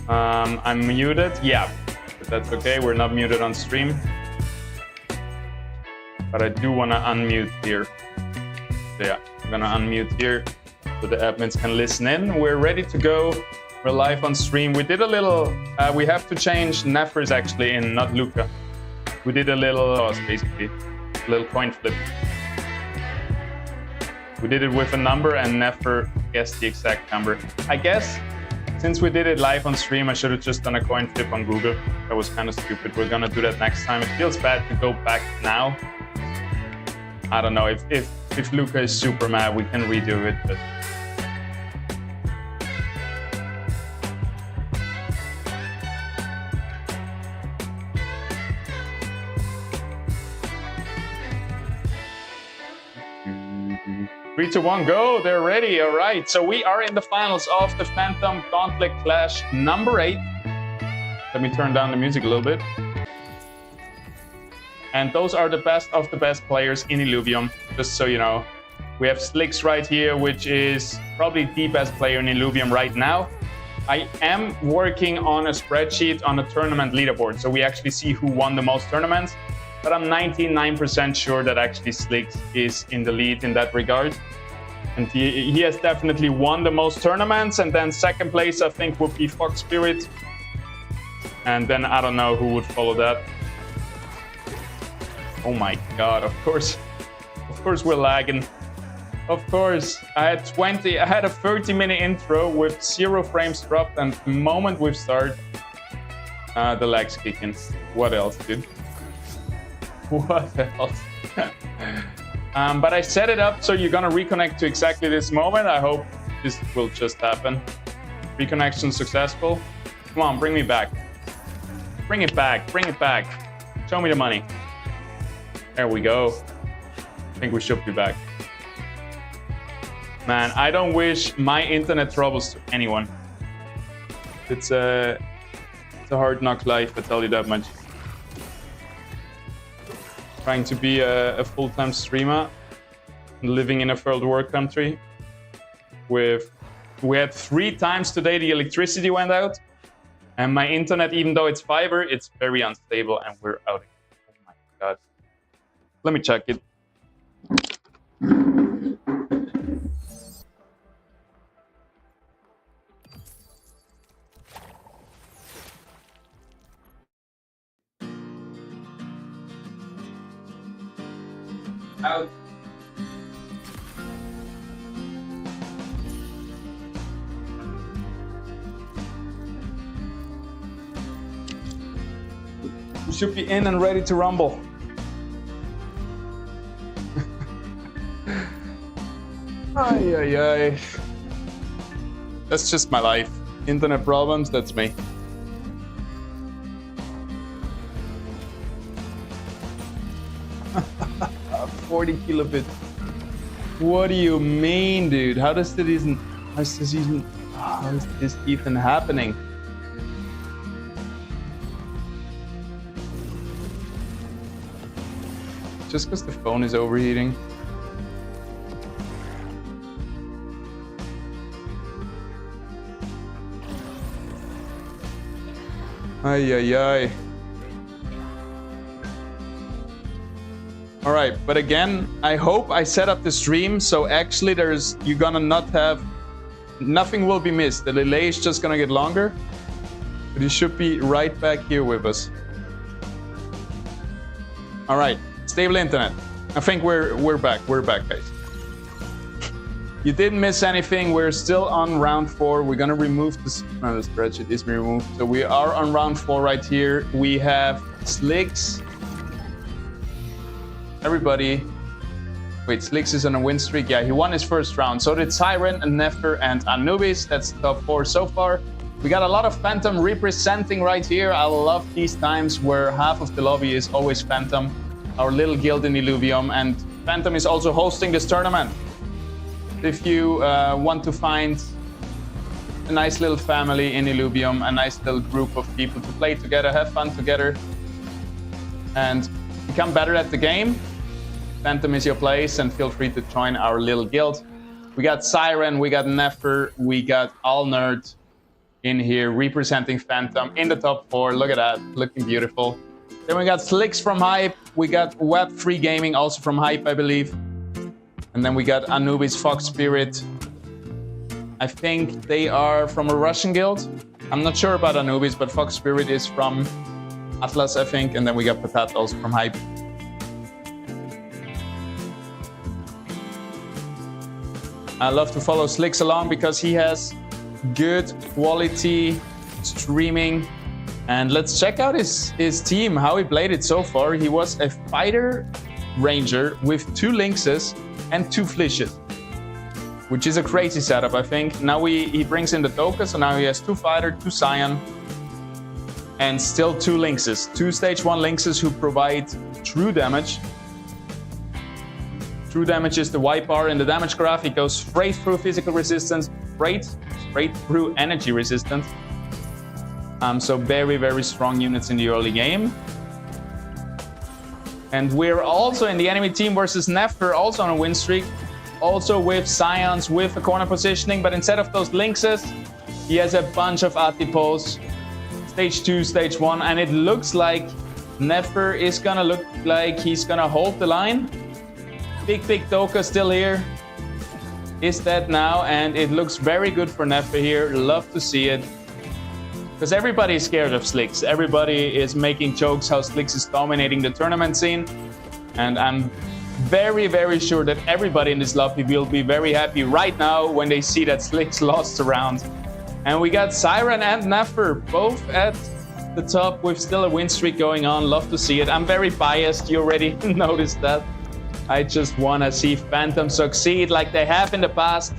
I'm muted. Yeah, but that's okay. We're not muted on stream. But I do want to unmute here. So yeah, I'm going to unmute here so the admins can listen in. We're ready to go. We're live on stream. We did a little, we have to change Nefer's actually in, not Luca. We did a little, basically, a little coin flip. We did it with a number and Nefer guessed the exact number. I guess since we did it live on stream, I should have just done a coin flip on Google. That was kind of stupid. We're gonna do that next time. It feels bad to go back now. I don't know, if Luca is super mad, we can redo it, but... Three, two, one, go! They're ready. All right. So we are in the finals of the Phantom Gauntlet Clash number 8. Let me turn down the music a little bit. And those are the best of the best players in Illuvium. Just so you know, we have Slicks right here, which is probably the best player in Illuvium right now. I am working on a spreadsheet on a tournament leaderboard, so we actually see who won the most tournaments. But I'm 99% sure that actually Slicks is in the lead in that regard. And he has definitely won the most tournaments. And then second place, I think, would be Fox Spirit. And then I don't know who would follow that. Oh my God, of course we're lagging. Of course, I had a 30-minute intro with 0 frames dropped, and the moment we start, the lag's kicking. What else, dude? What else? But I set it up so you're gonna reconnect to exactly this moment. I hope this will just happen. Reconnection successful. Come on, bring me back. Bring it back, bring it back. Show me the money. There we go. I think we should be back. Man, I don't wish my internet troubles to anyone. It's a hard knock life, I tell you that much. Trying to be a full-time streamer, living in a third world country. We had 3 times today the electricity went out, and my internet, even though it's fiber, it's very unstable, and we're out. Oh my God! Let me check it. Out. We should be in and ready to rumble. Ay, ay, ay. That's just my life. Internet problems, that's me. 40 kilobits. What do you mean, dude? How is this even happening? Just because the phone is overheating. Ay, ay, ay. All right, but again, I hope I set up the stream so actually you're gonna not have, nothing will be missed. The delay is just gonna get longer, but you should be right back here with us. All right, stable internet. I think we're back, guys. You didn't miss anything. We're still on round 4. We're gonna remove this. No, the spreadsheet is removed. So we are on round 4 right here. We have Slicks. Everybody. Wait, Slicks is on a win streak. Yeah, he won his first round. So did Siren and Nefer and Anubis. That's the top 4 so far. We got a lot of Phantom representing right here. I love these times where half of the lobby is always Phantom, our little guild in Illuvium, and Phantom is also hosting this tournament. If you want to find a nice little family in Illuvium, a nice little group of people to play together, have fun together, and become better at the game, Phantom is your place, and feel free to join our little guild. We got Siren, we got Nefer, we got All Nerd in here representing Phantom in the top 4. Look at that, looking beautiful. Then we got Slicks from Hype. We got Web3 Gaming also from Hype, I believe. And then we got Anubis, Fox Spirit. I think they are from a Russian guild. I'm not sure about Anubis, but Fox Spirit is from Atlas, I think. And then we got Patat also from Hype. I love to follow Slicks along because he has good quality streaming. And let's check out his team, how he played it so far. He was a fighter ranger with 2 lynxes and 2 flishes, which is a crazy setup, I think. Now he brings in the Doka, so now he has 2 fighter, 2 Scion, and still 2 lynxes. 2 stage 1 lynxes who provide true damage. True damage is the white bar in the damage graph. It goes straight through physical resistance, straight through energy resistance. So very, very strong units in the early game. And we're also in the enemy team versus Nefer, also on a win streak. Also with Scions, with a corner positioning, but instead of those lynxes, he has a bunch of Atipos. Stage 2, Stage 1, and it looks like Nefer is gonna look like he's gonna hold the line. Big Doka still here. Is dead now, and it looks very good for Nefer here. Love to see it. Because everybody is scared of Slicks. Everybody is making jokes how Slicks is dominating the tournament scene. And I'm very, very sure that everybody in this lobby will be very happy right now when they see that Slicks lost a round. And we got Siren and Nefer both at the top with still a win streak going on. Love to see it. I'm very biased. You already noticed that. I just want to see Phantom succeed like they have in the past.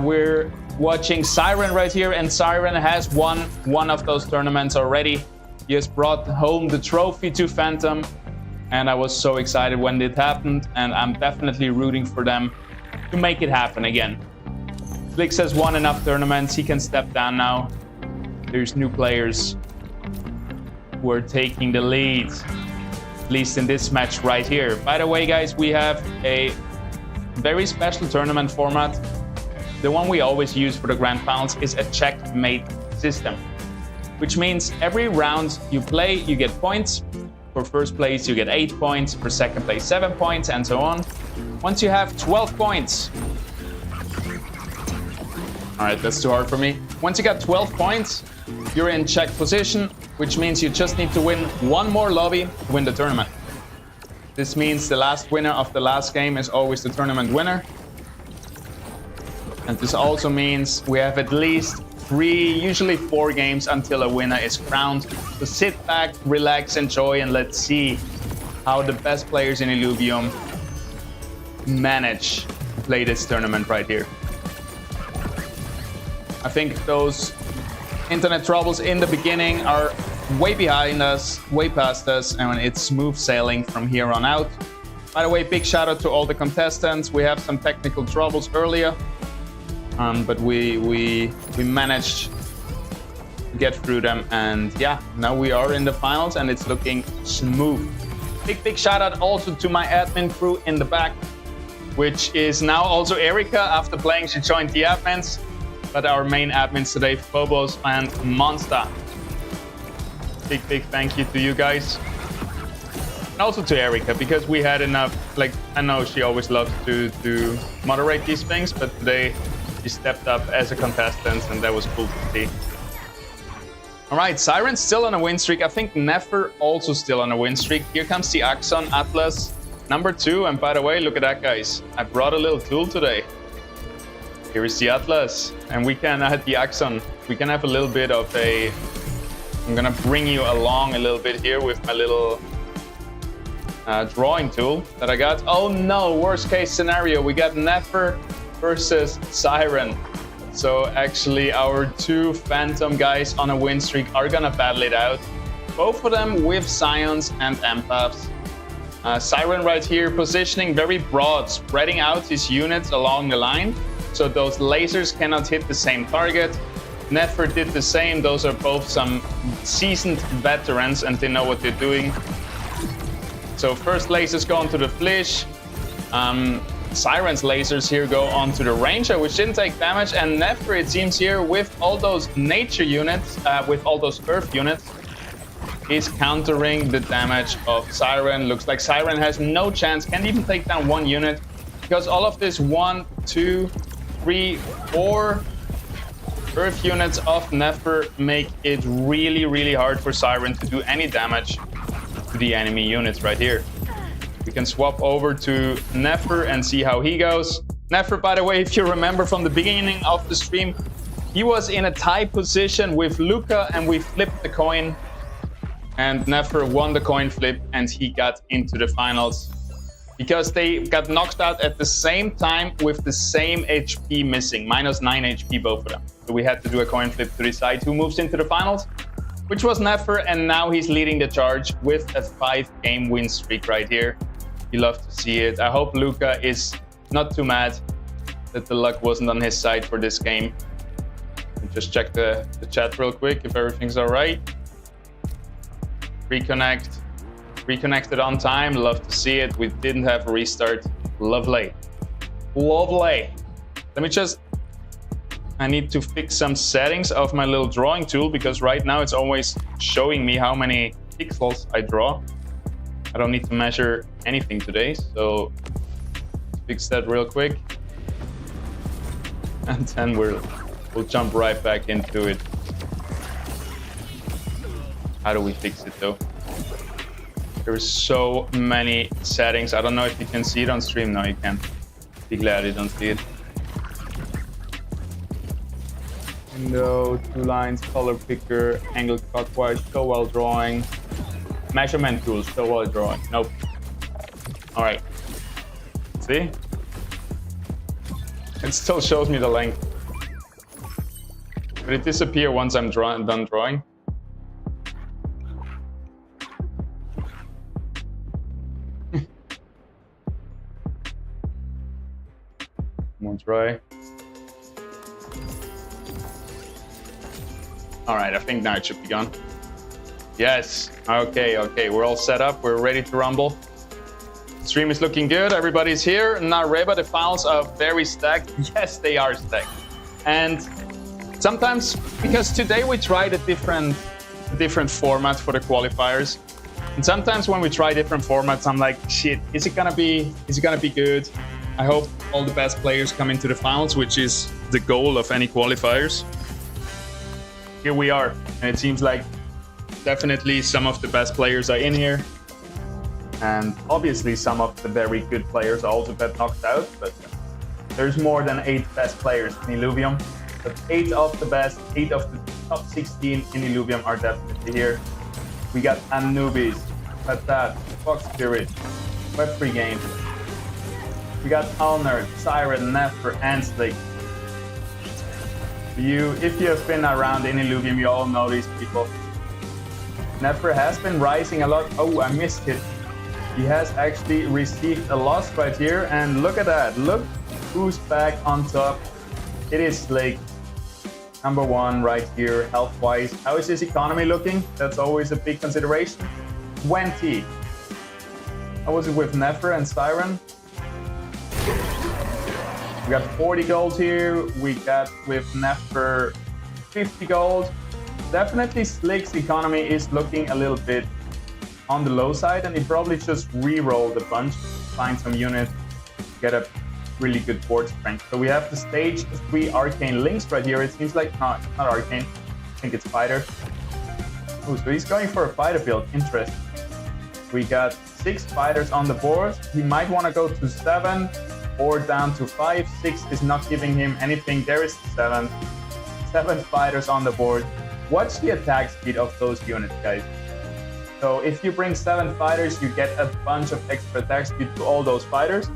We're watching Siren right here, and Siren has won one of those tournaments already. He has brought home the trophy to Phantom, and I was so excited when it happened, and I'm definitely rooting for them to make it happen again. Flix has won enough tournaments. He can step down now. There's new players who are taking the lead, at least in this match right here. By the way, guys, we have a very special tournament format. The one we always use for the grand finals is a checkmate system, which means every round you play, you get points. For first place, you get 8 points. For second place, 7 points, and so on. Once you have 12 points, all right, that's too hard for me. Once you got 12 points, you're in check position, which means you just need to win one more lobby to win the tournament. This means the last winner of the last game is always the tournament winner. And this also means we have at least 3, usually 4 games until a winner is crowned. So sit back, relax, enjoy, and let's see how the best players in Illuvium manage to play this tournament right here. I think those internet troubles in the beginning are way behind us, way past us, and it's smooth sailing from here on out. By the way, big shout out to all the contestants. We have some technical troubles earlier. But we managed to get through them, and yeah, now we are in the finals and it's looking smooth. Big shout out also to my admin crew in the back, which is now also Erika. After playing, she joined the admins, but our main admins today, Phobos and Monster. Big thank you to you guys. And also to Erika, because we had enough, like, I know she always loves to moderate these things, but today she stepped up as a contestant, and that was cool to see. All right, Siren's still on a win streak. I think Nefer also still on a win streak. Here comes the Axon Atlas number 2. And by the way, look at that, guys. I brought a little tool today. Here is the Atlas, and we can add the Axon. We can have a little bit of a... I'm gonna bring you along a little bit here with my little drawing tool that I got. Oh no, worst case scenario. We got Nefer versus Siren. So actually our 2 Phantom guys on a win streak are gonna battle it out. Both of them with Scions and Empaths. Siren right here positioning very broad, spreading out his units along the line, so those lasers cannot hit the same target. Nefer did the same. Those are both some seasoned veterans and they know what they're doing. So first lasers going to the Flish. Siren's lasers here go onto the Ranger, which didn't take damage, and Nefer, it seems here, with all those nature units, with all those earth units, is countering the damage of Siren. Looks like Siren has no chance, can't even take down one unit, because all of this 1, 2, 3, 4 earth units of Nefer make it really, really hard for Siren to do any damage to the enemy units right here. We can swap over to Nefer and see how he goes. Nefer, by the way, if you remember from the beginning of the stream, he was in a tie position with Luca and we flipped the coin. And Nefer won the coin flip and he got into the finals. Because they got knocked out at the same time with the same HP missing. -9 HP, both of them. So we had to do a coin flip to decide who moves into the finals, which was Nefer, and now he's leading the charge with a 5-game win streak right here. You love to see it. I hope Luca is not too mad that the luck wasn't on his side for this game. Just check the chat real quick if everything's all right. Reconnected on time. Love to see it. We didn't have a restart. Lovely. Lovely. Let me just... I need to fix some settings of my little drawing tool because right now it's always showing me how many pixels I draw. I don't need to measure anything today, so fix that real quick. And then we'll jump right back into it. How do we fix it though? There's so many settings. I don't know if you can see it on stream. No, you can't. Be glad you don't see it. Window, 2 lines, color picker, angle clockwise, show while drawing. Measurement tools, show while drawing. Nope. All right. See? It still shows me the length. But it disappears once I'm done drawing. One try. All right, I think now it should be gone. Yes. Okay. We're all set up. We're ready to rumble. Stream is looking good. Everybody's here. Now, Reba, the files are very stacked. Yes, they are stacked. And sometimes, because today we tried a different format for the qualifiers. And sometimes when we try different formats, I'm like, shit, is it gonna be good? I hope all the best players come into the finals, which is the goal of any qualifiers. Here we are, and it seems like definitely some of the best players are in here. And obviously some of the very good players also got knocked out, but there's more than 8 best players in Illuvium. But 8 of the best, 8 of the top 16 in Illuvium are definitely here. We got Anubis, Patat, Fox Spirit, Web3 Games. We got Alnerd, Siren, Nefer, and Slick. If you have been around in Illuvium, you all know these people. Nefer has been rising a lot. Oh, I missed it. He has actually received a loss right here, and look at that. Look who's back on top. It is Slick, number 1 right here, health-wise. How is his economy looking? That's always a big consideration. 20. How was it with Nefer and Siren? We got 40 gold here. We got with Nefer 50 gold. Definitely Slick's economy is looking a little bit on the low side, and he probably just re-rolled a bunch, find some units, get a really good board strength. So we have the stage 3 arcane links right here. It seems like, no, it's not arcane. I think it's fighter. Oh, so he's going for a fighter build. Interesting. We got 6 fighters on the board. He might want to go to 7 or down to 5. 6 is not giving him anything. There is 7. 7 fighters on the board. What's the attack speed of those units, guys? So if you bring 7 fighters, you get a bunch of extra attack speed to all those fighters,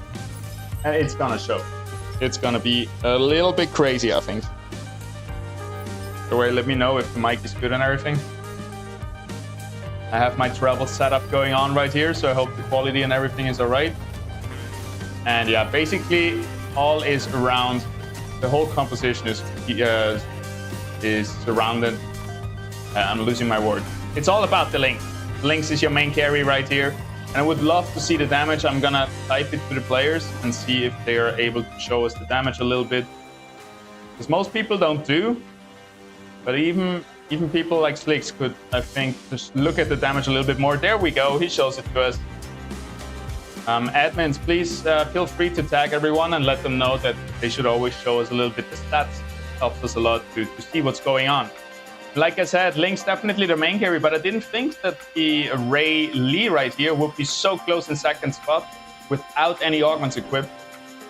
and it's gonna show. It's gonna be a little bit crazy, I think. So wait, let me know if the mic is good and everything. I have my travel setup going on right here, so I hope the quality and everything is all right. And yeah, basically all is around. The whole composition is surrounded. I'm losing my word. It's all about the link. Links is your main carry right here. And I would love to see the damage. I'm gonna type it to the players and see if they are able to show us the damage a little bit. Because most people don't do. But even people like Slicks could, I think, just look at the damage a little bit more. There we go, he shows it to us. Admins, please feel free to tag everyone and let them know that they should always show us a little bit the stats. It helps us a lot to see what's going on. Like I said, Link's definitely the main carry, but I didn't think that the Ray Lee right here would be so close in second spot without any augments equipped.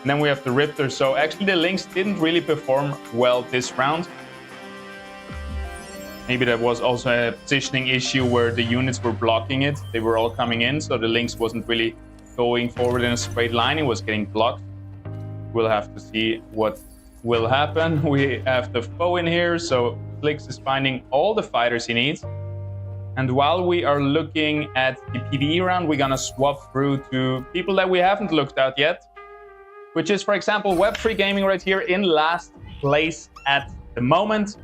And then we have the Riptor, so actually the Lynx didn't really perform well this round. Maybe that was also a positioning issue where the units were blocking it. They were all coming in, so the Lynx wasn't really going forward in a straight line. It was getting blocked. We'll have to see what will happen. We have the foe in here, so Flix is finding all the fighters he needs. And while we are looking at the PvE round, we're gonna swap through to people that we haven't looked at yet, which is, for example, Web3 Gaming right here in last place at the moment.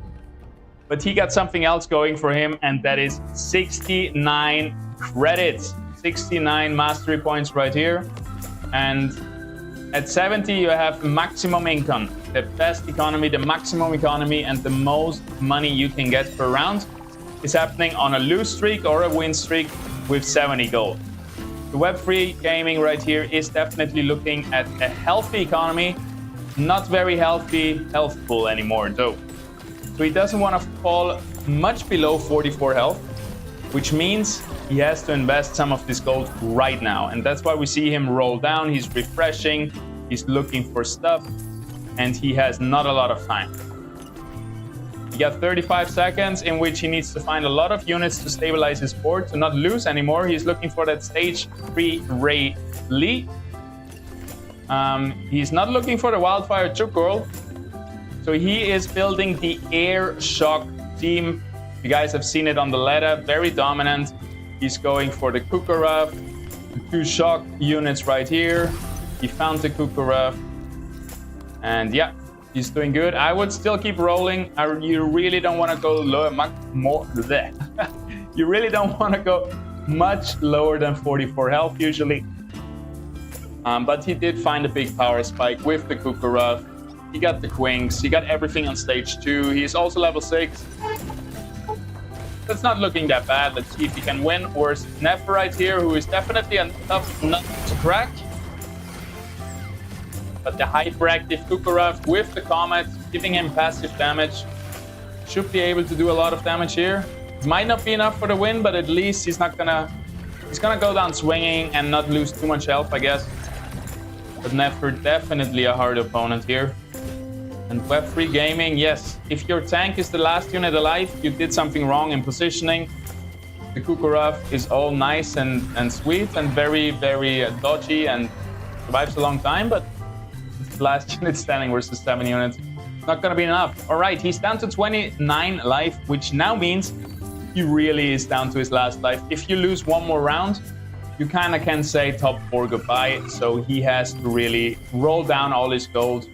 But he got something else going for him, and that is 69 credits. 69 mastery points right here. And at 70, you have maximum income. The best economy, the maximum economy, and the most money you can get per round is happening on a lose streak or a win streak with 70 gold. The Web3 Gaming right here is definitely looking at a healthy economy, not very healthy health pool anymore though. So he doesn't want to fall much below 44 health, which means he has to invest some of this gold right now. And that's why we see him roll down. He's refreshing, he's looking for stuff, and he has not a lot of time. He got 35 seconds in which he needs to find a lot of units to stabilize his board, to not lose anymore. He's looking for that stage 3 Ray Lee. He's not looking for the Wildfire Chukworld. So he is building the Air Shock team. You guys have seen it on the ladder, very dominant. He's going for the Kukurov, the 2 shock units right here. He found the Kukurov. And yeah, he's doing good. I would still keep rolling. You really don't want to go lower, you really don't want to go much lower than 44 health usually. But he did find a big power spike with the Kukurov. He got the Quinks, he got everything on stage 2. He's also level 6. That's not looking that bad. Let's see if he can win. Or Neff right here, who is definitely a tough nut to crack. But the hyperactive Kukurov with the Comet, giving him passive damage, should be able to do a lot of damage here. It might not be enough for the win, but at least he's gonna go down swinging and not lose too much health, I guess. But Nefer definitely a hard opponent here. And Web3 Gaming, yes, if your tank is the last unit alive, you did something wrong in positioning. The Kukurov is all nice and sweet and very, very dodgy and survives a long time, but it's the last unit standing versus 7 units. It's not going to be enough. All right, he's down to 29 life, which now means he really is down to his last life. If you lose one more round, you kind of can say top 4 goodbye. So he has to really roll down all his gold.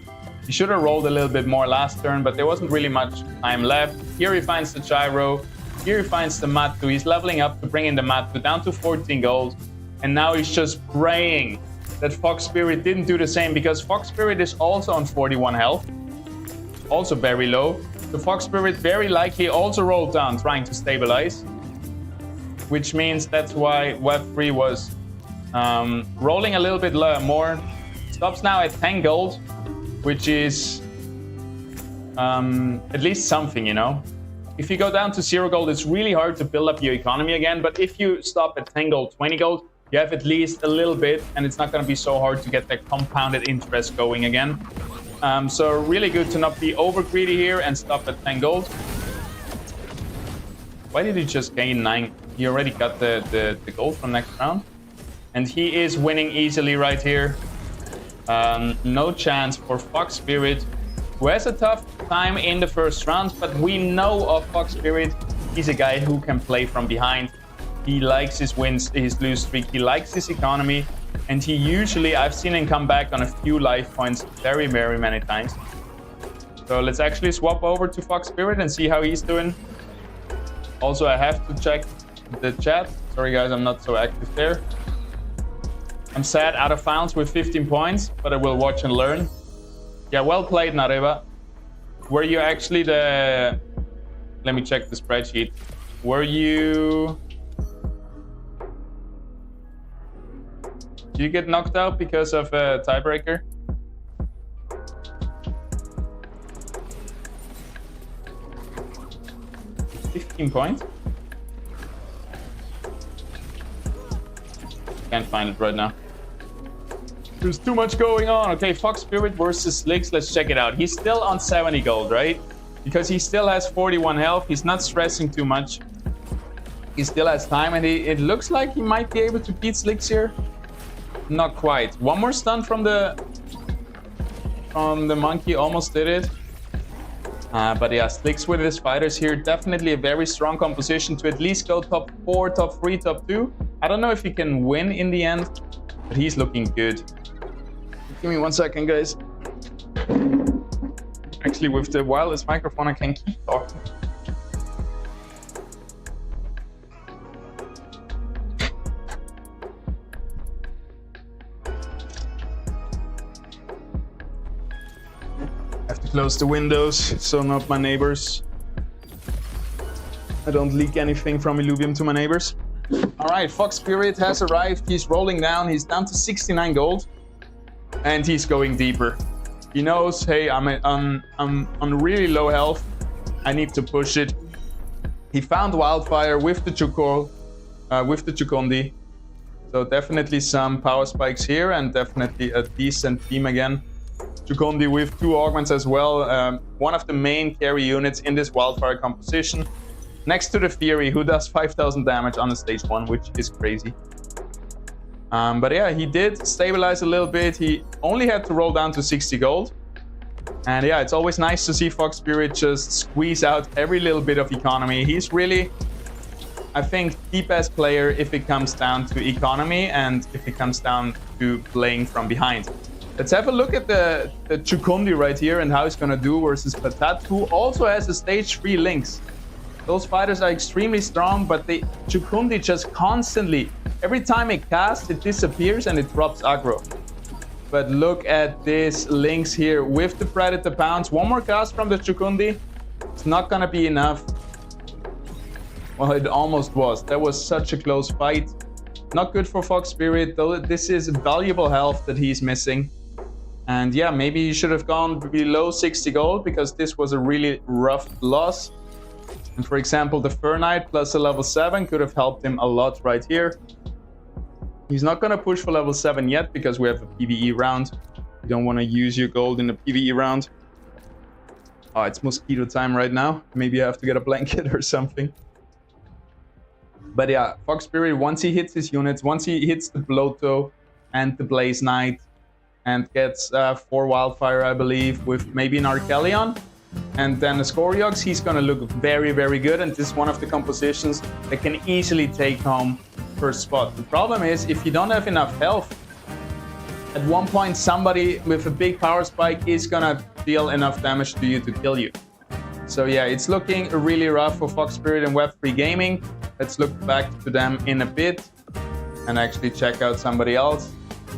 He should have rolled a little bit more last turn, but there wasn't really much time left. Here he finds the Gyro. Here he finds the Matu. He's leveling up to bring in the Matu down to 14 gold. And now he's just praying that Fox Spirit didn't do the same, because Fox Spirit is also on 41 health. Also very low. The Fox Spirit very likely also rolled down trying to stabilize. Which means that's why Web3 was rolling a little bit more. Stops now at 10 gold. Which is at least something, you know. If you go down to 0 gold, it's really hard to build up your economy again. But if you stop at 10 gold, 20 gold, you have at least a little bit, and it's not going to be so hard to get that compounded interest going again. So really good to not be over greedy here and stop at 10 gold. Why did he just gain 9? He already got the gold from next round. And he is winning easily right here. No chance for Fox Spirit, who has a tough time in the first round, but we know of Fox Spirit. He's a guy who can play from behind. He likes his wins, his lose streak, he likes his economy, and he usually, I've seen him come back on a few life points very, very many times. So let's actually swap over to Fox Spirit and see how he's doing. Also, I have to check the chat. Sorry guys, I'm not so active there. I'm sad out of bounds with 15 points, but I will watch and learn. Yeah, well played, Nareva. Were you actually the... Let me check the spreadsheet. Were you... Did you get knocked out because of a tiebreaker? $15 points? Can't find it right now. There's too much going on. Okay, Fox Spirit versus Leaks. Let's check it out. He's still on 70 gold, right? Because he still has 41 health. He's not stressing too much. He still has time, and it looks like he might be able to beat Slicks here. Not quite. One more stun from the monkey. Almost did it. But yeah, Slicks with his fighters here. Definitely a very strong composition to at least go top 4, top 3, top 2. I don't know if he can win in the end, but he's looking good. Give me 1 second, guys. Actually, with the wireless microphone, I can keep talking. I have to close the windows, so not my neighbors. I don't leak anything from Illuvium to my neighbors. All right, Fox Spirit has arrived. He's rolling down. He's down to 69 gold, and he's going deeper. He knows, hey, I'm on really low health. I need to push it. He found Wildfire with the Chukondi. So definitely some power spikes here, and definitely a decent team again. Chukondi with 2 augments as well. One of the main carry units in this Wildfire composition. Next to the Fury, who does 5,000 damage on a stage 1, which is crazy. But yeah, he did stabilize a little bit. He only had to roll down to 60 gold. And yeah, it's always nice to see Fox Spirit just squeeze out every little bit of economy. He's really, I think, the best player if it comes down to economy and if it comes down to playing from behind. Let's have a look at the Chukondi right here and how he's going to do versus Patat, who also has a stage 3 Lynx. Those fighters are extremely strong, but the Chukondi just constantly, every time it casts, it disappears and it drops aggro. But look at this Lynx here with the Predator Pounce. One more cast from the Chukondi. It's not gonna be enough. Well, it almost was. That was such a close fight. Not good for Fox Spirit, though. This is valuable health that he's missing. And yeah, maybe he should have gone below 60 gold because this was a really rough loss. And for example, the Fur Knight plus a level 7 could have helped him a lot right here. He's not going to push for level 7 yet because we have a PvE round. You don't want to use your gold in a PvE round. Oh, it's mosquito time right now. Maybe I have to get a blanket or something. But yeah, Fox Spirit, once he hits his units, once he hits the Blotto and the Blaze Knight and gets 4 Wildfire, I believe, with maybe an Archelion, and then the Scoriox, he's going to look very, very good. And this is one of the compositions that can easily take home first spot. The problem is, if you don't have enough health, at one point somebody with a big power spike is going to deal enough damage to you to kill you. So yeah, it's looking really rough for Fox Spirit and Web3 Gaming. Let's look back to them in a bit and actually check out somebody else.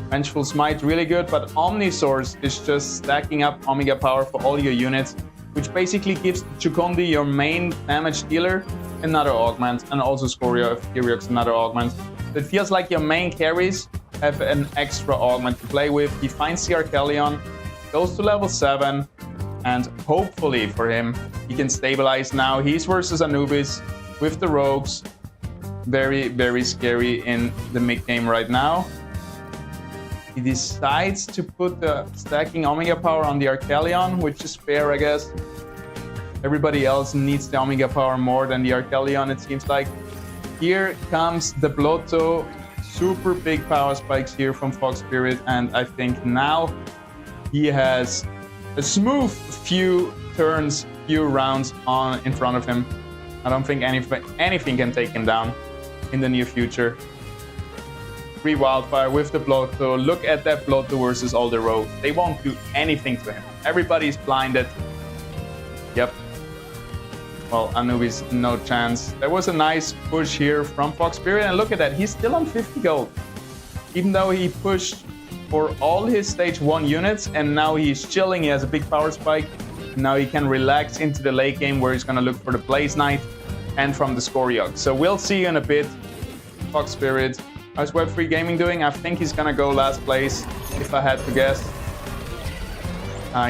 Vengeful Smite, really good, but Omnisource is just stacking up Omega power for all your units, which basically gives Chukondi, your main damage dealer, another augment, and also Scoriox another augment. It feels like your main carries have an extra augment to play with. He finds the Archelion, goes to level 7, and hopefully for him, he can stabilize now. He's versus Anubis with the Rogues. Very, very scary in the mid game right now. He decides to put the stacking Omega power on the Archelion, which is fair, I guess. Everybody else needs the Omega power more than the Archelion, it seems like. Here comes the Blotto. Super big power spikes here from Fox Spirit, and I think now he has a smooth few turns, few rounds on in front of him. I don't think anything can take him down in the near future. 3 Wildfire with the Blotto. Look at that Blotto versus all the rogues. They won't do anything to him. Everybody's blinded. Yep. Well, Anubis, no chance. There was a nice push here from Fox Spirit, and look at that. He's still on 50 gold. even though he pushed for all his stage 1 units and now he's chilling, he has a big power spike. Now he can relax into the late game where he's going to look for the Blaze Knight and from the Scoryog. So we'll see in a bit. Fox Spirit. How's Web3 Gaming doing? I think he's going to go last place, if I had to guess.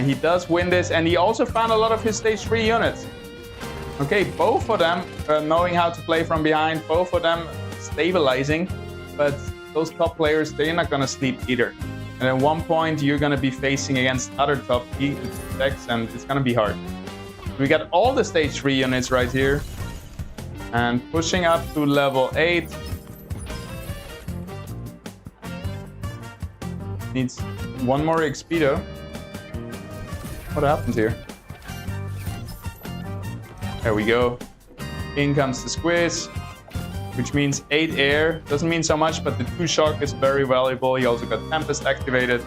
He does win this, and he also found a lot of his stage 3 units. Okay, both of them knowing how to play from behind, both of them stabilizing, but those top players, they're not going to sleep either. And at one point, you're going to be facing against other top decks, and it's going to be hard. We got all the stage 3 units right here. And pushing up to level 8. Needs one more XP though. What happened here? There we go. In comes the Squiz, which means 8 air. Doesn't mean so much, but the 2 shock is very valuable. He also got Tempest activated.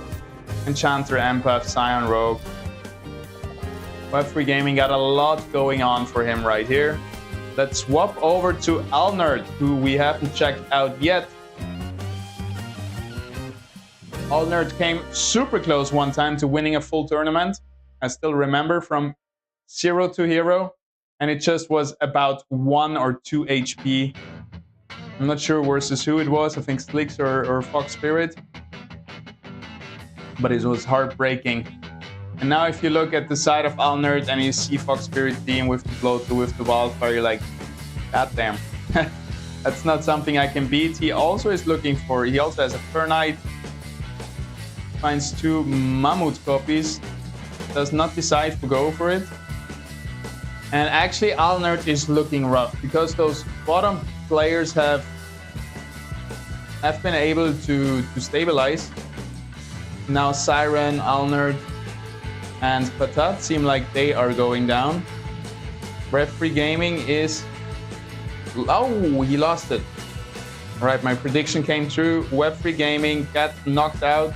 Enchanter, Empath, Scion, Rogue. Web3 Gaming got a lot going on for him right here. Let's swap over to Alnerd, who we haven't checked out yet. Alnerd came super close one time to winning a full tournament. I still remember, from 0 to hero. And it just was about 1 or 2 HP. I'm not sure versus who it was. I think Slicks or Fox Spirit. But it was heartbreaking. And now if you look at the side of Alnerd and you see Fox Spirit team with the Bloat, with the Wildfire, you're like, God damn. That's not something I can beat. He also is looking for, he also has a Fur Knight. Finds 2 Mammoth copies. Does not decide to go for it. And actually Alnerd is looking rough because those bottom players have been able to stabilize. Now Siren, Alnerd, and Patat seem like they are going down. Referee Gaming is... Oh, he lost it. Alright, my prediction came true. Web3 Gaming got knocked out.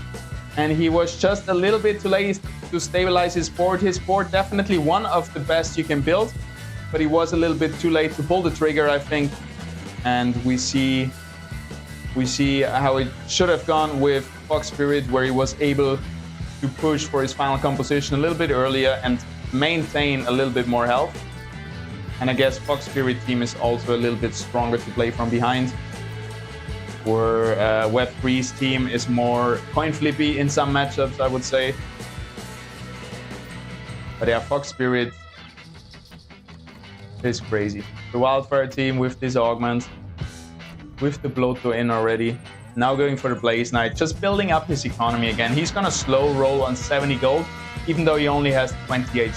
And he was just a little bit too late to stabilize his board. His board definitely one of the best you can build. But he was a little bit too late to pull the trigger, I think. And we see how it should have gone with Fox Spirit, where he was able to push for his final composition a little bit earlier and maintain a little bit more health. And I guess Fox Spirit team is also a little bit stronger to play from behind, where Web3's team is more coin flippy in some matchups, I would say. But yeah, Fox Spirit is crazy. The Wildfire team with this augment, with the Bloto in already. Now going for the Blaze Knight, just building up his economy again. He's gonna slow roll on 70 gold, even though he only has 20 HP,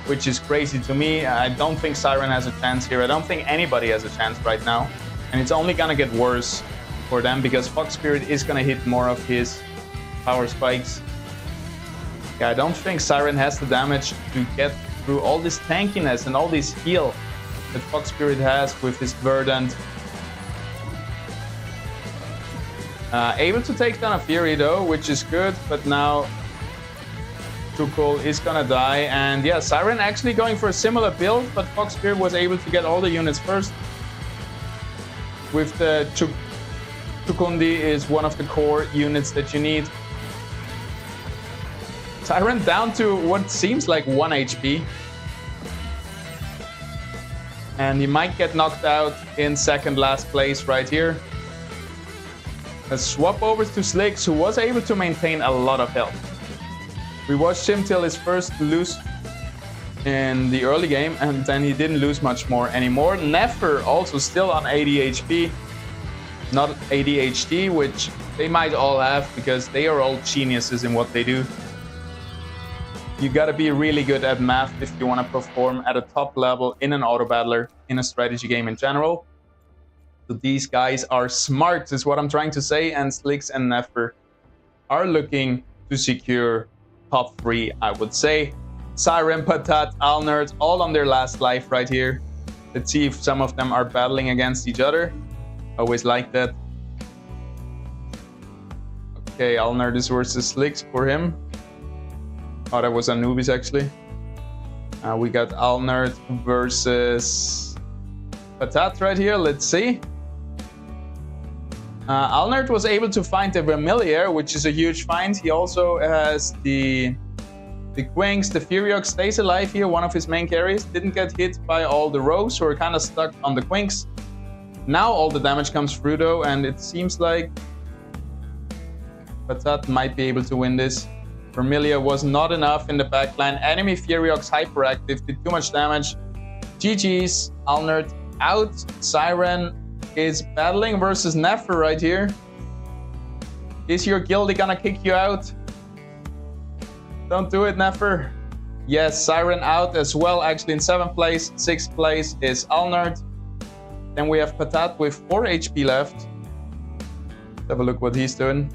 which is crazy to me. I don't think Siren has a chance here. I don't think anybody has a chance right now. And it's only gonna get worse for them because Fox Spirit is gonna hit more of his power spikes. Yeah, I don't think Siren has the damage to get through all this tankiness and all this heal that Fox Spirit has with his Verdant. Able to take down a Fury though, which is good, but now Tukul is gonna die. And yeah, Siren actually going for a similar build, but Fox Spirit was able to get all the units first. With the Tukundi is one of the core units that you need. Siren down to what seems like 1 HP. And he might get knocked out in second last place right here. Let's swap over to Slicks, who was able to maintain a lot of health. We watched him till his first lose in the early game, and then he didn't lose much more anymore. Nefer also still on 80 HP. Not ADHD, which they might all have because they are all geniuses in what they do. You gotta be really good at math if you want to perform at a top level in an auto battler, in a strategy game in general. So these guys are smart, is what I'm trying to say, and Slicks and Nefer are looking to secure top 3, I would say. Siren, Patat, Alnerd, all on their last life right here. Let's see if some of them are battling against each other. Always like that. Okay, Alnerd is versus Slicks for him. Oh, that was Anubis actually. We got Alnerd versus Patat right here. Let's see. Alnert was able to find the Vermilion, which is a huge find. He also has the Quinks. The Furiox stays alive here, one of his main carries. Didn't get hit by all the rogues, who are kind of stuck on the Quinks. Now all the damage comes through though, and it seems like Patat might be able to win this. Vermilion was not enough in the backline. Enemy Furiox hyperactive, did too much damage. GG's, Alnert out. Siren is battling versus Nefer right here. Is your guilty gonna kick you out? Don't do it, Nefer. Yes, Siren out as well, actually in 7th place. 6th place is Alnert. Then we have Patat with 4 HP left. Let's have a look what he's doing.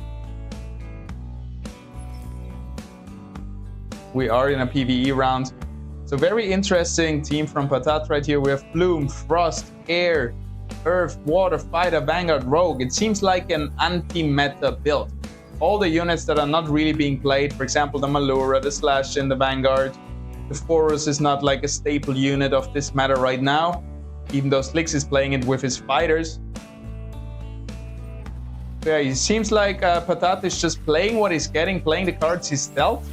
We are in a PvE round. So very interesting team from Patat right here. We have Bloom, Frost, Air, Earth, Water, Fighter, Vanguard, Rogue. It seems like an anti-meta build. All the units that are not really being played, for example, the Malura, the Slash in the Vanguard. The Forus is not like a staple unit of this meta right now, even though Slicks is playing it with his fighters. Yeah, it seems like Patat is just playing what he's getting, playing the cards he's dealt,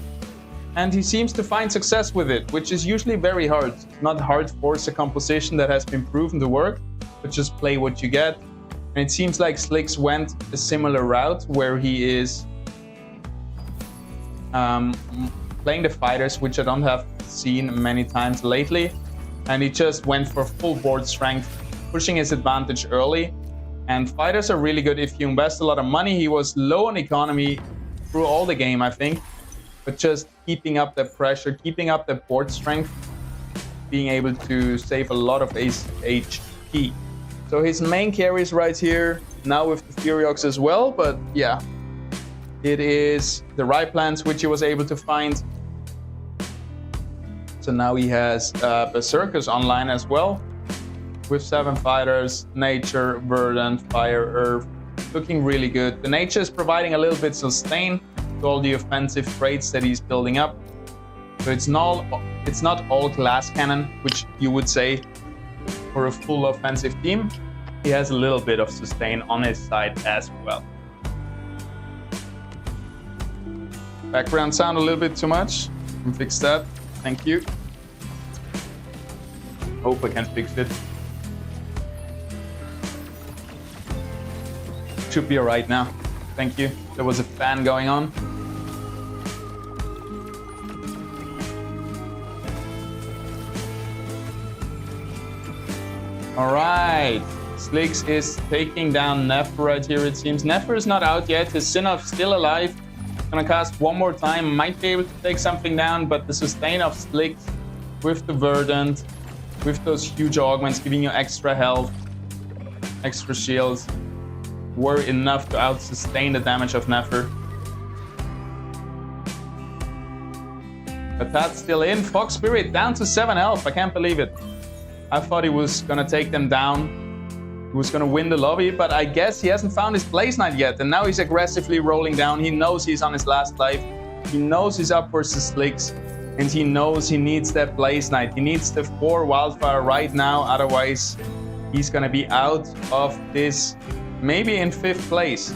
and he seems to find success with it, which is usually very hard. It's not hard to force a composition that has been proven to work, but just play what you get. And it seems like Slicks went a similar route, where he is playing the fighters, which I don't have seen many times lately. And he just went for full board strength, pushing his advantage early. And fighters are really good if you invest a lot of money. He was low on economy through all the game, I think. But just keeping up the pressure, keeping up the board strength, being able to save a lot of HP. So his main carries right here, now with the Furiox as well. But yeah, it is the Ripplans, which he was able to find. So now he has Berserkers online as well, with 7 fighters, Nature, Verdant, Fire, Earth, looking really good. The Nature is providing a little bit sustain to all the offensive traits that he's building up. So it's not all glass cannon, which you would say for a full offensive team. He has a little bit of sustain on his side as well. Background sound a little bit too much. Can fix that. Thank you. Hope I can fix it. Should be alright now. Thank you. There was a fan going on. Alright. Slicks is taking down Nefer right here, it seems. Nefer is not out yet. His Sinnoh still alive. Gonna cast one more time. Might be able to take something down, but the sustain of Slicks with the Verdant, with those huge augments giving you extra health, extra shields, were enough to out-sustain the damage of Nefer. But that's still in. Fox Spirit down to 7 health. I can't believe it. I thought he was gonna take them down. He was gonna win the lobby, but I guess he hasn't found his Blaze Knight yet, and now he's aggressively rolling down. He knows he's on his last life. He knows he's up versus Slicks, and he knows he needs that Blaze Knight. He needs the 4 Wildfire right now, otherwise he's gonna be out of this, maybe in 5th place,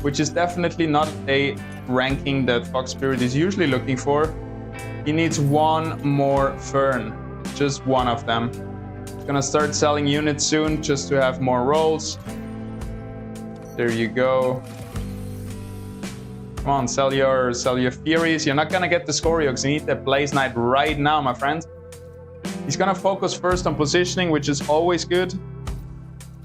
which is definitely not a ranking that Fox Spirit is usually looking for. He needs 1 more Fern, just 1 of them. Gonna start selling units soon just to have more rolls. There you go. Come on, sell your Furies. You're not gonna get the Scoriox. You need that Blaze Knight right now, my friend. He's gonna focus first on positioning, which is always good.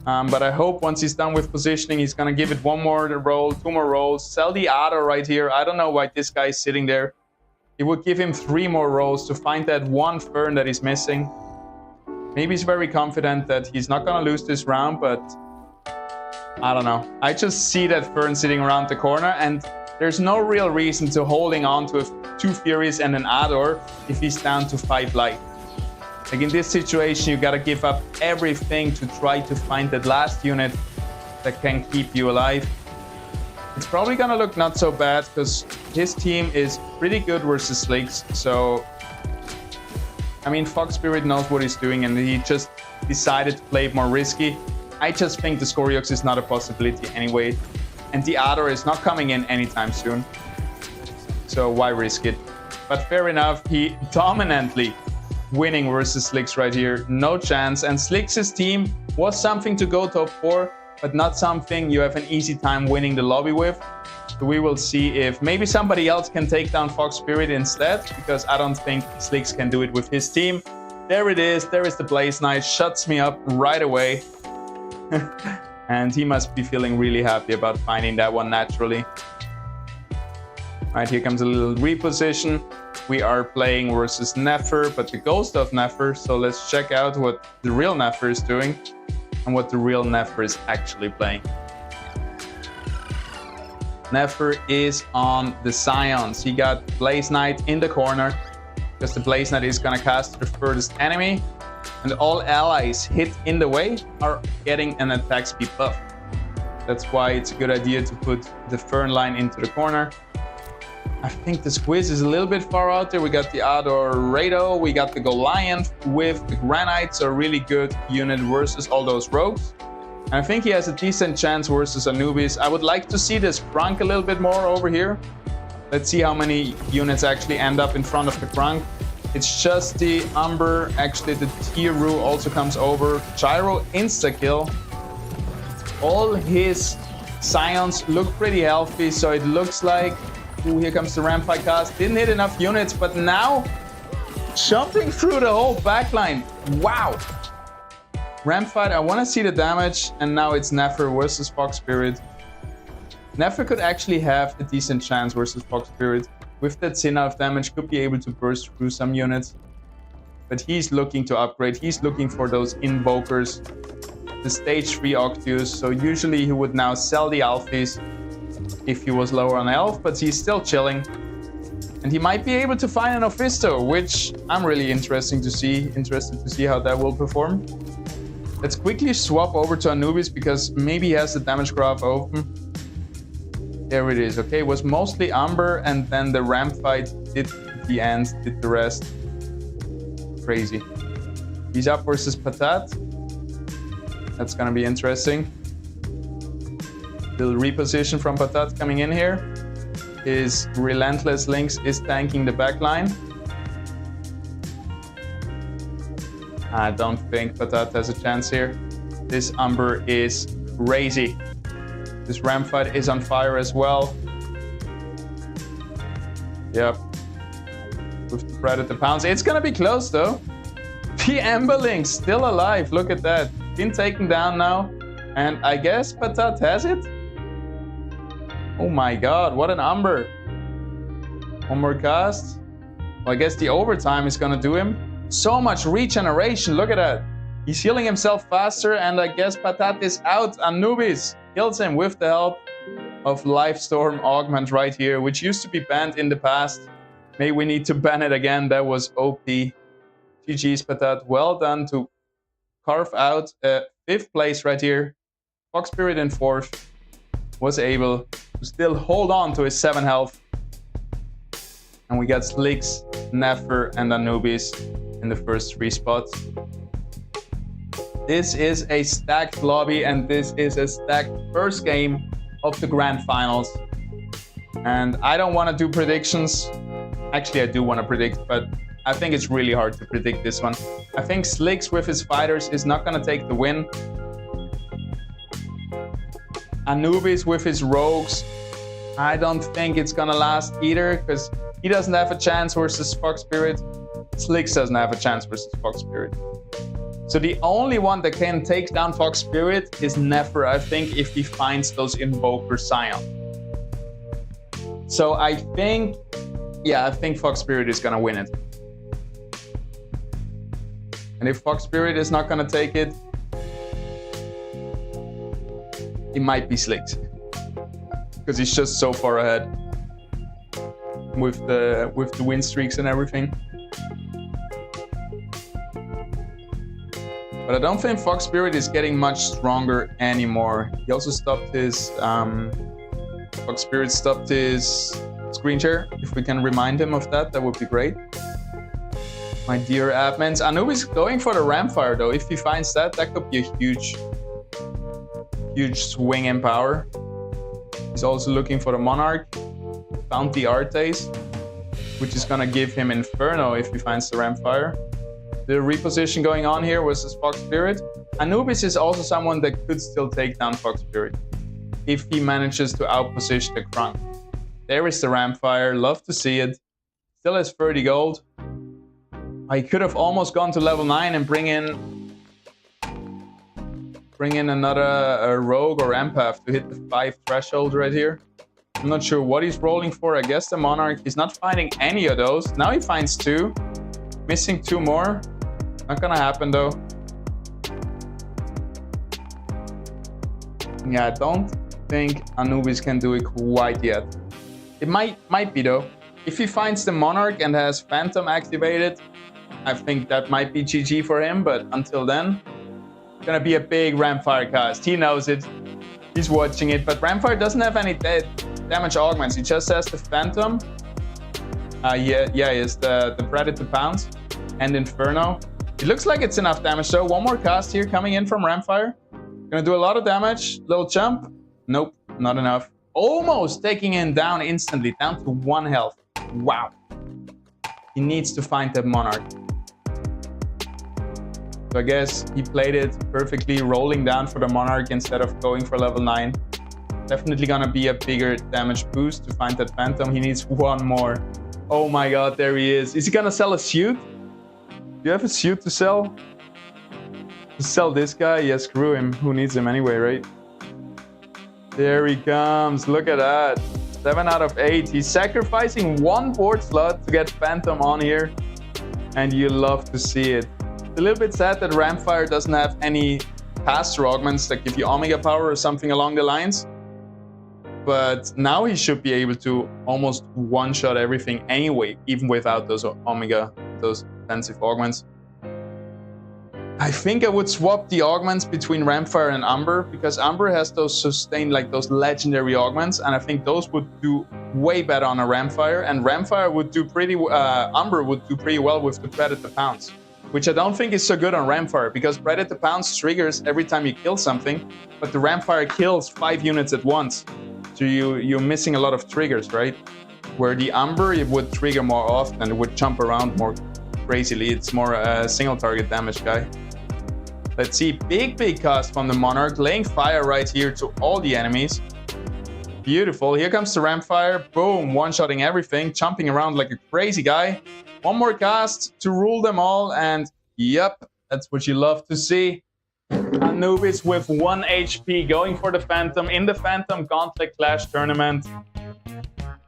But I hope once he's done with positioning, he's gonna give it 1 more roll, 2 more rolls. Sell the Ado right here. I don't know why this guy is sitting there. It would give him 3 more rolls to find that 1 Fern that he's missing. Maybe he's very confident that he's not gonna lose this round, but I don't know. I just see that Fern sitting around the corner, and there's no real reason to holding on to 2 Furies and an Ador if he's down to 5 life. Like in this situation, you gotta give up everything to try to find that last unit that can keep you alive. It's probably gonna look not so bad because his team is pretty good versus Slicks, so I mean, Fox Spirit knows what he's doing, and he just decided to play it more risky. I just think the Scoriox is not a possibility anyway. And the Ador is not coming in anytime soon. So why risk it? But fair enough, he dominantly winning versus Slicks right here. No chance. And Slicks' team was something to go top 4, but not something you have an easy time winning the lobby with. So we will see if maybe somebody else can take down Fox Spirit instead, because I don't think Slicks can do it with his team. There it is. There is the Blaze Knight. Shuts me up right away. And he must be feeling really happy about finding that one naturally. All right, here comes a little reposition. We are playing versus Nefer, but the ghost of Nefer. So let's check out what the real Nefer is doing and what the real Nefer is actually playing. Nefer is on the Scions. He got Blaze Knight in the corner because the Blaze Knight is gonna cast the furthest enemy, and all allies hit in the way are getting an attack speed buff. That's why it's a good idea to put the Fern line into the corner. I think the Squiz is a little bit far out there. We got the Ador Rado, we got the Goliath with the Granite, so a really good unit versus all those rogues. And I think he has a decent chance versus Anubis. I would like to see this Krunk a little bit more over here. Let's see how many units actually end up in front of the Krunk. It's just the Umber. Actually, the Tiru also comes over. Gyro insta-kill. All his Scions look pretty healthy, so it looks like... Ooh, here comes the Rampfight cast. Didn't hit enough units, but now jumping through the whole backline. Wow. Rampfight, I want to see the damage, and now it's Nefer versus Fox Spirit. Nefer could actually have a decent chance versus Fox Spirit. With that Sinna of damage, could be able to burst through some units. But he's looking to upgrade. He's looking for those Invokers, the stage 3 Octus. So usually he would now sell the Alphys if he was lower on health, but he's still chilling. And he might be able to find an Ophisto, which I'm really interested to see how that will perform. Let's quickly swap over to Anubis because maybe he has the damage graph open. There it is. Okay, it was mostly Umber, and then the Rampfight did the end, did the rest. Crazy. He's up versus Patat. That's gonna be interesting. Little reposition from Patat coming in here. His Relentless Lynx is tanking the backline. I don't think Patat has a chance here. This Umber is crazy. This Rampfight is on fire as well. Yep. With the Predator Pounce. It's gonna be close though. The Ember Lynx still alive. Look at that. Been taken down now. And I guess Patat has it. Oh my god, what an Umber. One more cast. Well, I guess the overtime is gonna do him. So much regeneration, look at that. He's healing himself faster, and I guess Patat is out. Anubis kills him with the help of Lifestorm Augment right here, which used to be banned in the past. Maybe we need to ban it again. That was OP. GG's Patat. Well done to carve out a 5th place right here. Fox Spirit in 4th. Was able to still hold on to his 7 health. And we got Slicks, Nefer, and Anubis in the first 3 spots. This is a stacked lobby, and this is a stacked first game of the Grand Finals. And I don't want to do predictions. Actually, I do want to predict, but I think it's really hard to predict this one. I think Slicks with his fighters is not going to take the win. Anubis with his rogues, I don't think it's gonna last either, because he doesn't have a chance versus Fox Spirit. Slicks doesn't have a chance versus Fox Spirit. So the only one that can take down Fox Spirit is Nefer, I think, if he finds those Invoker Scion. So I think Fox Spirit is gonna win it. And if Fox Spirit is not gonna take it, it might be Slicks, because he's just so far ahead with the win streaks and everything. But I don't think Fox Spirit is getting much stronger anymore. He also stopped his Fox Spirit stopped his screen share. If we can remind him of that, that would be great. My dear admins, Anubis going for the Rampfire though. If he finds that, that could be a Huge swing in power. He's also looking for the Monarch. Found the Artes, which is gonna give him Inferno if he finds the Rampfire. The reposition going on here versus Fox Spirit. Anubis is also someone that could still take down Fox Spirit if he manages to outposition the Crunk. There is the Rampfire, love to see it. Still has 30 gold. I could have almost gone to level 9 and bring in another Rogue or Empath to hit the 5 threshold right here. I'm not sure what he's rolling for. I guess the Monarch. He's not finding any of those. Now he finds 2. Missing 2 more. Not gonna happen though. Yeah, I don't think Anubis can do it quite yet. It might be though. If he finds the Monarch and has Phantom activated, I think that might be GG for him, but until then, it's gonna be a big Rampfire cast. He knows it. He's watching it, but Rampfire doesn't have any damage augments. He just has the Phantom. Yeah, it's the Predator Pounce and Inferno. It looks like it's enough damage though. One more cast here coming in from Rampfire. Gonna do a lot of damage. Little jump. Nope, not enough. Almost taking him down instantly, down to 1 health. Wow. He needs to find that Monarch. So I guess he played it perfectly, rolling down for the Monarch instead of going for level 9. Definitely gonna be a bigger damage boost to find that Phantom. He needs 1 more. Oh my god, there he is. Is he gonna sell a suit? Do you have a suit to sell? To sell this guy? Yeah, screw him. Who needs him anyway, right? There he comes. Look at that. 7 out of 8. He's sacrificing 1 board slot to get Phantom on here. And you love to see it. It's a little bit sad that Rampfire doesn't have any caster augments that give you Omega power or something along the lines. But now he should be able to almost one-shot everything anyway, even without those Omega, those defensive augments. I think I would swap the augments between Rampfire and Umber, because Umber has those sustained, like those legendary augments, and I think those would do way better on a Rampfire, and Rampfire would do pretty, Umber would do pretty well with the Predator Pounce, which I don't think is so good on Rampfire, because Predator Pounce triggers every time you kill something, but the Rampfire kills 5 units at once. So you're missing a lot of triggers, right? Where the Umber, it would trigger more often, it would jump around more crazily. It's more a single target damage guy. Let's see, big cast from the Monarch, laying fire right here to all the enemies. Beautiful, here comes the Rampfire, boom, one-shotting everything, jumping around like a crazy guy. 1 more cast to rule them all, and yep, that's what you love to see. Anubis with 1 HP going for the Phantom in the Phantom Gauntlet Clash tournament.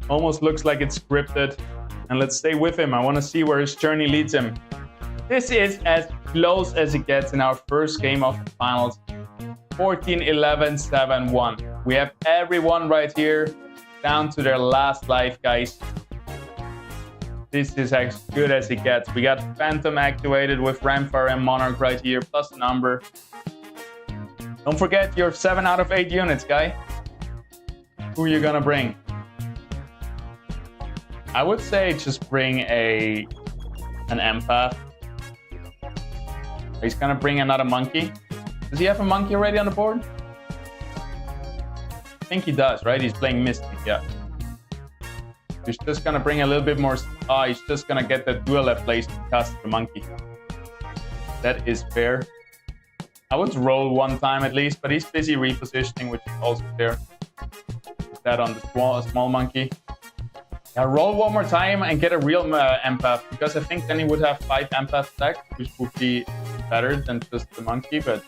Almost looks like it's scripted. And let's stay with him. I want to see where his journey leads him. This is as close as it gets in our first game of the finals. 14-11, 7-1. We have everyone right here down to their last life, guys. This is as good as it gets. We got Phantom activated with Rampfire and Monarch right here, plus the number. Don't forget your 7 out of 8 units, guy. Who are you gonna bring? I would say just bring an Empath. He's gonna bring another Monkey. Does he have a Monkey already on the board? I think he does, right? He's playing Mystic, yeah. He's just gonna bring a little bit more. He's just gonna get the dual left place to cast the Monkey. That is fair. I would roll 1 time at least, but he's busy repositioning, which is also fair. Put that on the small Monkey. Yeah, roll 1 more time and get a real Empath, because I think then he would have 5 Empath stacked, which would be better than just the Monkey, but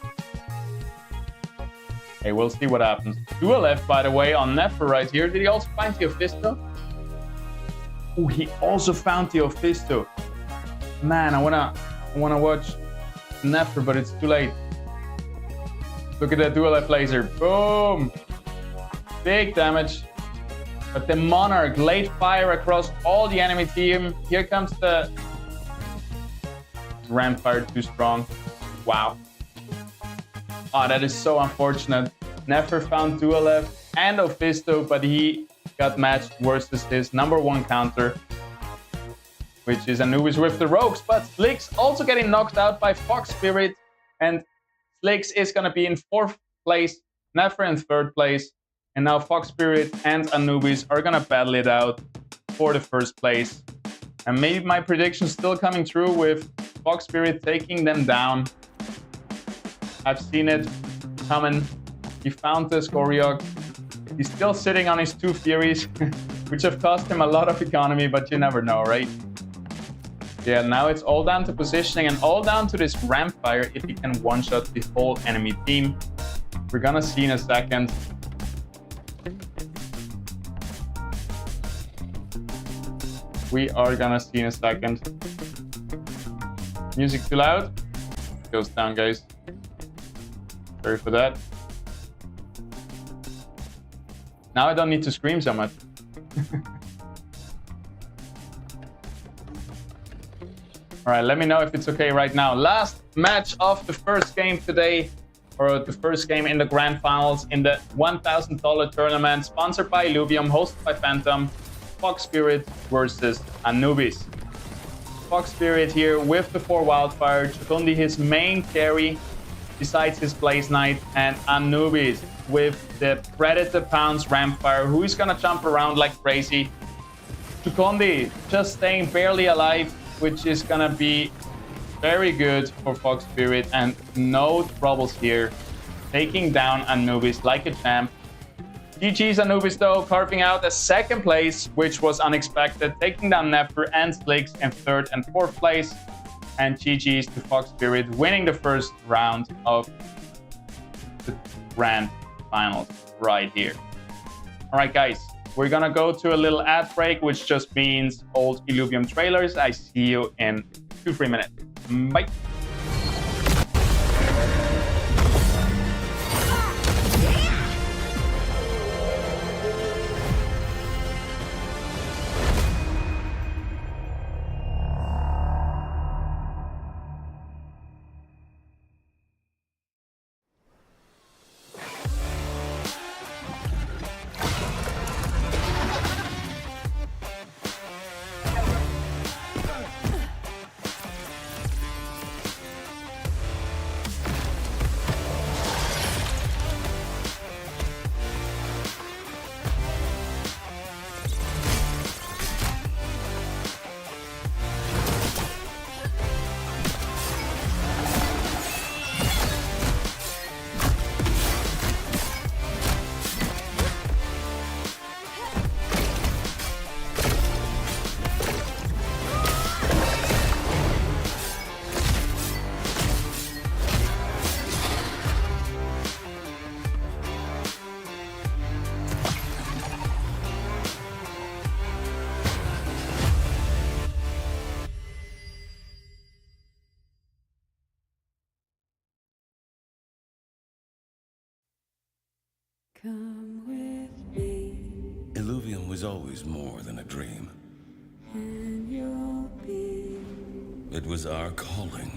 hey, we'll see what happens. Dual left, by the way, on Nefer right here. Did he also find the Ophisto? Oh, he also found the Ophisto. Man, I wanna watch Nefer, but it's too late. Look at that dual left laser. Boom! Big damage. But the Monarch laid fire across all the enemy team. Here comes the Rampfire, too strong. Wow. Oh, that is so unfortunate. Nefer found dual left and Ophisto, but he got matched versus his #1 counter, which is Anubis with the Rogues. But Slicks also getting knocked out by Fox Spirit, and Slicks is going to be in 4th place Nefer in third place, and now Fox Spirit and Anubis are gonna battle it out for the first place. And maybe my prediction still coming true with Fox Spirit taking them down. I've seen it coming. He found the Scoryok. He's still sitting on his 2 Furies, which have cost him a lot of economy, but you never know, right? Yeah, now it's all down to positioning and all down to this Rampfire if he can one-shot the whole enemy team. We're gonna see in a second. We are gonna see in a second. Music too loud? Goes down, guys. Sorry for that. Now I don't need to scream so much. All right, let me know if it's okay right now. Last match of the first game today, or the first game in the grand finals in the $1,000 tournament, sponsored by Illuvium, hosted by Phantom. Fox Spirit versus Anubis. Fox Spirit here with the 4 Wildfire, Chukundi his main carry besides his Blaze Knight, and Anubis with the Predator Pounce Rampfire, who is gonna jump around like crazy. Chukundi just staying barely alive, which is gonna be very good for Fox Spirit, and no troubles here. Taking down Anubis like a champ. GG's Anubis though, carving out a 2nd place, which was unexpected, taking down Nefer and Slicks in 3rd and 4th place. And GG's to Fox Spirit, winning the first round of the grand finals right here. All right, guys, we're gonna go to a little ad break, which just means old Illuvium trailers. I see you in 2-3 minutes. Bye. Come with me, Illuvium was always more than a dream. and you'll be It was our calling.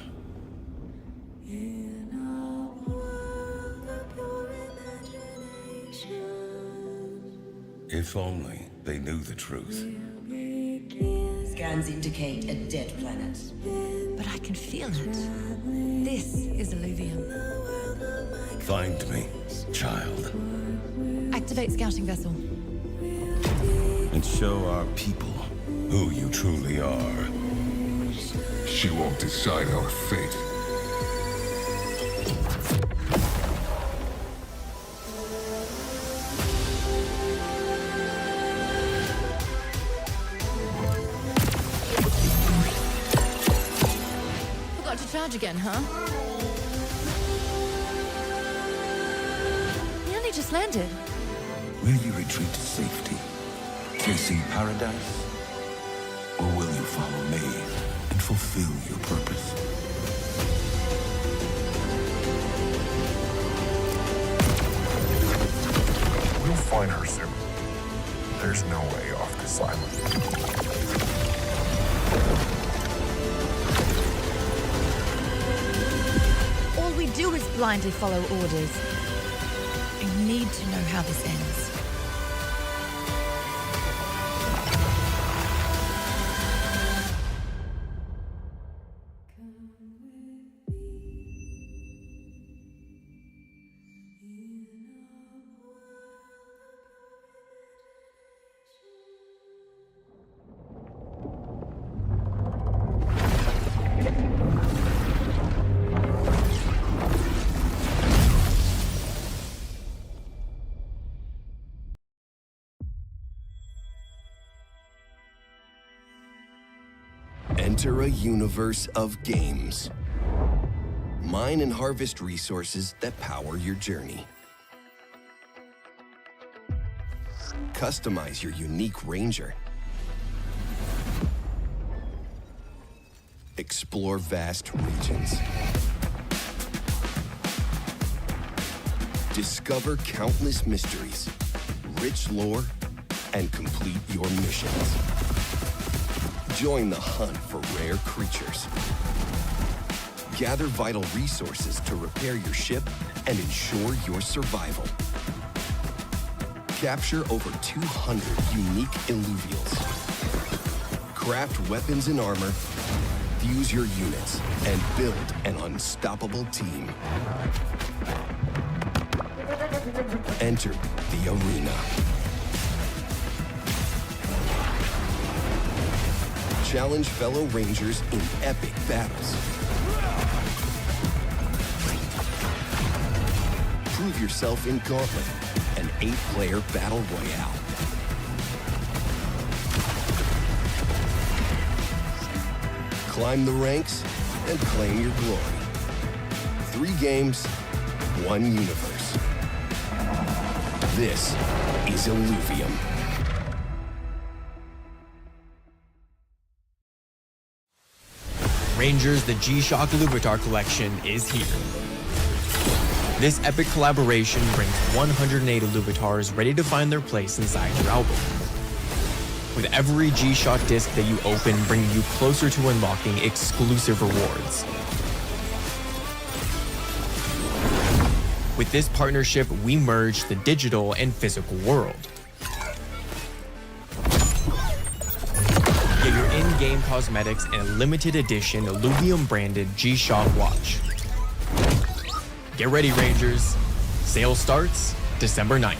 in a world of your imagination. If only they knew the truth. We'll begin Scans indicate a dead planet. But I can feel it. This is Illuvium. Find me, child, Activate scouting vessel. and show our people who you truly are. She won't decide our fate. Forgot to charge again, huh? He only just landed. Will you retreat to safety, chasing paradise? Or will you follow me and fulfill your purpose? We'll find her soon. There's no way off this island. All we do is blindly follow orders. I need to know how this ends. Enter a universe of games. Mine and harvest resources that power your journey. Customize your unique ranger. Explore vast regions. Discover countless mysteries, rich lore, and complete your missions. Join the hunt for rare creatures. Gather vital resources to repair your ship and ensure your survival. Capture over 200 unique Illuvials. Craft weapons and armor, fuse your units, and build an unstoppable team. Enter the arena. Challenge fellow Rangers in epic battles. Prove yourself in Gauntlet, an 8-player battle royale. Climb the ranks and claim your glory. 3 games, 1 universe. This is Illuvium. Rangers, the G-Shock Illuvitar collection is here. This epic collaboration brings 108 Illuvitars ready to find their place inside your album. With every G-Shock disc that you open bringing you closer to unlocking exclusive rewards. With this partnership, we merge the digital and physical world. Get your in-game cosmetics and a limited edition Illuvium branded G-Shock watch. Get ready, Rangers. Sale starts December 9th.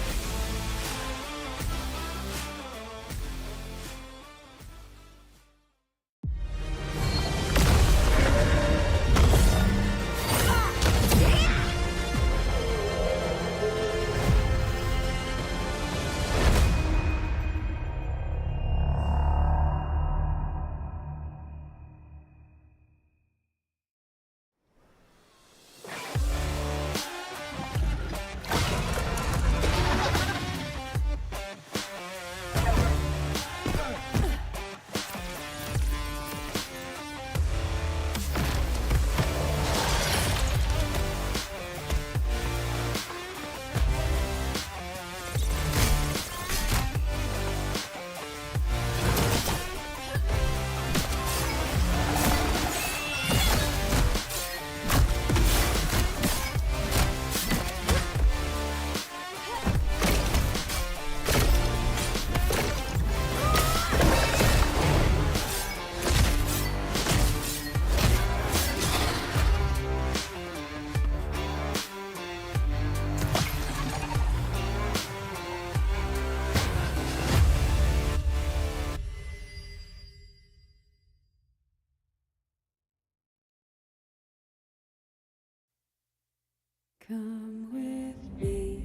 Come with me,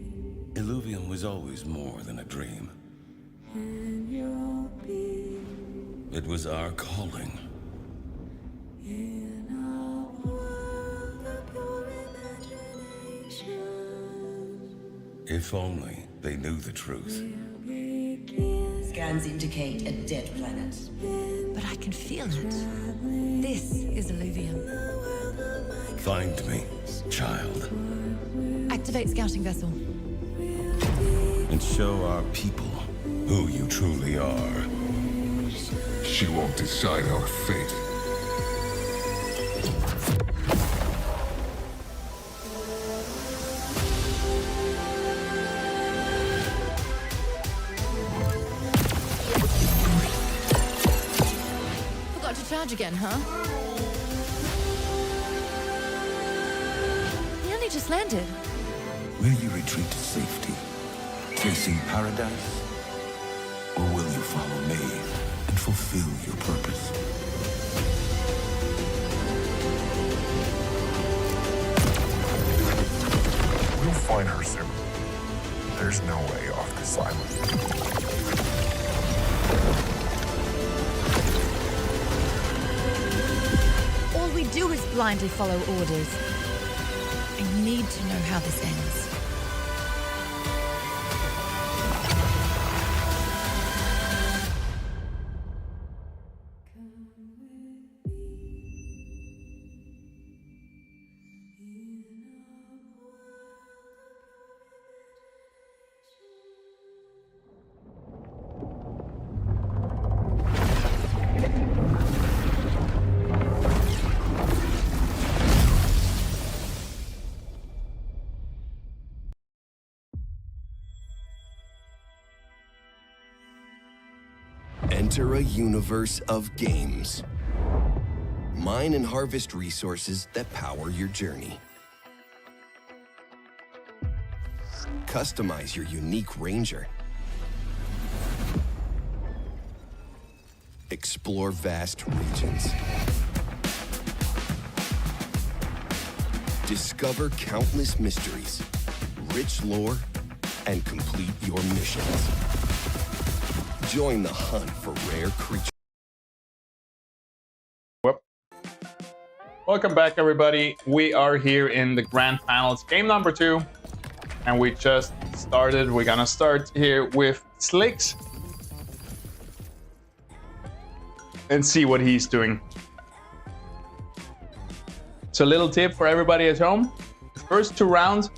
Illuvium was always more than a dream. and you'll be It was our calling. in a world of pure imagination. If only they knew the truth. Begin Scans indicate a dead planet. But I can feel it. This is Illuvium. Find me, child, Activate scouting vessel. and show our people who you truly are. She won't decide our fate. Forgot to charge again, huh? He only just landed. Will you retreat to safety, chasing paradise? Or will you follow me and fulfill your purpose? We'll find her soon. There's no way off this island. we do is blindly follow orders. I need to know how this ends. Enter a universe of games. Mine and harvest resources that power your journey. Customize your unique ranger. Explore vast regions. Discover countless mysteries, rich lore, and complete your missions. Join the hunt for rare creatures. Welcome back, everybody. We are here in the grand finals, game number 2, and we just started. We're gonna start here with Slicks and see what he's doing. So, a little tip for everybody at home: the first 2 rounds,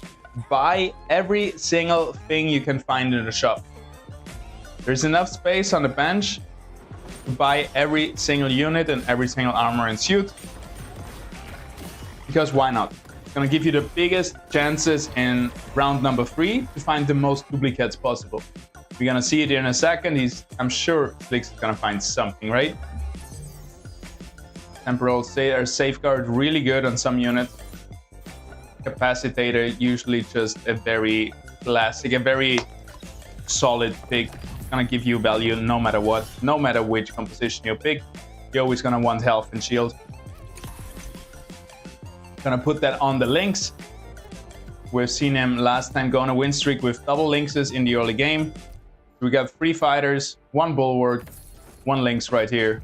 buy every single thing you can find in the shop. There's enough space on the bench to buy every single unit and every single armor and suit. Because why not? It's gonna give you the biggest chances in round number 3 to find the most duplicates possible. We're gonna see it in a second. I'm sure Slicks is gonna find something, right? Temporal safeguard, really good on some units. Capacitator, usually just a very classic, a very solid pick. Gonna give you value no matter what, no matter which composition you pick. You're always gonna want health and shield. Gonna put that on the links. We've seen him last time go on a win streak with double linkses in the early game. We got 3 fighters, 1 bulwark, 1 links right here.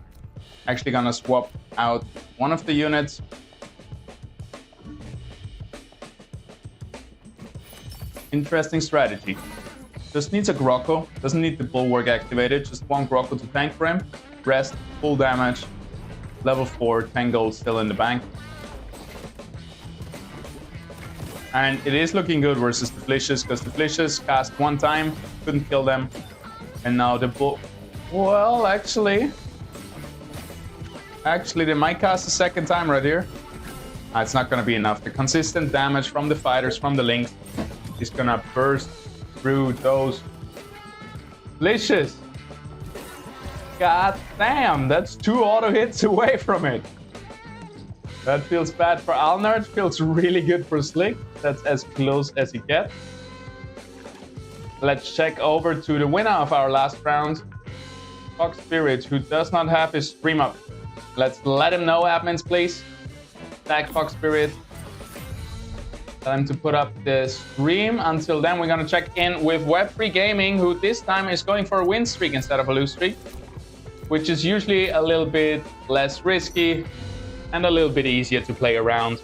Actually gonna swap out one of the units. Interesting strategy. Just needs a Grocco, doesn't need the bulwark activated, just 1 Grocco to tank for him. Rest, full damage, level 4, 10 gold still in the bank. And it is looking good versus the Flicious, because the Flicious cast 1 time, couldn't kill them. And now the well, actually, they might cast a 2nd time right here. It's not gonna be enough. The consistent damage from the fighters, from the links, is gonna burst through those Flicious. God damn, that's 2 auto hits away from it. That feels bad for Alnard, feels really good for Slick. That's as close as he gets. Let's check over to the winner of our last round, Fox Spirit, who does not have his stream up. Let's let him know, admins, please. Tag Fox Spirit. Tell him to put up the stream. Until then, we're gonna check in with Web3 Gaming, who this time is going for a win streak instead of a lose streak, which is usually a little bit less risky and a little bit easier to play around.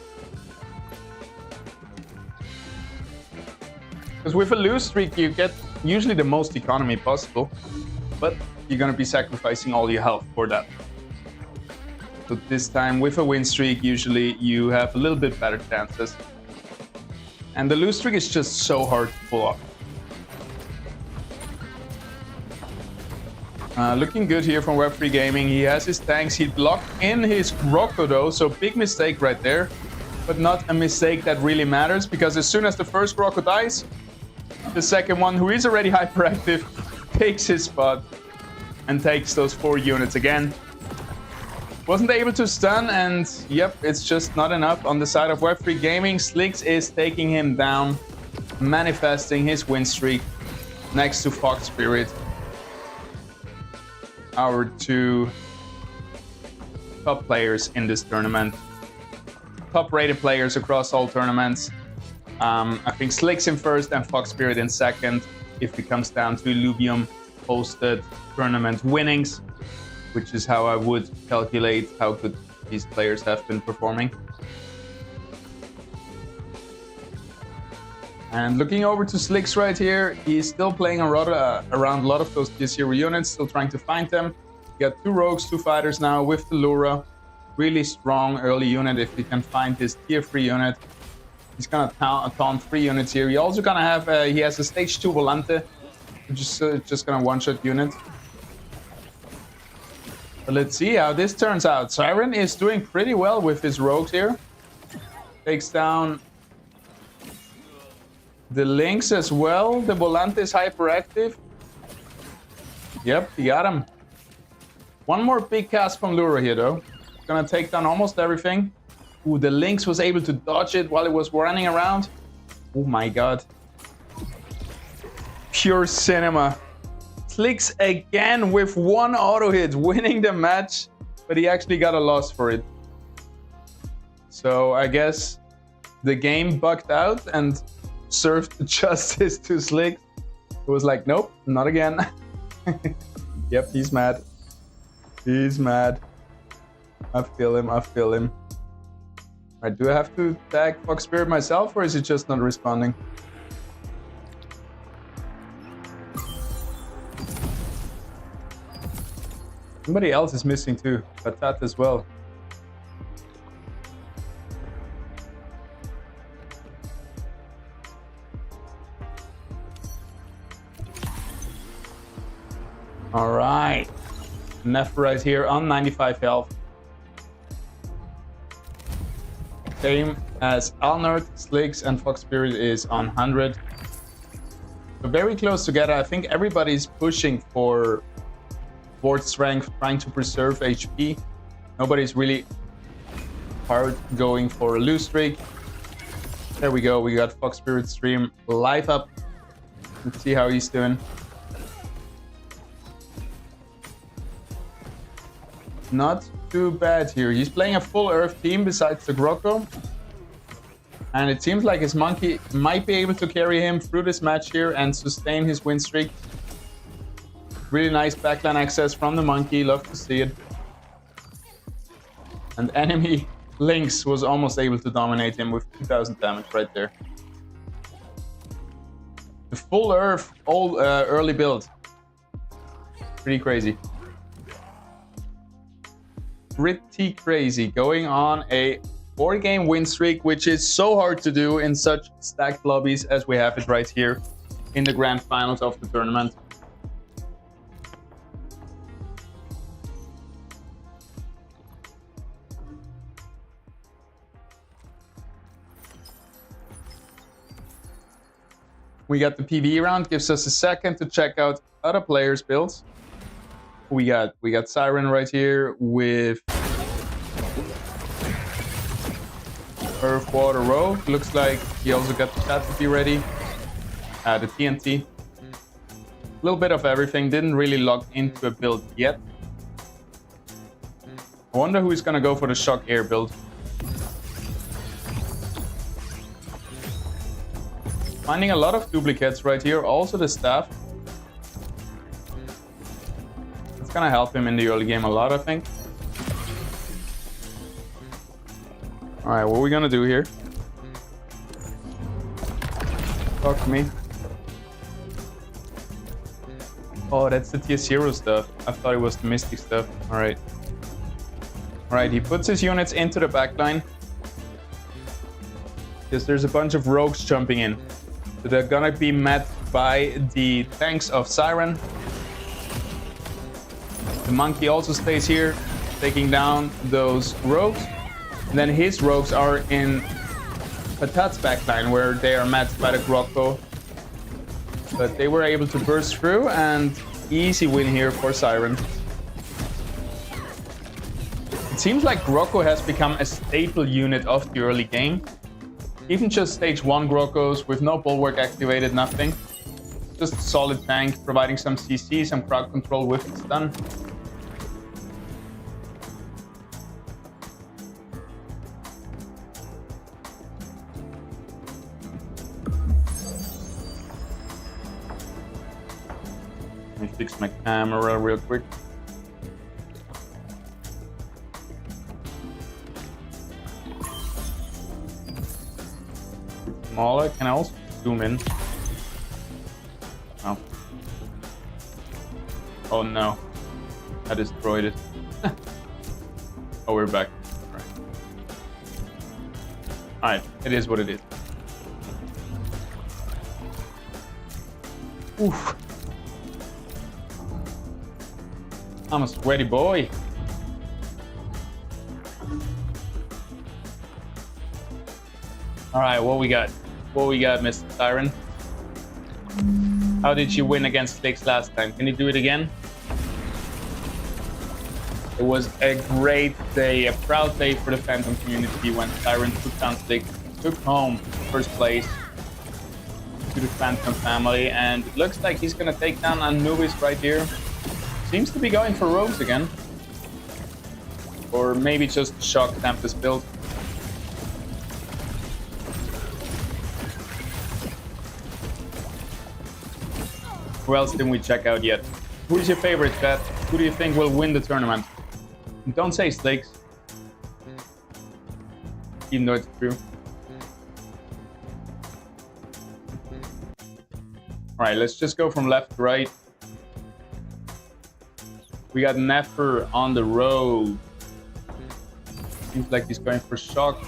Because with a lose streak, you get usually the most economy possible, but you're gonna be sacrificing all your health for that. So this time, with a win streak, usually you have a little bit better chances. And the lose streak is just so hard to pull off. Looking good here from Web3 Gaming. He has his tanks. He blocked in his Grocco though, so big mistake right there. But not a mistake that really matters, because as soon as the first Grocco dies, the second one, who is already hyperactive, takes his spot and takes those 4 units again. Wasn't able to stun, and yep, it's just not enough on the side of Web3 Gaming. Slicks is taking him down, manifesting his win streak next to Fox Spirit. Our 2 top players in this tournament. Top rated players across all tournaments. I think Slicks in first and Fox Spirit in second if it comes down to Illuvium hosted tournament winnings, which is how I would calculate how good these players have been performing. And looking over to Slicks right here, he's still playing around a lot of those tier 0 units, still trying to find them. You got 2 rogues, 2 fighters now with the Lura. Really strong early unit if he can find this tier 3 unit. He's gonna taunt 3 units here. He also gonna have, he has a stage 2 Volante, which is just gonna one-shot unit. But let's see how this turns out. Siren is doing pretty well with his rogues here. Takes down the Lynx as well. The Volante is hyperactive. Yep, he got him. One more big cast from Lura here though. Gonna take down almost everything. Ooh, the Lynx was able to dodge it while it was running around. Oh my god. Pure cinema. Slicks again with 1 auto hit, winning the match, but he actually got a loss for it. So I guess the game bugged out and served justice to Slicks. It was like, nope, not again. Yep, he's mad. He's mad. I feel him, I feel him. Alright, do I have to tag Fox Spirit myself, or is it just not responding? Somebody else is missing too, Patat as well. Alright. Neff right here on 95 health. Same as Alnord, Slicks, and Fox Spirit is on 100. So very close together. I think everybody's pushing for board strength, trying to preserve HP. Nobody's really hard going for a lose streak. There we go. We got Fox Spirit stream live up. Let's see how he's doing. Not too bad here. He's playing a full Earth team besides the Grocco. And it seems like his monkey might be able to carry him through this match here and sustain his win streak. Really nice backline access from the monkey. Love to see it. And enemy Lynx was almost able to dominate him with 2000 damage right there. The full Earth early build. Pretty crazy. Pretty crazy. Going on a 4-game win streak, which is so hard to do in such stacked lobbies as we have it right here in the grand finals of the tournament. We got the PvE round, gives us a second to check out other players' builds. We got Siren right here with Earth, Water, Rogue. Looks like he also got the chat to be ready. The TNT. A little bit of everything. Didn't really log into a build yet. I wonder who's gonna go for the Shock Air build. Finding a lot of duplicates right here. Also the staff. It's gonna help him in the early game a lot, I think. Alright, what are we gonna do here? Talk to me. Oh, that's the tier 0 stuff. I thought it was the Mystic stuff. Alright. Alright, he puts his units into the backline. Because there's a bunch of rogues jumping in. So they're gonna be met by the tanks of Siren. The monkey also stays here, taking down those rogues. And then his rogues are in Patat's backline, where they are met by the Grocco. But they were able to burst through, and easy win here for Siren. It seems like Grocco has become a staple unit of the early game. Even just stage 1 Groccos with no bulwark activated, nothing. Just a solid tank, providing some CC, some crowd control with its stun. Let me fix my camera real quick. smaller. Can I also zoom in? No. Oh no. I destroyed it. Oh, we're back. Alright, it is what it is. Oof. I'm a sweaty boy. Alright, what we got? What we got, Mr. Siren? How did you win against Slicks last time? Can you do it again? It was a great day, a proud day for the Phantom community when Siren took down Slicks, took home first place to the Phantom family, and it looks like he's gonna take down Anubis right here. Seems to be going for rogues again. Or maybe just Shock Tempest build. Who else didn't we check out yet? Who is your favorite, chat? Who do you think will win the tournament? Don't say Slicks. Even though it's true. Alright, let's just go from left to right. We got Nefer on the road. Seems like he's going for Shock.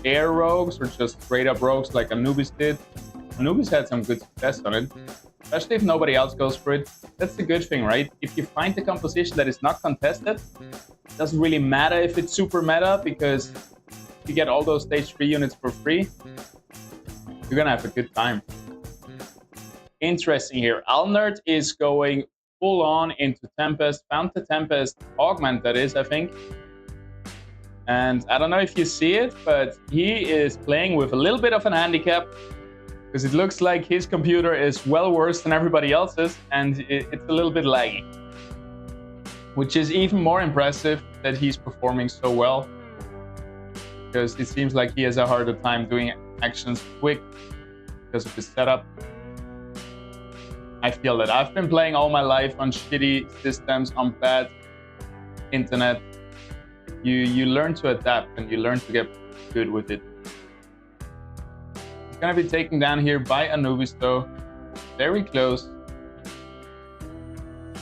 Air rogues or just straight up rogues like Anubis did. Anubis had some good success on it. Especially if nobody else goes for it. That's the good thing, right? If you find the composition that is not contested, it doesn't really matter if it's super meta, because you get all those stage 3 units for free. You're gonna have a good time. Interesting here. Alnerd is going full on into Tempest. Found the Tempest augment, that is, I think. And I don't know if you see it, but he is playing with a little bit of an handicap, because it looks like his computer is well worse than everybody else's, and it's a little bit laggy. Which is even more impressive that he's performing so well, because it seems like he has a harder time doing actions quick because of his setup. I feel that I've been playing all my life on shitty systems, on bad internet. You learn to adapt and you learn to get good with it. Gonna be taken down here by Anubis though, very close,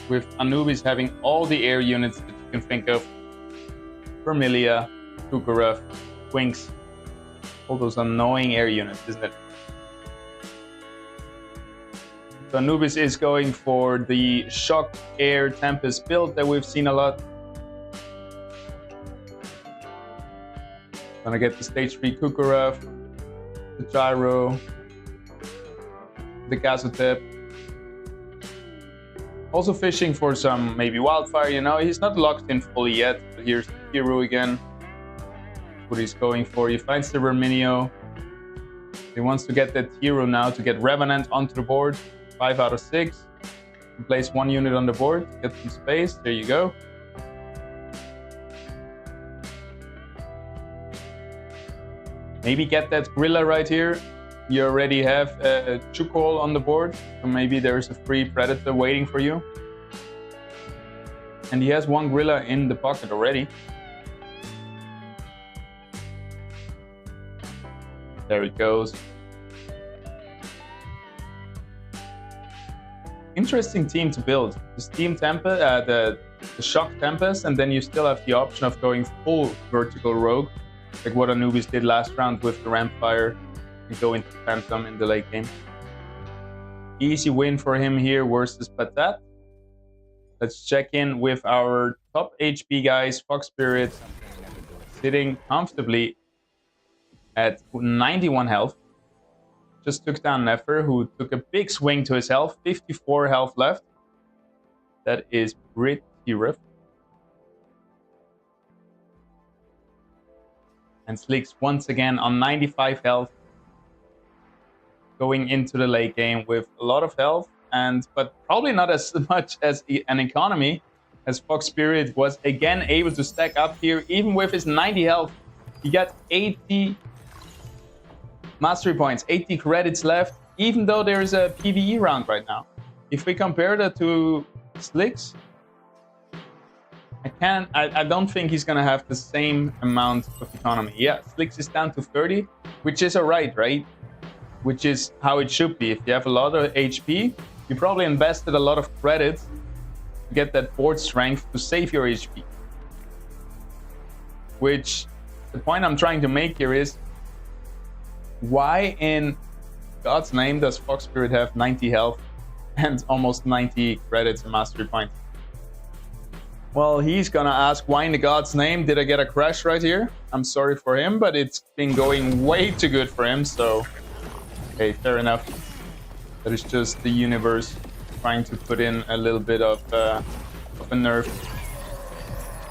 with Anubis having all the air units that you can think of. Vermilia, Kukurov, Winx, all those annoying air units, isn't it? So Anubis is going for the Shock Air Tempest build that we've seen a lot. Gonna get the stage 3 Kukurov, the Gyro, the Gazotep. Also fishing for some maybe Wildfire, you know, he's not locked in fully yet, but here's the Hero again. That's what he's going for. He finds the Verminio. He wants to get that Hero now to get Revenant onto the board. 5 out of 6. Place 1 unit on the board, get some space, there you go. Maybe get that Gorilla right here. You already have a Chukol on the board, so maybe there's a free Predator waiting for you. And he has 1 Gorilla in the pocket already. There it goes. Interesting team to build. The Steam Tempest, the Shock Tempest, and then you still have the option of going full vertical rogue, like what Anubis did last round with the Rampfire, and go into Phantom in the late game. Easy win for him here versus Patat. Let's check in with our top HP guys. Fox Spirit sitting comfortably at 91 health. Just took down Nefer, who took a big swing to his health. 54 health left. That is pretty rough. And Slicks once again on 95 health. Going into the late game with a lot of health, but probably not as much as an economy, as Fox Spirit was again able to stack up here. Even with his 90 health, he got 80 mastery points, 80 credits left, even though there is a PvE round right now. If we compare that to Slicks, I don't think he's gonna have the same amount of economy. Yeah, Slicks is down to 30, which is alright, right? Which is how it should be. If you have a lot of HP, you probably invested a lot of credits to get that board strength to save your HP. Which, the point I'm trying to make here is, why in God's name does Fox Spirit have 90 health and almost 90 credits and mastery points? Well, he's gonna ask, why in the God's name did I get a crash right here? I'm sorry for him, but it's been going way too good for him, so... Okay, fair enough. That is just the universe trying to put in a little bit of a nerf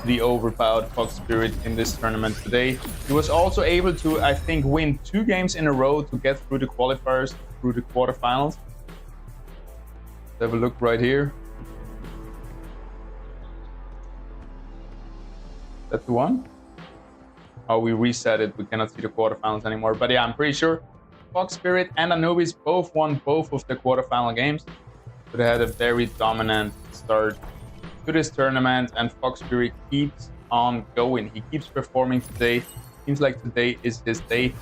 to the overpowered Fox Spirit in this tournament today. He was also able to, I think, win 2 games in a row to get through the qualifiers, through the quarterfinals. Let's have a look right here. That's the one? Oh, we reset it. We cannot see the quarterfinals anymore. But yeah, I'm pretty sure Fox Spirit and Anubis both won both of the quarterfinal games. So they had a very dominant start to this tournament, and Fox Spirit keeps on going. He keeps performing today. Seems like today is his day.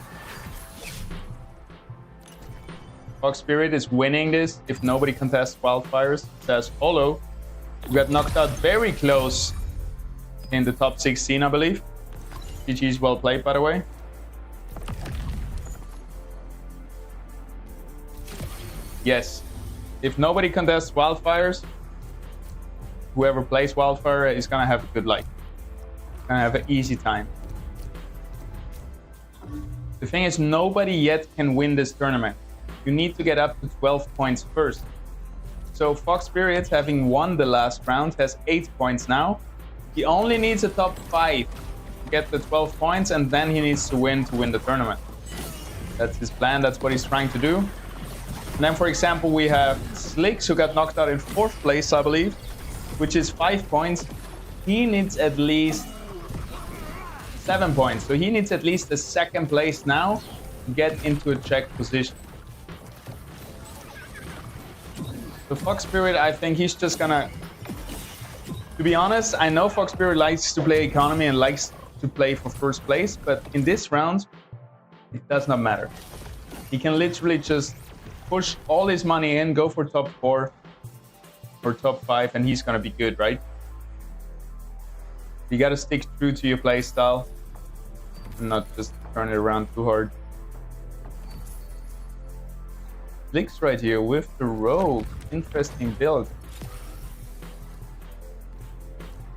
Fox Spirit is winning this if nobody contests wildfires. Says Holo, who got knocked out very close in the top 16, I believe. GG's well played, by the way. Yes, if nobody contests wildfires, whoever plays wildfire is gonna have a good life. Gonna have an easy time. The thing is, nobody yet can win this tournament. You need to get up to 12 points first. So Fox Spirit, having won the last round, has 8 points now. He only needs a top 5 to get the 12 points, and then he needs to win the tournament. That's his plan, that's what he's trying to do. And then, for example, we have Slicks, who got knocked out in 4th place, I believe, which is 5 points. He needs at least 7 points. So he needs at least the 2nd place now to get into a check position. So Fox Spirit, I think he's just gonna... To be honest, I know Fox Spirit likes to play economy and likes to play for 1st place, but in this round, it does not matter. He can literally just push all his money in, go for top 4 or top 5, and he's gonna be good, right? You gotta stick true to your playstyle and not just turn it around too hard. Leaks right here with the rogue. Interesting build.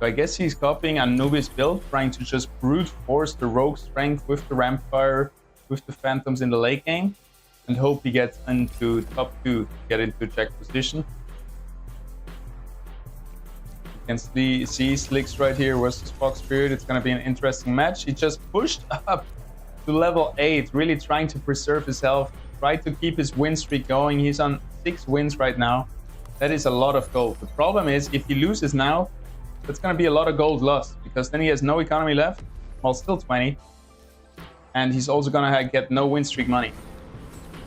So I guess he's copying Anubis build, trying to just brute force the rogue strength with the Rampfire, with the Phantoms in the late game, and hope he gets into top 2 to get into check position. You can see Slicks right here versus Fox Spirit. It's going to be an interesting match. He just pushed up to level 8, really trying to preserve his health, try to keep his win streak going. He's on 6 wins right now. That is a lot of gold. The problem is, if he loses now, that's going to be a lot of gold lost, because then he has no economy left, well, still 20, and he's also going to get no win streak money.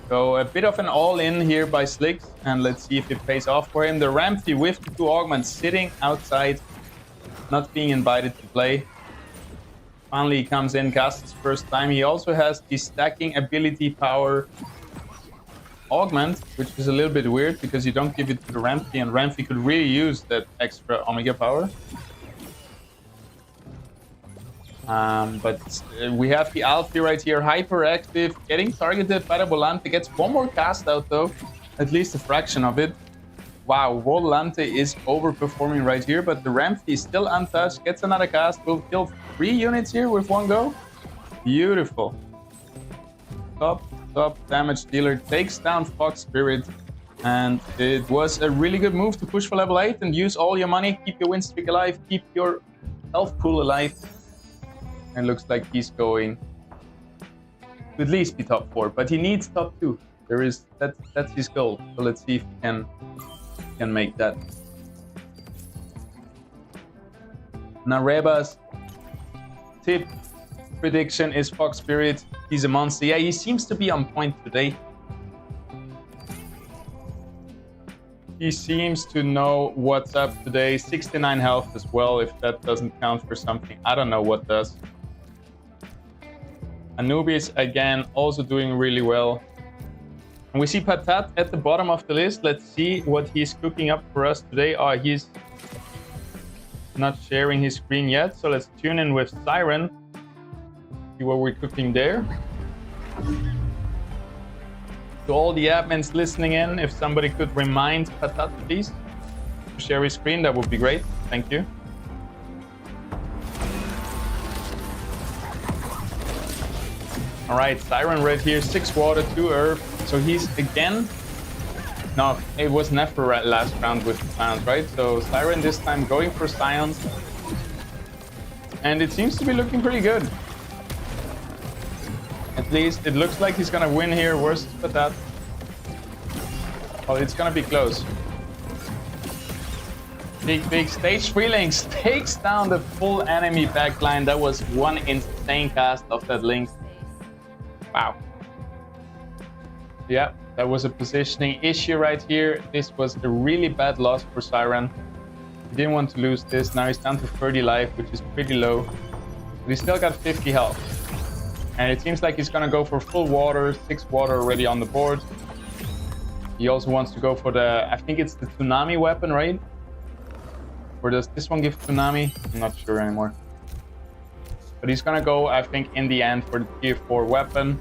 So a bit of an all-in here by Slicks, and let's see if it pays off for him. The Rampy with the 2 augments sitting outside, not being invited to play. Finally he comes in, casts his first time. He also has the stacking ability power augment, which is a little bit weird because you don't give it to the Rampy, and Rampy could really use that extra Omega power. But we have the ILV right here, hyperactive, getting targeted by the Volante. Gets 1 more cast out though, at least a fraction of it. Wow, Volante is overperforming right here, but the Rampy is still untouched, gets another cast, will kill 3 units here with 1 go. Beautiful. Top damage dealer takes down Fox Spirit, and it was a really good move to push for level 8 and use all your money, keep your win streak alive, keep your health pool alive. And looks like he's going to at least be top 4, but he needs top 2. That's his goal. So let's see if he can make that. Nareba's tip prediction is Fox Spirit. He's a monster. Yeah, he seems to be on point today. He seems to know what's up today. 69 health as well. If that doesn't count for something, I don't know what does. Anubis, again, also doing really well. And we see Patat at the bottom of the list. Let's see what he's cooking up for us today. Oh, he's not sharing his screen yet. So let's tune in with Siren. See what we're cooking there. To all the admins listening in, if somebody could remind Patat, please, to share his screen, that would be great. Thank you. All right, Siren right here, 6 water, 2 earth. So he's again... No, it was never last round with Scions, right? So Siren this time going for Scions. And it seems to be looking pretty good. At least it looks like he's gonna win here. Worst but that. Oh, it's gonna be close. Big stage 3 Lynx takes down the full enemy backline. That was one insane cast of that Lynx. Wow. Yeah, that was a positioning issue right here. This was a really bad loss for Siren. He didn't want to lose this. Now he's down to 30 life, which is pretty low. But he's still got 50 health. And it seems like he's gonna go for full water, 6 water already on the board. He also wants to go for the, I think it's the Tsunami weapon, right? Or does this one give Tsunami? I'm not sure anymore. But he's gonna go, I think, in the end for the tier 4 weapon.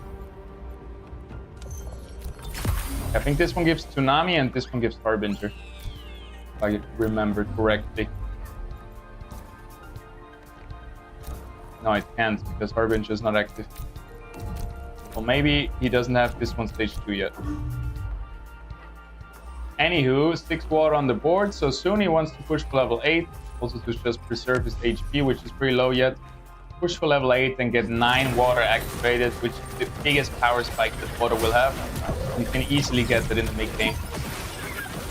I think this one gives Tsunami and this one gives Harbinger, if I remember correctly. No, it can't, because Harbinger is not active. Well, maybe he doesn't have this one stage 2 yet. Anywho, 6 water on the board, so soon he wants to push for level 8, also to just preserve his HP, which is pretty low yet. Push for level 8 and get 9 water activated, which is the biggest power spike that water will have. You can easily get that in the mid-game,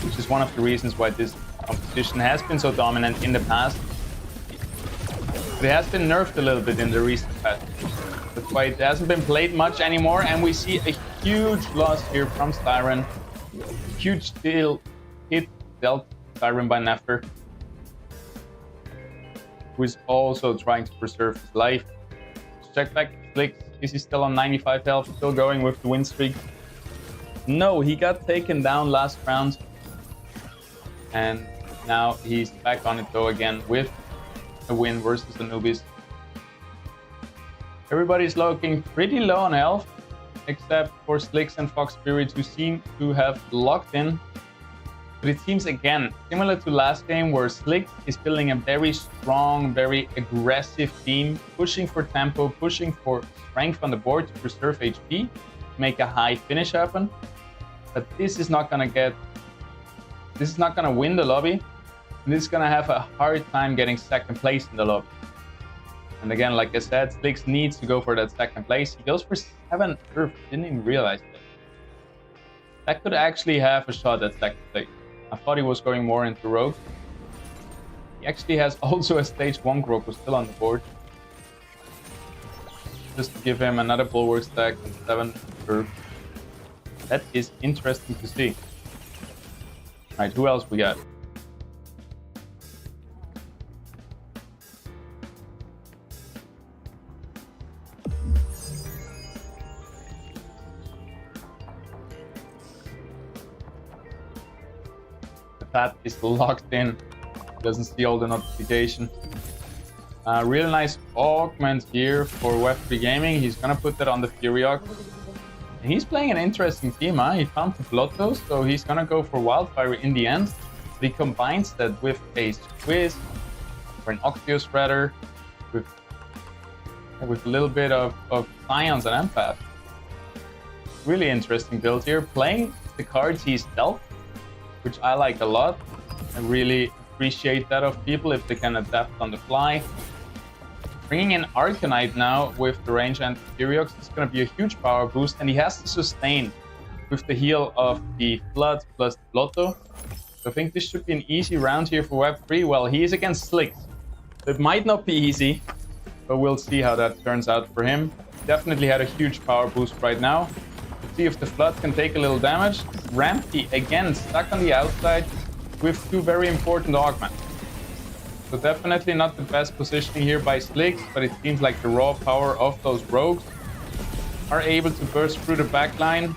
which is one of the reasons why this composition has been so dominant in the past. But it has been nerfed a little bit in the recent past. That's why it hasn't been played much anymore, and we see a huge loss here from Siren. Huge deal hit dealt Siren by Nefer, who is also trying to preserve his life. Let's check back Flick. Is he still on 95 health, still going with the win streak? No, he got taken down last round. And now he's back on it though again with a win versus Anubis. Everybody's looking pretty low on health, except for Slicks and Fox Spirit, who seem to have locked in. But it seems again, similar to last game, where Slicks is building a very strong, very aggressive team, pushing for tempo, pushing for strength on the board to preserve HP, make a high finish happen. But this is not gonna win the lobby. And this is gonna have a hard time getting second place in the lobby. And again, like I said, Slicks needs to go for that second place. He goes for 7 Earth. Didn't even realize that. That could actually have a shot at second place. I thought he was going more into Rogue. He actually has also a stage 1 Grogu still on the board. Just to give him another Bulwark stack and 7 Earth. That is interesting to see. Alright, who else we got? That is locked in. Doesn't see all the notification. Really nice augment here for Web3 Gaming. He's gonna put that on the Furiok. And he's playing an interesting team, huh? He found the Blotto, so he's gonna go for Wildfire in the end. But he combines that with a Squiz, or an Octius rather, with a little bit of Scions and Empath. Really interesting build here. Playing the cards he's dealt, which I like a lot. I really appreciate that of people if they can adapt on the fly. Bringing in Arcanite now with the range and Furiox is going to be a huge power boost, and he has to sustain with the heal of the Flood plus Blotto. So I think this should be an easy round here for Web3. Well, he is against Slicks. It might not be easy, but we'll see how that turns out for him. Definitely had a huge power boost right now. Let's see if the Flood can take a little damage. Rampy again stuck on the outside with 2 very important augments. So definitely not the best positioning here by Slicks, but it seems like the raw power of those rogues are able to burst through the backline.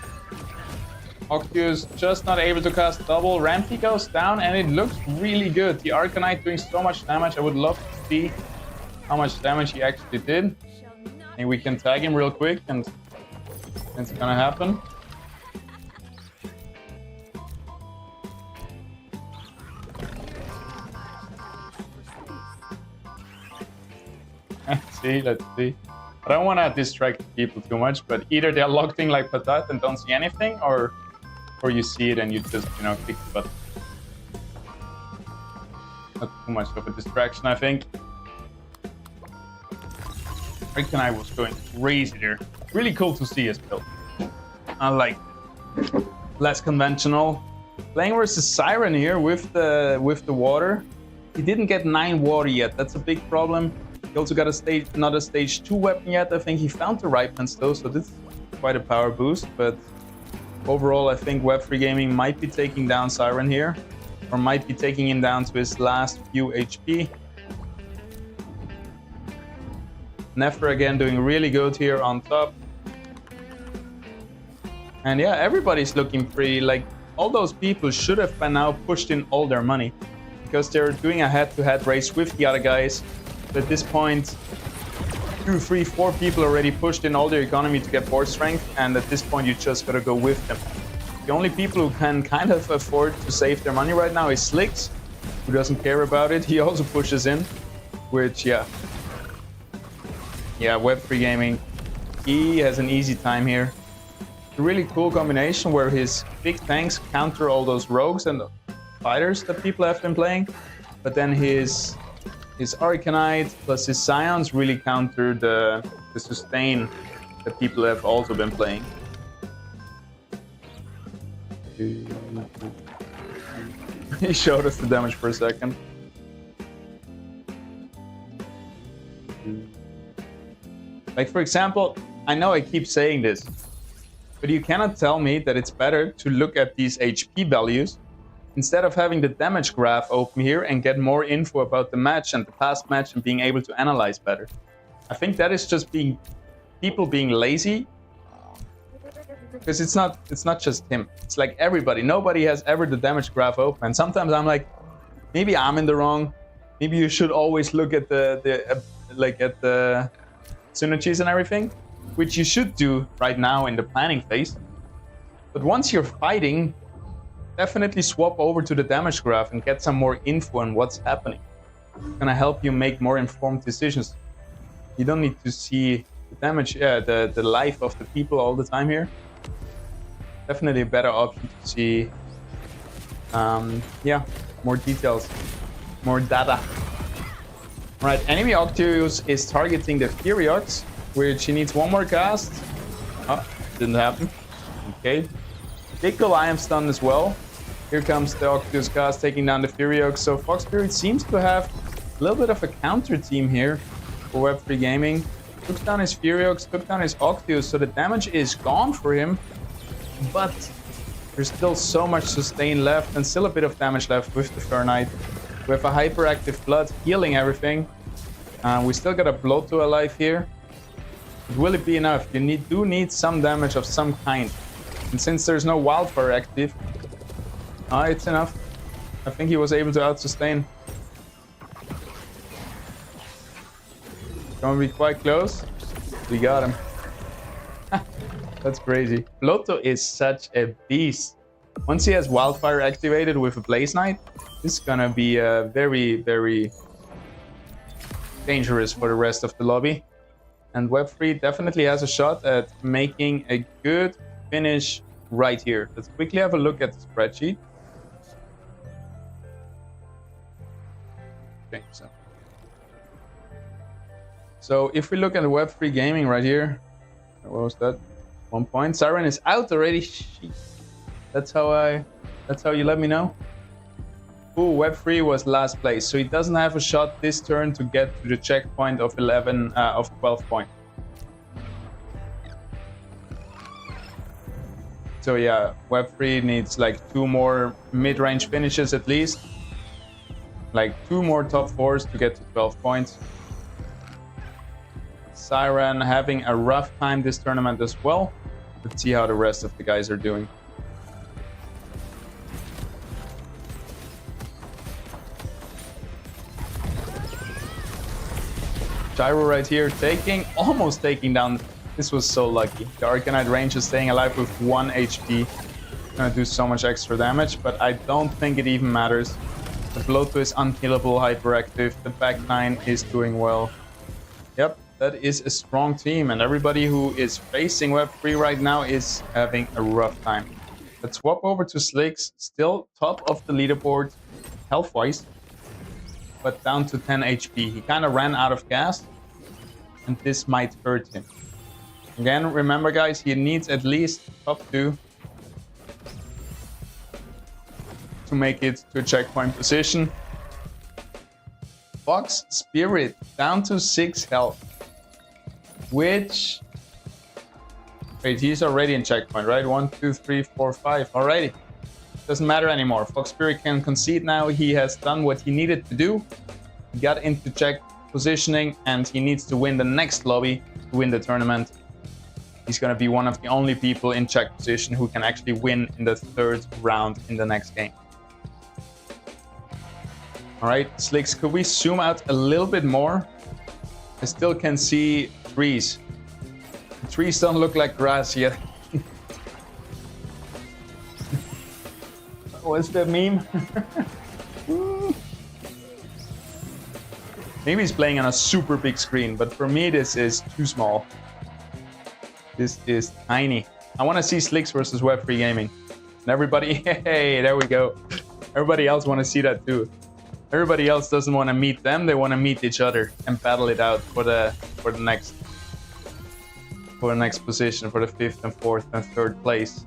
Octus just not able to cast double. Rampy goes down and it looks really good. The Arcanite doing so much damage. I would love to see how much damage he actually did. And we can tag him real quick and it's gonna happen. Let's see. I don't want to distract people too much, but either they're locked in like patat and don't see anything, or you see it and you just, you know, click the button. Not too much of a distraction, I think. Arcanine was going crazy there. Really cool to see his build. I like it. Less conventional. Playing versus Siren here with the water. He didn't get 9 water yet. That's a big problem. He also got another stage 2 weapon yet. I think he found the ripeness though, so this is quite a power boost. But overall, I think Web3 Gaming might be taking down Siren here, or might be taking him down to his last few HP. Nefer again doing really good here on top. And yeah, everybody's looking pretty, like, all those people should have by now pushed in all their money, because they're doing a head-to-head race with the other guys. At this point, 2, 3, 4 people already pushed in all their economy to get board strength, and at this point you just gotta go with them. The only people who can kind of afford to save their money right now is Slicks, who doesn't care about it. He also pushes in, which, yeah, Web3 Gaming, he has an easy time here. It's a really cool combination where his big tanks counter all those rogues and fighters that people have been playing, but then his Arcanite plus his Scions really counter the sustain that people have also been playing. He showed us the damage for a second. Like, for example, I know I keep saying this, but you cannot tell me that it's better to look at these HP values instead of having the damage graph open here and get more info about the match and the past match and being able to analyze better. I think that is just people being lazy, because it's not just him. It's like everybody. Nobody has ever the damage graph open. And sometimes I'm like, maybe I'm in the wrong. Maybe you should always look at the synergies and everything, which you should do right now in the planning phase. But once you're fighting, definitely swap over to the damage graph and get some more info on what's happening. It's gonna help you make more informed decisions. You don't need to see the damage, the life of the people all the time here. Definitely a better option to see, more details, more data. Right, enemy Octus is targeting the Furiox, which he needs one more cast. Oh, didn't happen. Okay. Big Goliath stun as well. Here comes the Octus cast taking down the Furiox. So Fox Spirit seems to have a little bit of a counter team here for Web3 Gaming. Took down his Furiox, took down his Octus, so the damage is gone for him. But there's still so much sustain left and still a bit of damage left with the Fernite. We have a hyperactive Blood healing everything. We still got a Blotto alive here. But will it be enough? You do need some damage of some kind. And since there's no Wildfire active, it's enough. I think he was able to out-sustain. Gonna be quite close. We got him. That's crazy. Blotto is such a beast. Once he has Wildfire activated with a Blaze Knight, this is gonna be very, very dangerous for the rest of the lobby. And Web3 definitely has a shot at making a good finish right here. Let's quickly have a look at the spreadsheet. Okay, so if we look at the Web3 Gaming right here, what was that? 1 point. Siren is out already. That's how you let me know. Ooh, Web3 was last place, so he doesn't have a shot this turn to get to the checkpoint of 12 points. So yeah, Web3 needs like 2 more mid-range finishes at least. Like 2 more top 4s to get to 12 points. Siren having a rough time this tournament as well. Let's see how the rest of the guys are doing. Gyro right here almost taking down. This was so lucky. The Arcanite range is staying alive with 1 HP. Gonna do so much extra damage, but I don't think it even matters. The Bloto is unkillable, hyperactive. The back 9 is doing well. Yep, that is a strong team, and everybody who is facing Web3 right now is having a rough time. Let's swap over to Slicks, still top of the leaderboard health-wise, but down to 10 HP. He kind of ran out of gas, and this might hurt him. Again, remember guys, he needs at least top 2 to make it to a checkpoint position. Fox Spirit down to 6 health, which... Wait, he's already in checkpoint, right? 1, 2, 3, 4, 5. Alrighty. Doesn't matter anymore. Fox Spirit can concede now. He has done what he needed to do. He got into check positioning, and he needs to win the next lobby to win the tournament. He's going to be one of the only people in check position who can actually win in the 3rd round in the next game. Alright, Slicks, could we zoom out a little bit more? I still can see trees. The trees don't look like grass yet. What's that meme? Maybe he's playing on a super big screen, but for me this is too small. This is tiny. I want to see Slicks versus Web3 Gaming. And everybody, hey, there we go. Everybody else want to see that too. Everybody else doesn't want to meet them. They want to meet each other and battle it out for the next position, for the 5th and 4th and 3rd place.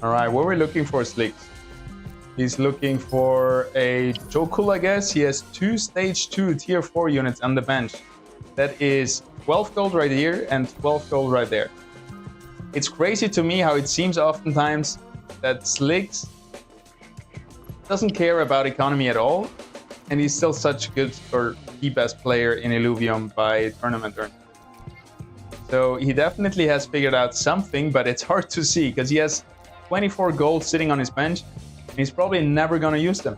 All right, what we're looking for, Slicks? He's looking for a Jokul, I guess. He has 2 stage 2 tier 4 units on the bench. That is 12 gold right here and 12 gold right there. It's crazy to me how it seems oftentimes that Slicks doesn't care about economy at all, and he's still such good or the best player in Illuvium by tournament earnings. So he definitely has figured out something, but it's hard to see because he has 24 gold sitting on his bench. He's probably never going to use them.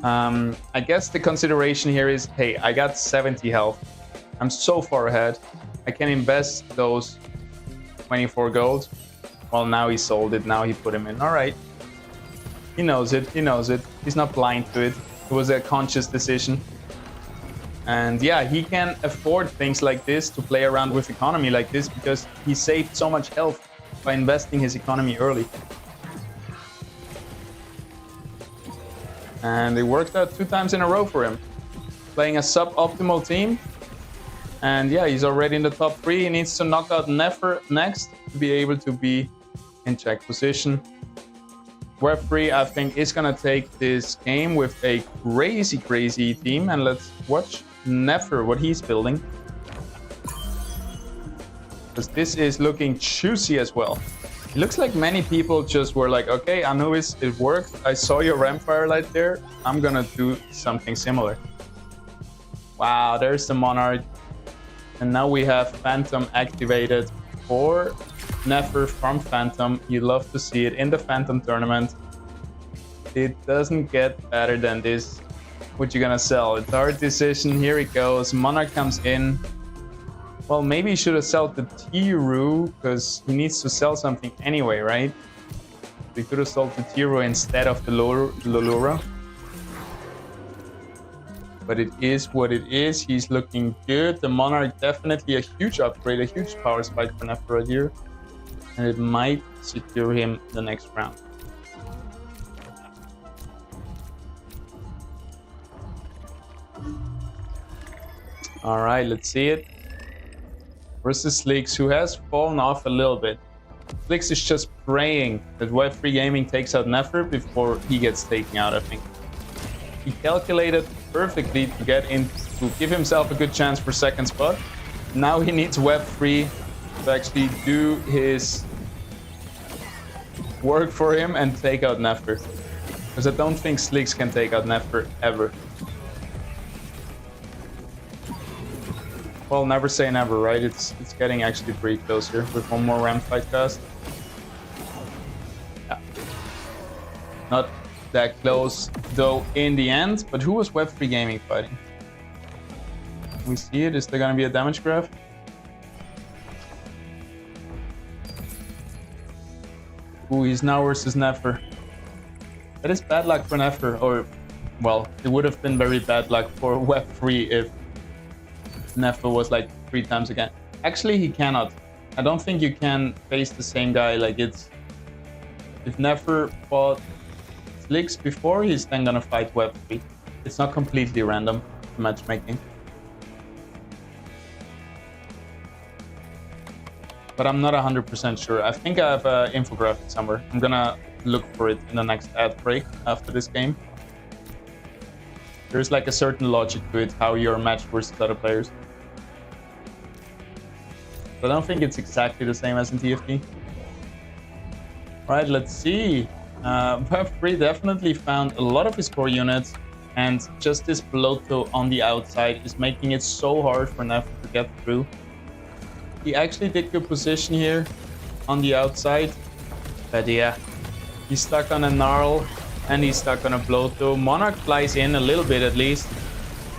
I guess the consideration here is, hey, I got 70 health. I'm so far ahead. I can invest those 24 gold. Well, now he sold it. Now he put him in. All right. He knows it. He knows it. He's not blind to it. It was a conscious decision. And yeah, he can afford things like this, to play around with economy like this, because he saved so much health by investing his economy early. And it worked out 2 times in a row for him. Playing a suboptimal team. And yeah, he's already in the top 3. He needs to knock out Nefer next to be able to be in check position. Web3, I think, is going to take this game with a crazy team. And let's watch Nefer, what he's building. Because this is looking juicy as well. It looks like many people just were like, okay, Anubis, it worked. I saw your Rampfire light there. I'm gonna do something similar. Wow, there's the Monarch. And now we have Phantom activated for Nefer from Phantom. You love to see it in the Phantom tournament. It doesn't get better than this. What you gonna sell? It's a hard decision. Here it goes. Monarch comes in. Well, maybe he should have sold the Tiru, because he needs to sell something anyway, right? We could have sold the Tiru instead of the Lulura. But it is what it is. He's looking good. The Monarch, definitely a huge upgrade, a huge power spike for Nefer right here. And it might secure him the next round. All right, let's see it. Versus Slicks, who has fallen off a little bit. Slicks is just praying that Web3 Gaming takes out Nefer before he gets taken out, I think. He calculated perfectly to get in, to give himself a good chance for second spot. Now he needs Web3 to actually do his work for him and take out Nefer. Because I don't think Slicks can take out Nefer ever. Well, never say never, right? It's getting actually pretty close here with one more ramp fight cast. Yeah. Not that close though in the end, but who was Web3 Gaming fighting? We see it. Is there gonna be a damage graph? Ooh, he's now versus Nefer. That is bad luck for Nefer, or well, it would have been very bad luck for Web3 if Nefer was like 3 times again. Actually, he cannot. I don't think you can face the same guy. Like it's if Nefer fought Slicks before, he's then gonna fight Web3. It's not completely random matchmaking. But I'm not 100% sure. I think I have an infographic somewhere. I'm gonna look for it in the next ad break after this game. There's like a certain logic to it, how you're matched versus other players. But I don't think it's exactly the same as in TFT. Right, let's see. Web3 definitely found a lot of his core units, and just this bloato on the outside is making it so hard for Nefer to get through. He actually did good position here on the outside, but yeah, he's stuck on a Gnarl and he's stuck on a Bloto. Monarch flies in a little bit at least.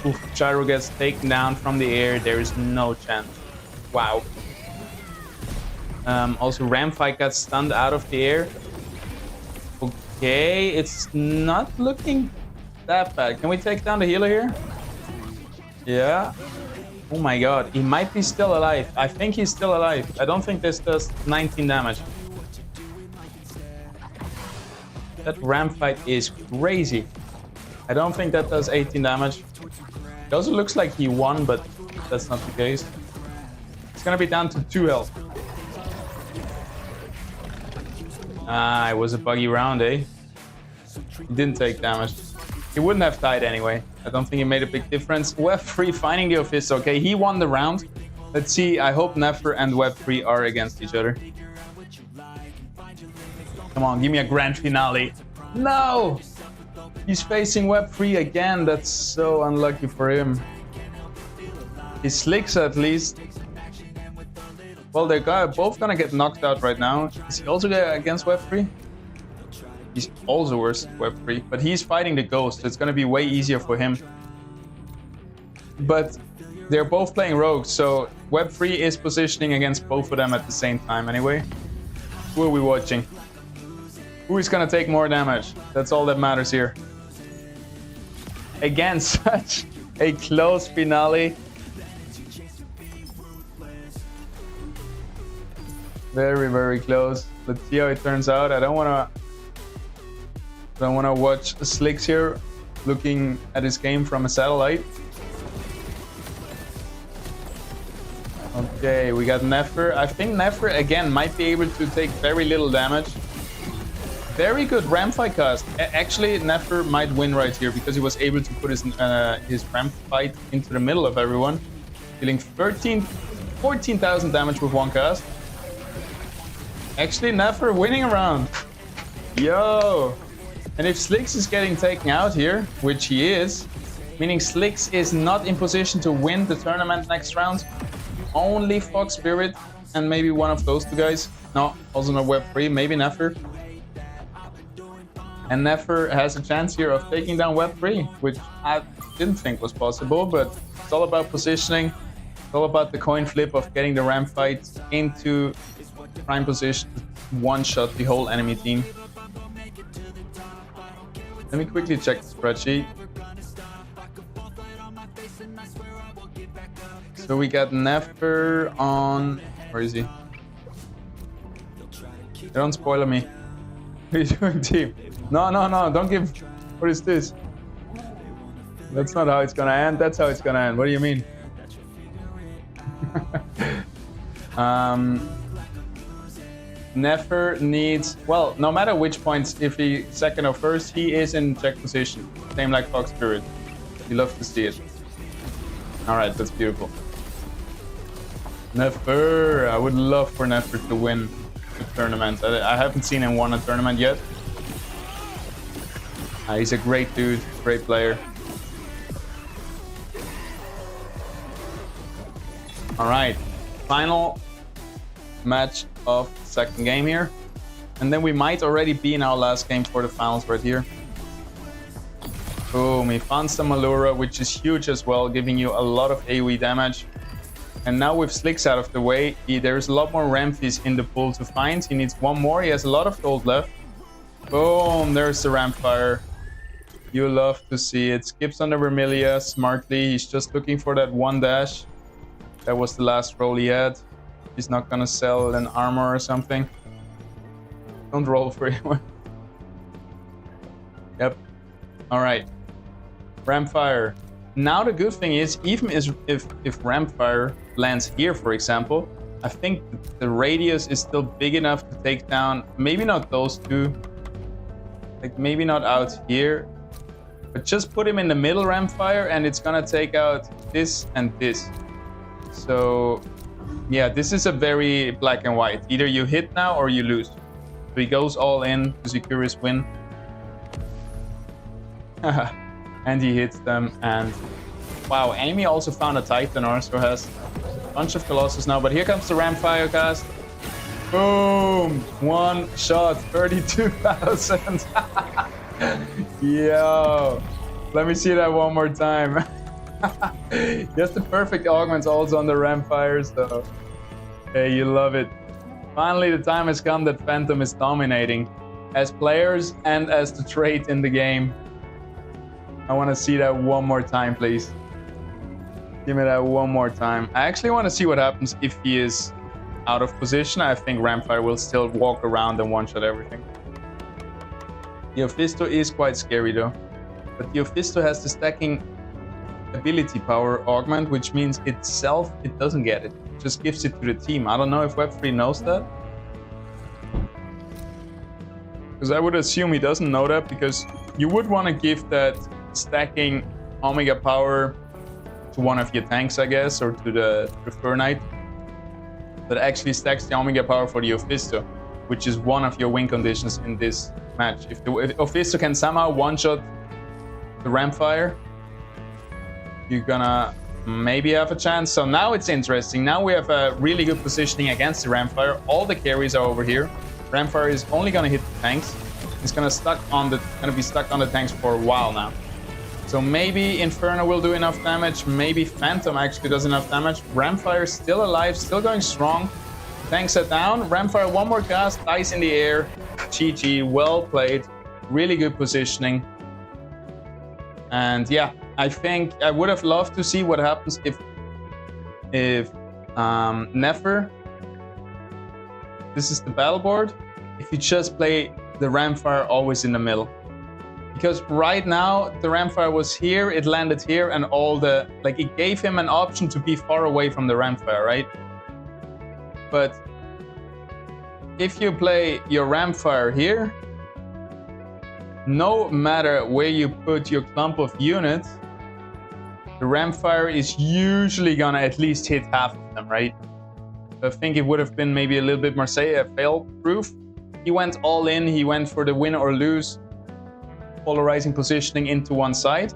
Oof, Gyro gets taken down from the air. There is no chance. Wow. Also, Ramfight got stunned out of the air. Okay, it's not looking that bad. Can we take down the healer here? Yeah. Oh my god, he might be still alive. I think he's still alive. I don't think this does 19 damage. That ramp fight is crazy. I don't think that does 18 damage. It also looks like he won, but that's not the case. It's gonna be down to 2 health. Ah, it was a buggy round, eh? He didn't take damage. He wouldn't have died anyway. I don't think it made a big difference. Web3 finding the office. Okay, he won the round. Let's see. I hope Nefer and Web3 are against each other. Come on, give me a grand finale. No! He's facing Web3 again. That's so unlucky for him. He Slicks at least. Well, they're both gonna get knocked out right now. Is he also against Web3? He's also worse Web3, but he's fighting the Ghost, so it's gonna be way easier for him. But they're both playing rogues, so Web3 is positioning against both of them at the same time anyway. Who are we watching? Who is gonna take more damage? That's all that matters here. Again, such a close finale. Very, very close. Let's see how it turns out. I don't wanna watch Slicks here looking at his game from a satellite. Okay, we got Nefer. I think Nefer again might be able to take very little damage. Very good ramp fight cast. Actually, Nefer might win right here because he was able to put his ramp fight into the middle of everyone, dealing 14,000 damage with one cast. Actually, Nefer winning a round. Yo! And if Slicks is getting taken out here, which he is, meaning Slicks is not in position to win the tournament next round, only Fox Spirit and maybe one of those two guys. No, also not Web3, maybe Nefer. And Nefer has a chance here of taking down Web3, which I didn't think was possible, but it's all about positioning. It's all about the coin flip of getting the ramp fight into prime position, one-shot the whole enemy team. Let me quickly check the spreadsheet. So we got Nefer on... Where is he? Don't spoiler me. What are you doing, team? No, don't give... What is this? That's not how it's gonna end. That's how it's gonna end. What do you mean? Nefer needs... Well, no matter which points, if he second or first, he is in check position. Same like Fox Spirit. You love to see it. Alright, that's beautiful. Nefer! I would love for Nefer to win the tournament. I haven't seen him win a tournament yet. He's a great dude, great player. All right, final match of second game here. And then we might already be in our last game for the finals right here. Boom, he found some Allura, which is huge as well, giving you a lot of AoE damage. And now with Slicks out of the way, there's a lot more Ramphis in the pool to find. He needs one more, he has a lot of gold left. Boom, there's the Rampfire. You love to see it. Skips on the Vermilia smartly. He's just looking for that one dash. That was the last roll he had. He's not gonna sell an armor or something. Don't roll for anyone. Yep. All right. Rampfire. Now the good thing is, even if Rampfire lands here, for example, I think the radius is still big enough to take down, maybe not those two, like maybe not out here, but just put him in the middle, Rampfire, and it's gonna take out this and this. So yeah, this is a very black and white. Either you hit now or you lose. So he goes all in to secure his win. And he hits them, and wow, enemy also found a Titan, also has a bunch of Colossus now, but here comes the Rampfire cast. Boom! One shot, 32,000. Yo, let me see that one more time. Just the perfect augments also on the Rampfire, so hey, you love it. Finally, the time has come that Phantom is dominating as players and as the trait in the game. I want to see that one more time, please. Give me that one more time. I actually want to see what happens if he is out of position. I think Rampfire will still walk around and one-shot everything. The Ophisto is quite scary though. But the Ophisto has the stacking ability power augment, which means itself, it doesn't get it. It just gives it to the team. I don't know if Web3 knows that. Because I would assume he doesn't know that, because you would want to give that stacking Omega power to one of your tanks, I guess, or to the Fur Knight that actually stacks the Omega power for the Ophisto, which is one of your win conditions in this match. If Ophisto can somehow one-shot the Rampfire, you're gonna maybe have a chance. So now it's interesting. Now we have a really good positioning against the Rampfire. All the carries are over here. Rampfire is only gonna hit the tanks. It's gonna be stuck on the tanks for a while now. So maybe Inferno will do enough damage. Maybe Phantom actually does enough damage. Rampfire is still alive, still going strong. Tanks are down. Rampfire one more cast, dice in the air. GG, well played. Really good positioning. And yeah, I think I would have loved to see what happens if Nefer, this is the battle board, if you just play the Rampfire always in the middle. Because right now the Rampfire was here, it landed here, and it gave him an option to be far away from the Rampfire, right? But if you play your Rampfire here, no matter where you put your clump of units, the Rampfire is usually gonna at least hit half of them, right? So I think it would have been maybe a little bit more, say, a fail-proof. He went all in, he went for the win or lose, polarizing positioning into one side.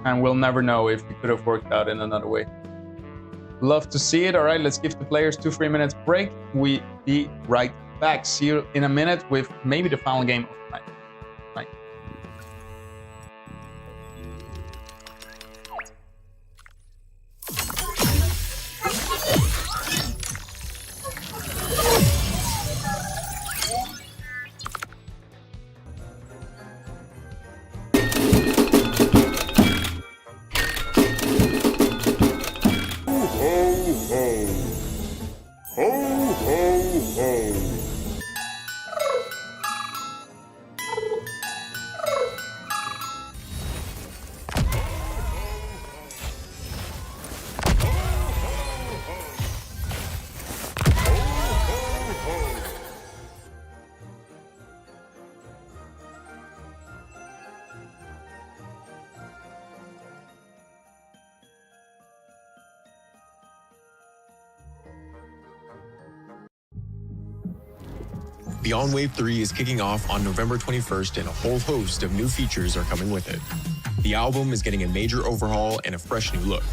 And we'll never know if it could have worked out in another way. Love to see it. All right, let's give the players 2-3 minutes break. We'll be right back. See you in a minute with maybe the final game of the night. Bye. Beyond Wave 3 is kicking off on November 21st, and a whole host of new features are coming with it. The album is getting a major overhaul and a fresh new look.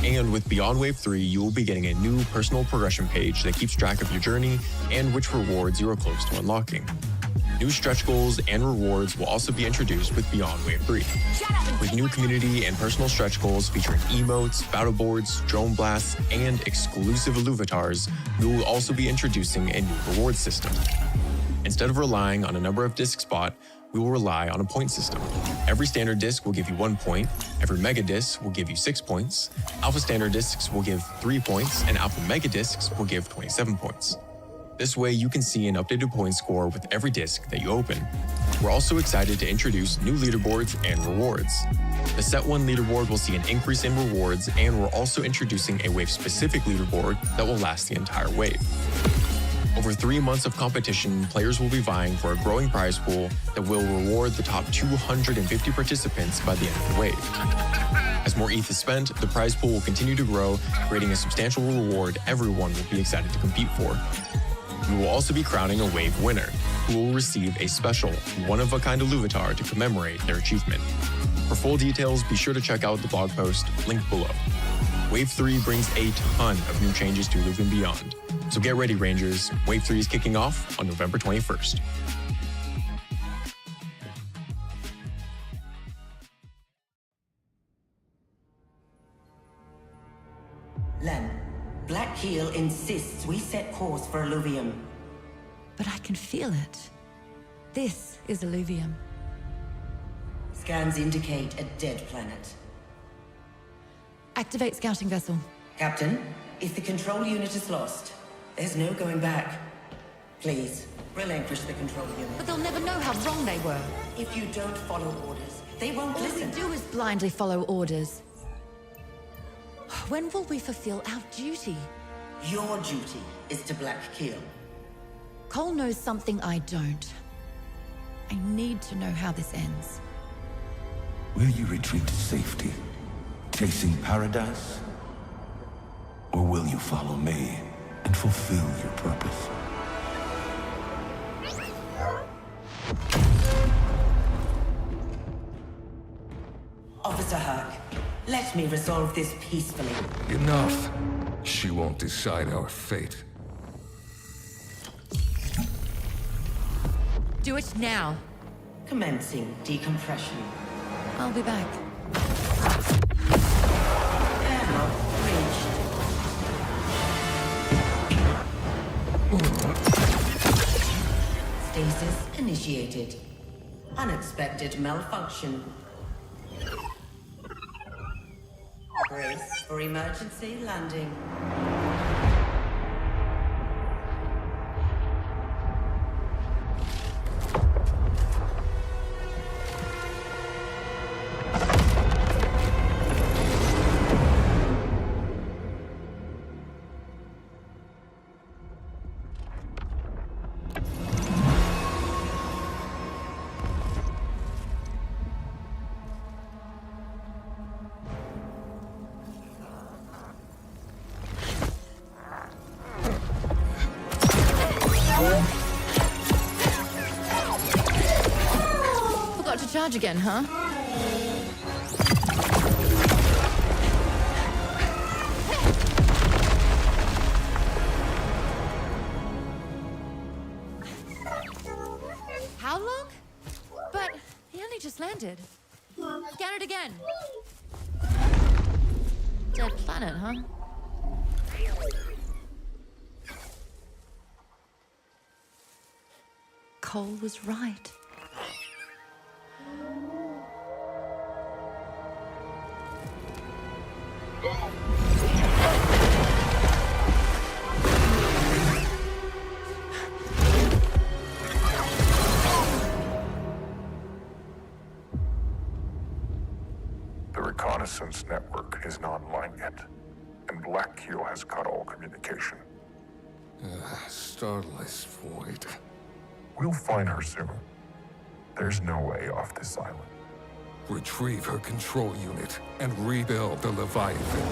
And with Beyond Wave 3, you will be getting a new personal progression page that keeps track of your journey and which rewards you are close to unlocking. New stretch goals and rewards will also be introduced with Beyond Wave 3. With new community and personal stretch goals featuring emotes, battle boards, drone blasts, and exclusive Illuvatars, we will also be introducing a new reward system. Instead of relying on a number of disc spot, we will rely on a point system. Every standard disc will give you 1 point, every mega disc will give you 6 points, alpha standard discs will give 3 points, and alpha mega discs will give 27 points. This way you can see an updated point score with every disc that you open. We're also excited to introduce new leaderboards and rewards. The Set 1 leaderboard will see an increase in rewards, and we're also introducing a wave-specific leaderboard that will last the entire wave. Over 3 months of competition, players will be vying for a growing prize pool that will reward the top 250 participants by the end of the wave. As more ETH is spent, the prize pool will continue to grow, creating a substantial reward everyone will be excited to compete for. We will also be crowning a wave winner, who will receive a special, one-of-a-kind Illuvatar to commemorate their achievement. For full details, be sure to check out the blog post linked below. Wave 3 brings a ton of new changes to Illuvium Beyond. So get ready, Rangers. Wave 3 is kicking off on November 21st. Len, Black Keel insists we set course for Illuvium. But I can feel it. This is Illuvium. Scans indicate a dead planet. Activate scouting vessel. Captain, if the control unit is lost, there's no going back. Please, relinquish the control unit. But they'll never know how wrong they were. If you don't follow orders, they won't All listen. we do is blindly follow orders. When will we fulfill our duty? Your duty is to Black Keel. Cole knows something I don't. I need to know how this ends. Will you retreat to safety, chasing paradise? Or will you follow me and fulfill your purpose? Officer Herc, let me resolve this peacefully. Enough. She won't decide our fate. Do it now. Commencing decompression. I'll be back. Airlock breached. Stasis initiated. Unexpected malfunction. Brace for emergency landing. Forgot to charge again, huh? How long? But he only just landed. Scan it again. Dead planet, huh? Cole was right. The reconnaissance network is not online yet, and Black Keel has cut all communication. Starless void. We'll find her soon. There's no way off this island. Retrieve her control unit and rebuild the Leviathan.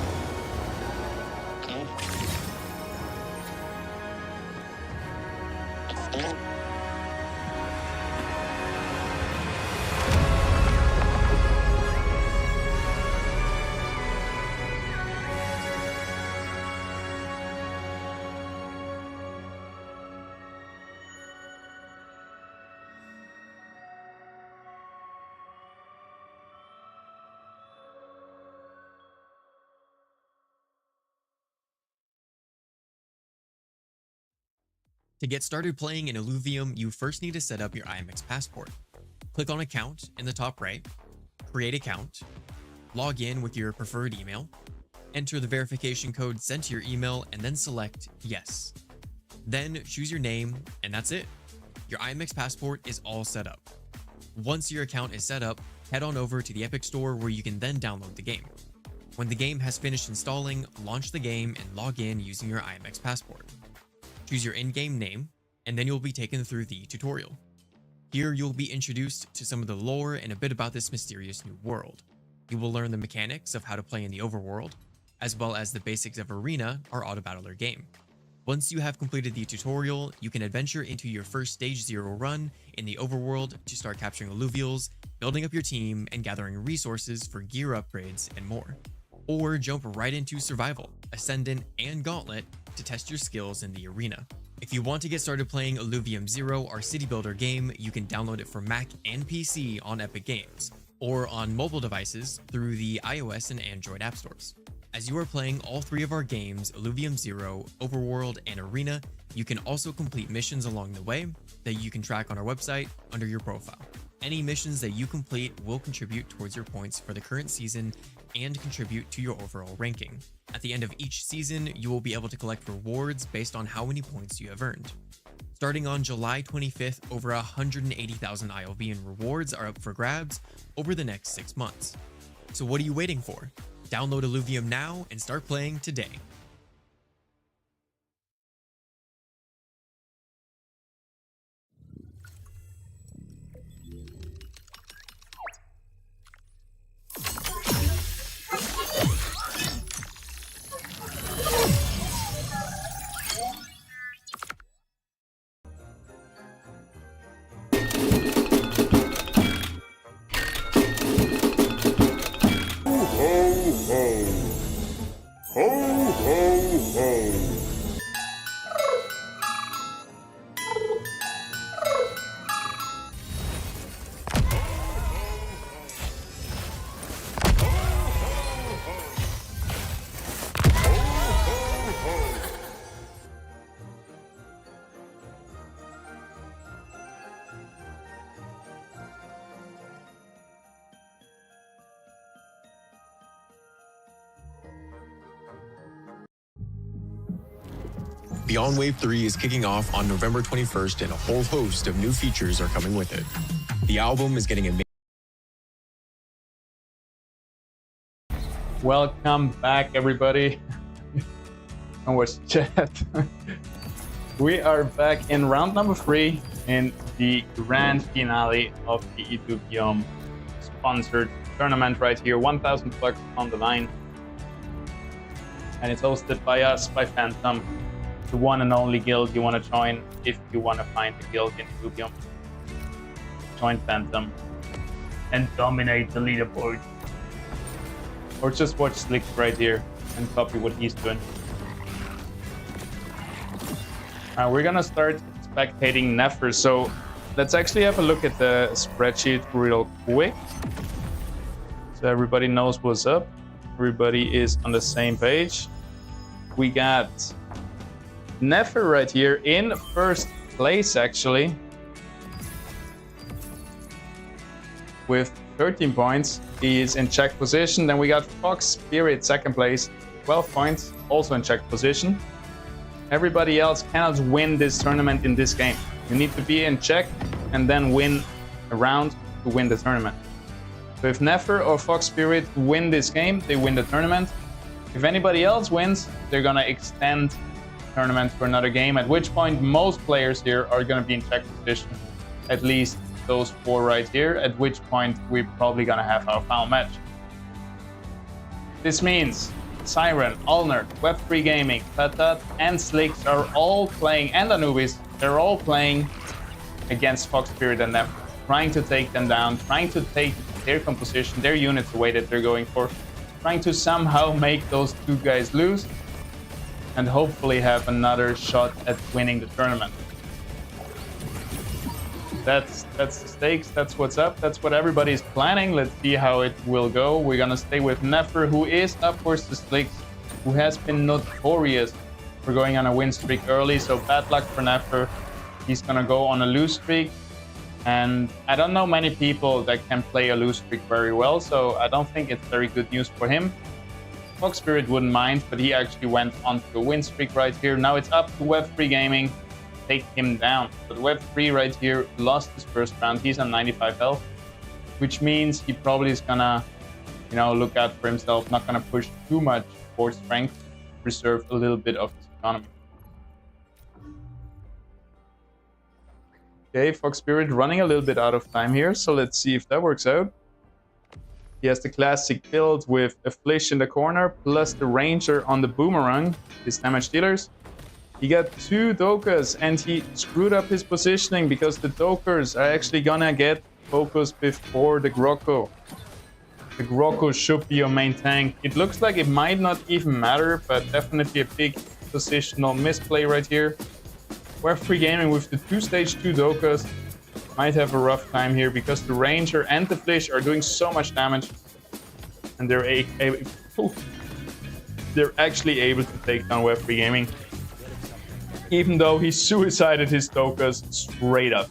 To get started playing in Illuvium, you first need to set up your IMX passport. Click on Account in the top right, create account, log in with your preferred email, enter the verification code sent to your email, and then select Yes. Then choose your name, and that's it. Your IMX passport is all set up. Once your account is set up, head on over to the Epic Store where you can then download the game. When the game has finished installing, launch the game and log in using your IMX passport. Choose your in-game name, and then you'll be taken through the tutorial. Here you'll be introduced to some of the lore and a bit about this mysterious new world. You will learn the mechanics of how to play in the overworld, as well as the basics of Arena, our auto-battler game. Once you have completed the tutorial, you can adventure into your first Stage 0 run in the overworld to start capturing Illuvials, building up your team, and gathering resources for gear upgrades and more. Or jump right into Survival, Ascendant, and Gauntlet to test your skills in the arena. If you want to get started playing Illuvium 0, our city builder game, you can download it for Mac and PC on Epic Games, or on mobile devices through the iOS and Android app stores. As you are playing all three of our games, Illuvium 0, Overworld, and Arena, you can also complete missions along the way that you can track on our website under your profile. Any missions that you complete will contribute towards your points for the current season and contribute to your overall ranking. At the end of each season, you will be able to collect rewards based on how many points you have earned. Starting on July 25th, over 180,000 ILV in rewards are up for grabs over the next 6 months. So what are you waiting for? Download Illuvium now and start playing today. Beyond Wave 3 is kicking off on November 21st, and a whole host of new features are coming with it. The album is getting amazing. Welcome back, everybody. And what's chat? We are back in round number 3 in the grand finale of the Illuvium sponsored tournament right here. 1,000 bucks on the line. And it's hosted by us, by Phantom. The one and only guild you want to join if you want to find the guild in Illuvium. Join Phantom and dominate the leaderboard. Or just watch Slick right here and copy what he's doing. We're gonna start spectating Nefer, so let's actually have a look at the spreadsheet real quick. So everybody knows what's up. Everybody is on the same page. We got Nefer right here in first place, actually, with 13 points. He is in check position. Then we got Fox Spirit second place, 12 points, also in check position. Everybody else cannot win this tournament in this game. You need to be in check and then win a round to win the tournament. So if Nefer or Fox Spirit win this game, they win the tournament. If anybody else wins, they're gonna extend tournament for another game, at which point most players here are going to be in check position, at least those 4 right here, at which point we're probably going to have our final match. This means Siren, Ulner, Web3 Gaming, Patat, and Slicks are all playing, and Anubis They're all playing against Fox Spirit and them, trying to take them down, trying to take their composition, their units away that they're going for, trying to somehow make those two guys lose and hopefully have another shot at winning the tournament. That's the stakes, that's what's up, that's what everybody's planning. Let's see how it will go. We're gonna stay with Nefer, who is up versus Slicks, who has been notorious for going on a win streak early, so bad luck for Nefer. He's gonna go on a lose streak, and I don't know many people that can play a lose streak very well, so I don't think it's very good news for him. Fox Spirit wouldn't mind, but he actually went onto a win streak right here. Now it's up to Web3 Gaming. Take him down. But Web3 right here lost his first round. He's on 95 health, which means he probably is gonna, you know, look out for himself, not gonna push too much for strength, preserve a little bit of his economy. Okay, Fox Spirit running a little bit out of time here, so let's see if that works out. He has the classic build with a Flish in the corner, plus the Ranger on the Boomerang, his damage dealers. He got 2 Dokas, and he screwed up his positioning because the Dokas are actually gonna get focused before the Grokko. The Grokko should be your main tank. It looks like it might not even matter, but definitely a big positional misplay right here. Web3 Gaming with the 2-stage 2 Dokas might have a rough time here because the Ranger and the Flish are doing so much damage, and they're actually able to take down Web3 Gaming, even though he suicided his Dokas straight up,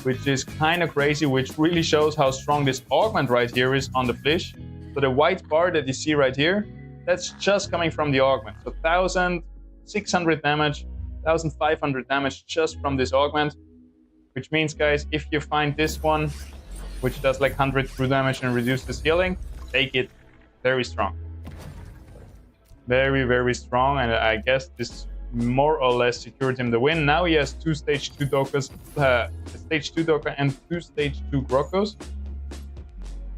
which is kind of crazy, which really shows how strong this augment right here is on the Flish. So the white bar that you see right here, that's just coming from the augment. So 1,600 damage, 1,500 damage just from this augment, which means, guys, if you find this one, which does like 100 true damage and reduces healing, take it. Very strong. Very, very strong, and I guess this more or less secured him the win. Now he has 2 stage 2 Dokas, stage 2 Doka and 2 stage 2 Grokkos.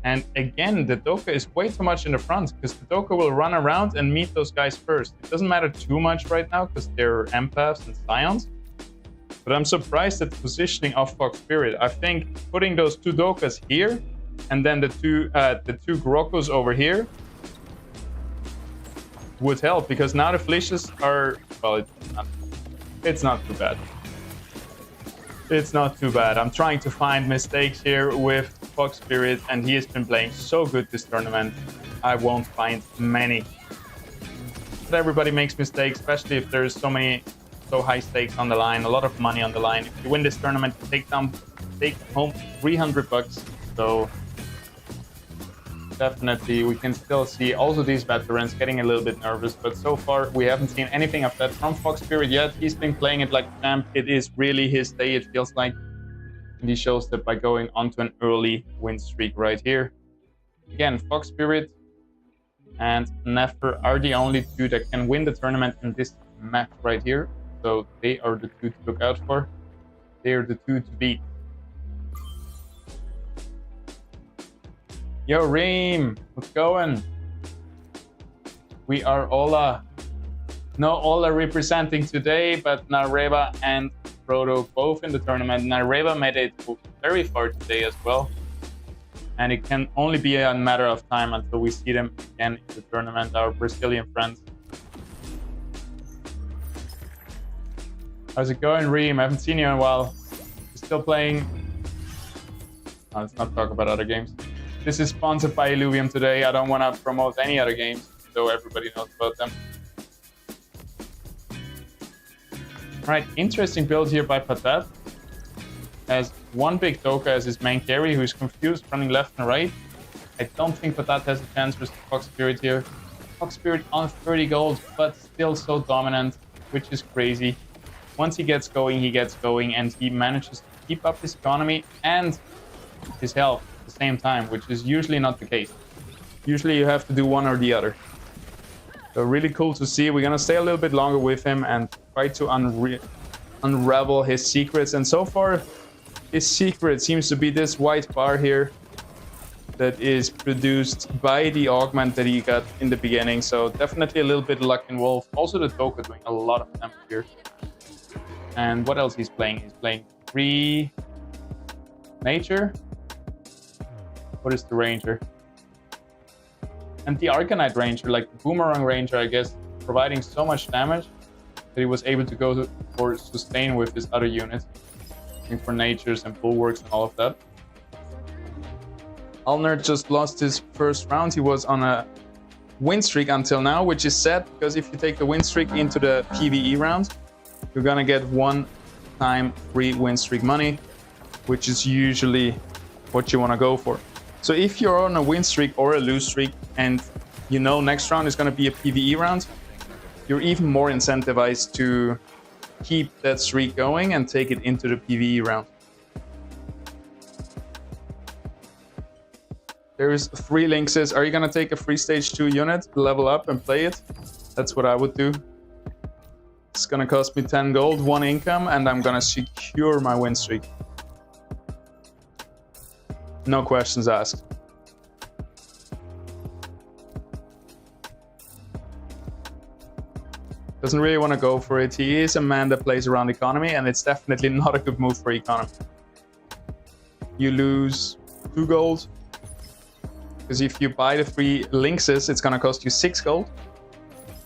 And again, the Doka is way too much in the front because the Doka will run around and meet those guys first. It doesn't matter too much right now because they're empaths and scions. But I'm surprised at the positioning of Fox Spirit. I think putting those 2 Dokas here and then the two Grokkos over here would help, because now the Flishes are, well, it's not too bad. It's not too bad. I'm trying to find mistakes here with Fox Spirit, and he has been playing so good this tournament. I won't find many. But everybody makes mistakes, especially if there's so high stakes on the line, a lot of money on the line. If you win this tournament, you take home 300 bucks. So definitely we can still see also these veterans getting a little bit nervous, but so far we haven't seen anything of that from Fox Spirit yet. He's been playing it like a champ. It is really his day, it feels like. And he shows that by going onto an early win streak right here. Again, Fox Spirit and Nefer are the only 2 that can win the tournament in this match right here. So they are the 2 to look out for. They are the 2 to beat. Yo, Reem, what's going? We are Ola. No Ola representing today, but Nareva and Frodo both in the tournament. Nareva made it very far today as well. And it can only be a matter of time until we see them again in the tournament, our Brazilian friends. How's it going, Reem? I haven't seen you in a while. You're still playing? Oh, let's not talk about other games. This is sponsored by Illuvium today. I don't want to promote any other games, though everybody knows about them. Alright, interesting build here by Patat. Has 1 big Doka as his main carry, who is confused, running left and right. I don't think Patat has a chance with Fox Spirit here. Fox Spirit on 30 gold, but still so dominant, which is crazy. Once he gets going, and he manages to keep up his economy and his health at the same time, which is usually not the case. Usually you have to do one or the other. So really cool to see. We're gonna stay a little bit longer with him and try to unravel his secrets. And so far, his secret seems to be this white bar here that is produced by the augment that he got in the beginning. So definitely a little bit of luck involved. Also the Doka doing a lot of damage here. And what else he's playing? He's playing 3 nature. What is the ranger? And the Arcanite ranger, like the boomerang ranger, I guess, providing so much damage that he was able to go for sustain with his other units, looking for natures and bulwarks and all of that. Alner just lost his first round. He was on a win streak until now, which is sad because if you take the win streak into the PvE round, you're gonna get 1-time free win streak money, which is usually what you want to go for. So if you're on a win streak or a lose streak and you know next round is going to be a PvE round, you're even more incentivized to keep that streak going and take it into the PvE round. There's 3 links. Are you going to take a free stage 2 unit, level up and play it? That's what I would do. It's going to cost me 10 gold, 1 income, and I'm going to secure my win streak. No questions asked. Doesn't really want to go for it. He is a man that plays around economy, and it's definitely not a good move for economy. You lose 2 gold. Because if you buy the 3 linkses, it's going to cost you 6 gold.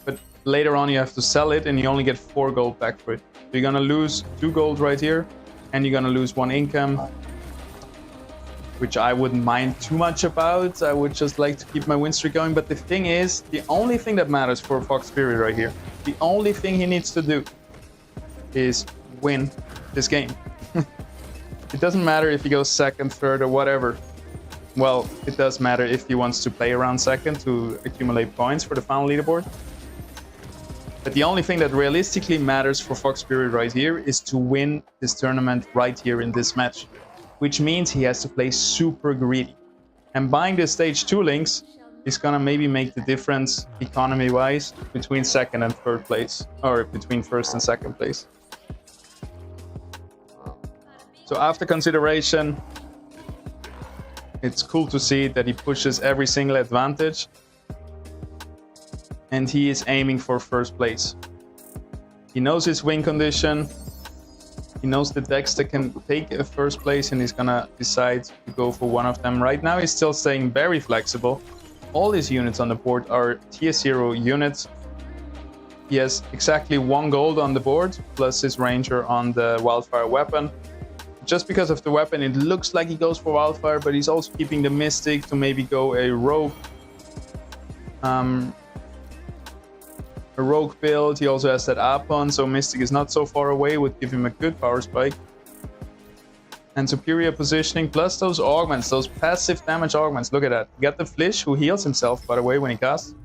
But later on you have to sell it and you only get 4 gold back for it. So you're going to lose 2 gold right here, and you're going to lose 1 income, which I wouldn't mind too much about. I would just like to keep my win streak going. But the thing is, the only thing that matters for Fox Spirit right here, the only thing he needs to do is win this game. It doesn't matter if he goes second, third, or whatever. Well, it does matter if he wants to play around second to accumulate points for the final leaderboard. But the only thing that realistically matters for Fox Spirit right here is to win this tournament right here in this match, which means he has to play super greedy. And buying the stage 2 links is gonna maybe make the difference economy-wise between second and third place, or between first and second place. So after consideration, it's cool to see that he pushes every single advantage and he is aiming for first place. He knows his win condition, he knows the decks that can take a first place, and he's gonna decide to go for one of them. Right now he's still staying very flexible. All his units on the board are tier 0 units. He has exactly 1 gold on the board, plus his ranger on the wildfire weapon. Just because of the weapon, it looks like he goes for wildfire, but he's also keeping the mystic to maybe go a rogue build. He also has that Apon, so mystic is not so far away, would give him a good power spike. And superior positioning, plus those augments, those passive damage augments. Look at that. You got the Flish, who heals himself, by the way, when he casts.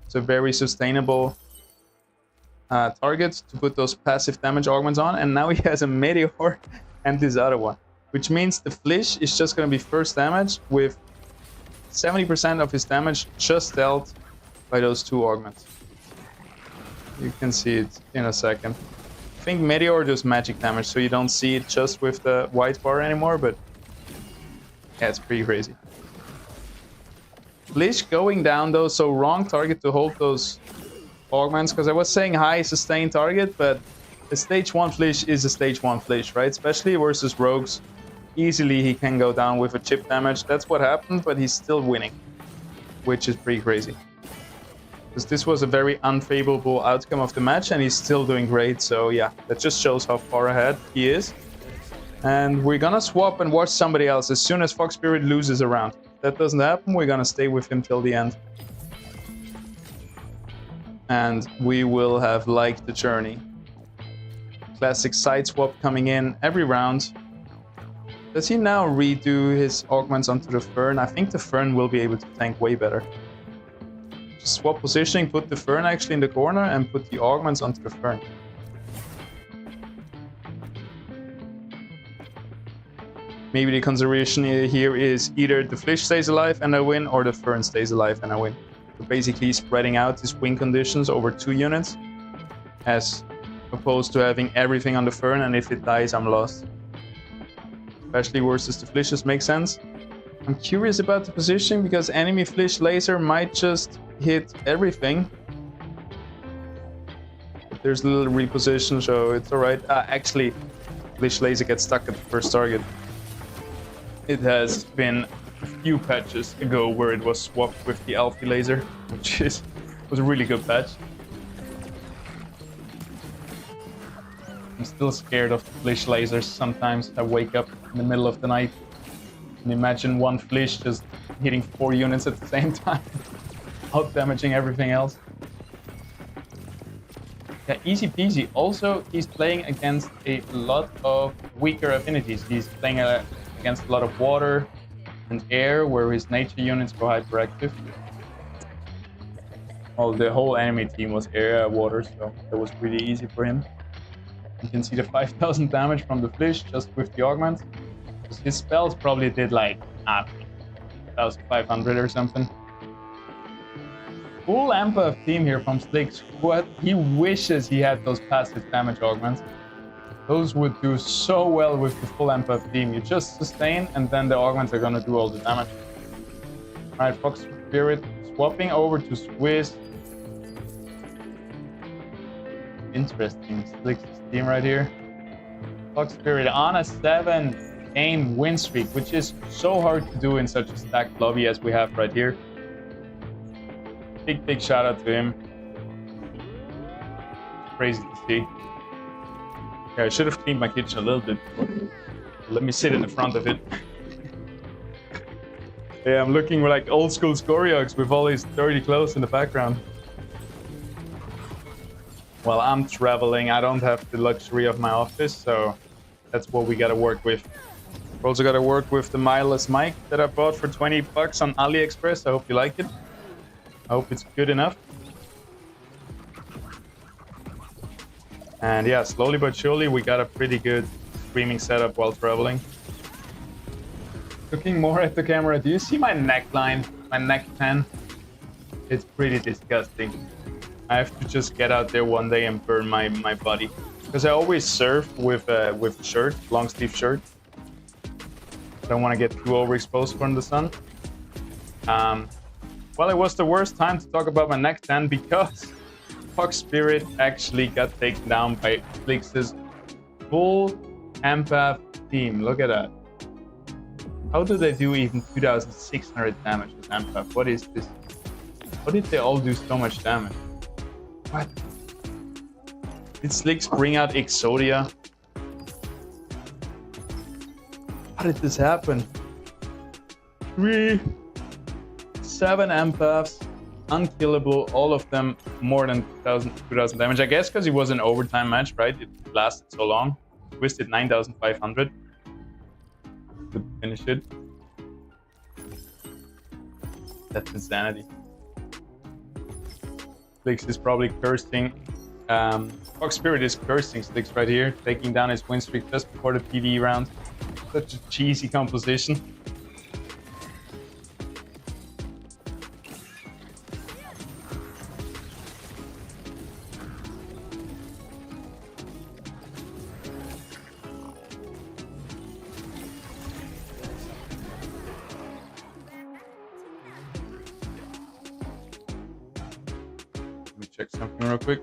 It's a very sustainable target to put those passive damage augments on. And now he has a Meteor and this other one, which means the Flish is just going to be first damage with 70% of his damage just dealt by those 2 augments. You can see it in a second. I think Meteor does magic damage, so you don't see it just with the white bar anymore, but yeah, it's pretty crazy. Flish going down though, so wrong target to hold those augments, because I was saying high sustain target, but a stage 1 Flish is a stage 1 Flish, right? Especially versus rogues. Easily he can go down with a chip damage. That's what happened, but he's still winning, which is pretty crazy. Because this was a very unfavorable outcome of the match, and he's still doing great. So yeah, that just shows how far ahead he is. And we're gonna swap and watch somebody else as soon as Fox Spirit loses a round. If that doesn't happen, we're gonna stay with him till the end. And we will have liked the journey. Classic side swap coming in every round. Does he now redo his augments onto the Fern? I think the Fern will be able to tank way better. Just swap positioning, put the Fern actually in the corner, and put the augments onto the Fern. Maybe the consideration here is either the Flish stays alive and I win, or the Fern stays alive and I win. So basically spreading out his win conditions over 2 units, as opposed to having everything on the Fern, and if it dies, I'm lost. Especially versus the Flishes makes sense. I'm curious about the positioning, because enemy Flish laser might just hit everything. But There's a little reposition, so it's alright. Actually, Glitch Laser gets stuck at the first target. It has been a few patches ago where it was swapped with the ILV laser, which was a really good patch. I'm still scared of Glitch lasers sometimes. I wake up in the middle of the night and imagine one Glitch just hitting 4 units at the same time, out damaging everything else. Yeah, easy peasy. Also, he's playing against a lot of weaker affinities. He's playing against a lot of water and air, where his nature units go hyperactive. Well, the whole enemy team was air, water, so that was really easy for him. You can see the 5,000 damage from the Glitch just with the augment. His spells probably did like, I don't know, 1,500 or something. Full Empath team here from Slicks. What he wishes he had those passive damage augments. Those would do so well with the full Empath team. You just sustain and then the augments are gonna do all the damage. Alright, Fox Spirit swapping over to Swiss. Interesting. Slicks team right here. Fox Spirit on a 7-game win streak, which is so hard to do in such a stacked lobby as we have right here. Big shout out to him. Crazy to see. Yeah, I should have cleaned my kitchen a little bit before. Let me sit in the front of it. Yeah, I'm looking like old school Scoriox with all these dirty clothes in the background. Well, I'm traveling. I don't have the luxury of my office, so that's what we gotta work with. We're also gotta work with the mireless mic that I bought for 20 bucks on AliExpress. I hope you like it. I hope it's good enough. And yeah, slowly but surely we got a pretty good streaming setup while traveling. Looking more at the camera, do you see my neckline, my neck pen? It's pretty disgusting. I have to just get out there one day and burn my body. Because I always surf with a shirt, long sleeve shirt. I don't want to get too overexposed from the sun. Well, it was the worst time to talk about my neck tan because Fox Spirit actually got taken down by Flix's full Empath team. Look at that. How do they do even 2,600 damage with Empath? What is this? How did they all do so much damage? What? Did Slicks bring out Exodia? How did this happen? 7 Empaths, unkillable, all of them more than 2,000 damage. I guess because it was an overtime match, right? It lasted so long. Twisted 9,500 to finish it. That's insanity. Slicks is probably cursing. Fox Spirit is cursing Slicks right here, taking down his win streak just before the PvE round. Such a cheesy composition. Check something real quick.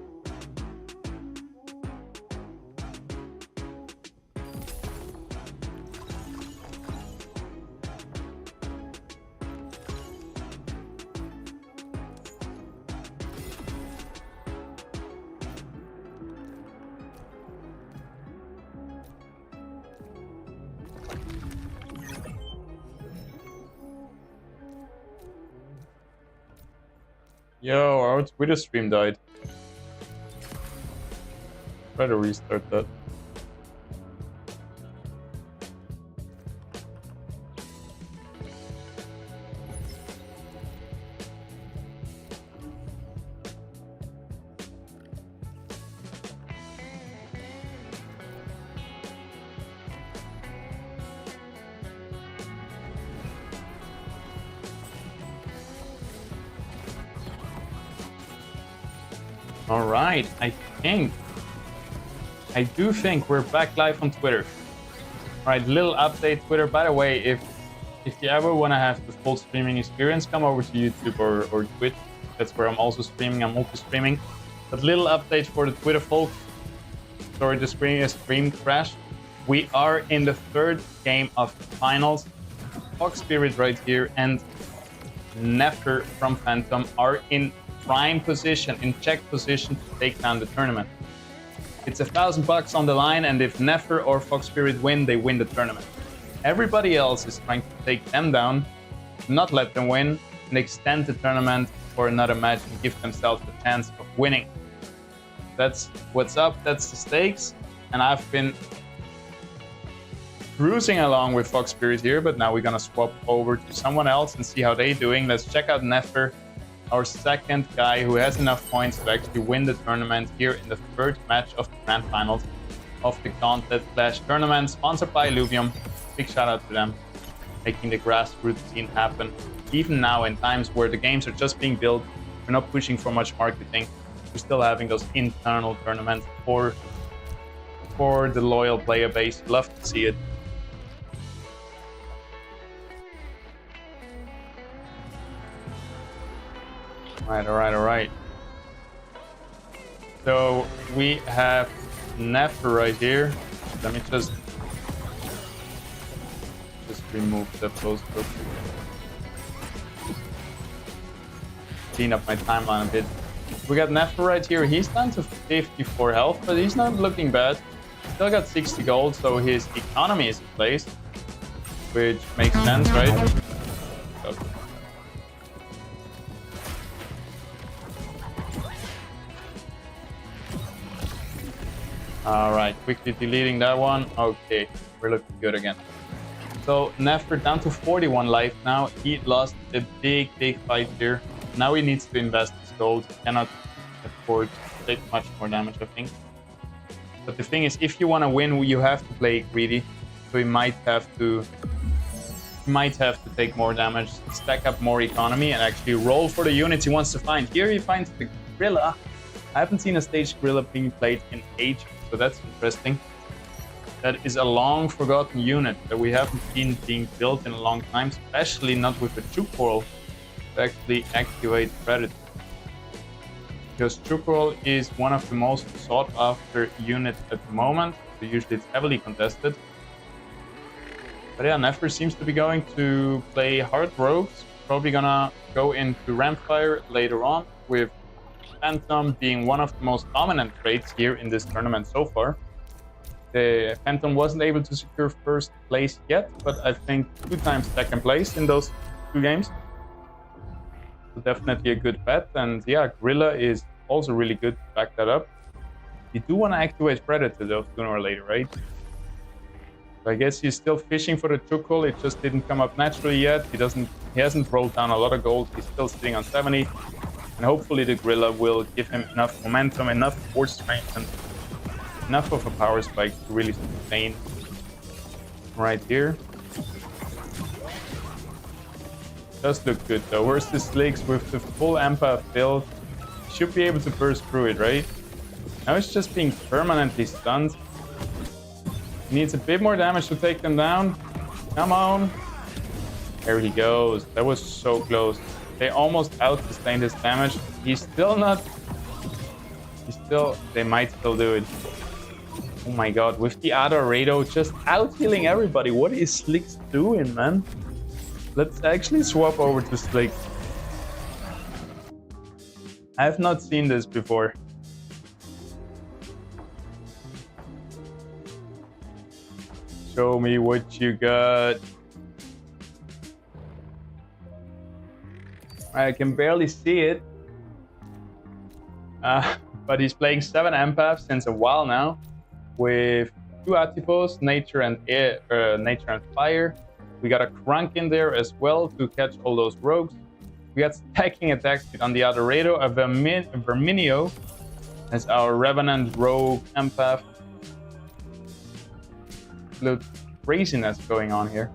Yo, our Twitter stream died. Try to restart that. All right, I do think we're back live on Twitter. All right, little update Twitter. By the way, if you ever want to have the full streaming experience, come over to YouTube or Twitch. That's where I'm also streaming. I'm multi-streaming. But little update for the Twitter folks. Sorry, the stream crashed. We are in the third game of the finals. Fox Spirit right here and Nefer from Phantom are in prime position, in check position to take down the tournament. It's $1,000 on the line, and if Nefer or Fox Spirit win, they win the tournament. Everybody else is trying to take them down, not let them win, and extend the tournament for another match and give themselves the chance of winning. That's what's up, that's the stakes, and I've been cruising along with Fox Spirit here, but now we're gonna swap over to someone else and see how they're doing. Let's check out Nefer, our second guy who has enough points to actually win the tournament here in the third match of the Grand Finals of the Gauntlet Clash tournament, sponsored by Illuvium. Big shout out to them, making the grassroots scene happen. Even now, in times where the games are just being built, we're not pushing for much marketing. We're still having those internal tournaments for the loyal player base. Love to see it. All right. So we have Nefer right here. Let me just remove the post. Clean up my timeline a bit. We got Nefer right here. He's down to 54 health, but he's not looking bad. Still got 60 gold, so his economy is in place, which makes sense, right? So, all right, quickly deleting that one. Okay, we're looking good again. So Nefer down to 41 life now. He lost a big fight here. Now he needs to invest his gold. He cannot afford to take much more damage, I think. But the thing is, if you want to win, you have to play greedy. So he might have to take more damage, stack up more economy, and actually roll for the units he wants to find. Here he finds the Gorilla. I haven't seen a staged Gorilla being played in ages, so that's interesting. That is a long forgotten unit that we haven't seen being built in a long time, especially not with a Chukwal to actually activate Predator. Because Chukwal is one of the most sought after units at the moment, so usually it's heavily contested. But yeah, Nefer seems to be going to play hard rogues, probably gonna go into Rampfire later on, with Phantom being one of the most dominant traits here in this tournament so far. The Phantom wasn't able to secure first place yet, but I think 2 times second place in those 2 games. So definitely a good bet, and yeah, Gorilla is also really good to back that up. You do want to activate Predator though, sooner or later, right? So I guess he's still fishing for the Chukwal. It just didn't come up naturally yet. He hasn't rolled down a lot of gold. He's still sitting on 70. And hopefully the Gorilla will give him enough momentum, enough force strength, and enough of a power spike to really sustain right here. Does look good though. Where's the Slicks with the full Empath build? Should be able to burst through it, right? Now it's just being permanently stunned. He needs a bit more damage to take them down. Come on. There he goes. That was so close. They almost out-sustained his damage. He's still not... They might still do it. Oh my god, with the Adorado just out-healing everybody. What is Slicks doing, man? Let's actually swap over to Slicks. I have not seen this before. Show me what you got. I can barely see it. But he's playing 7 empaths since a while now, with 2 Atipos, Nature and Fire. We got a Crunk in there as well to catch all those rogues. We got stacking attacks on the Adorado, a Verminio as our Revenant Rogue empath. Little craziness going on here.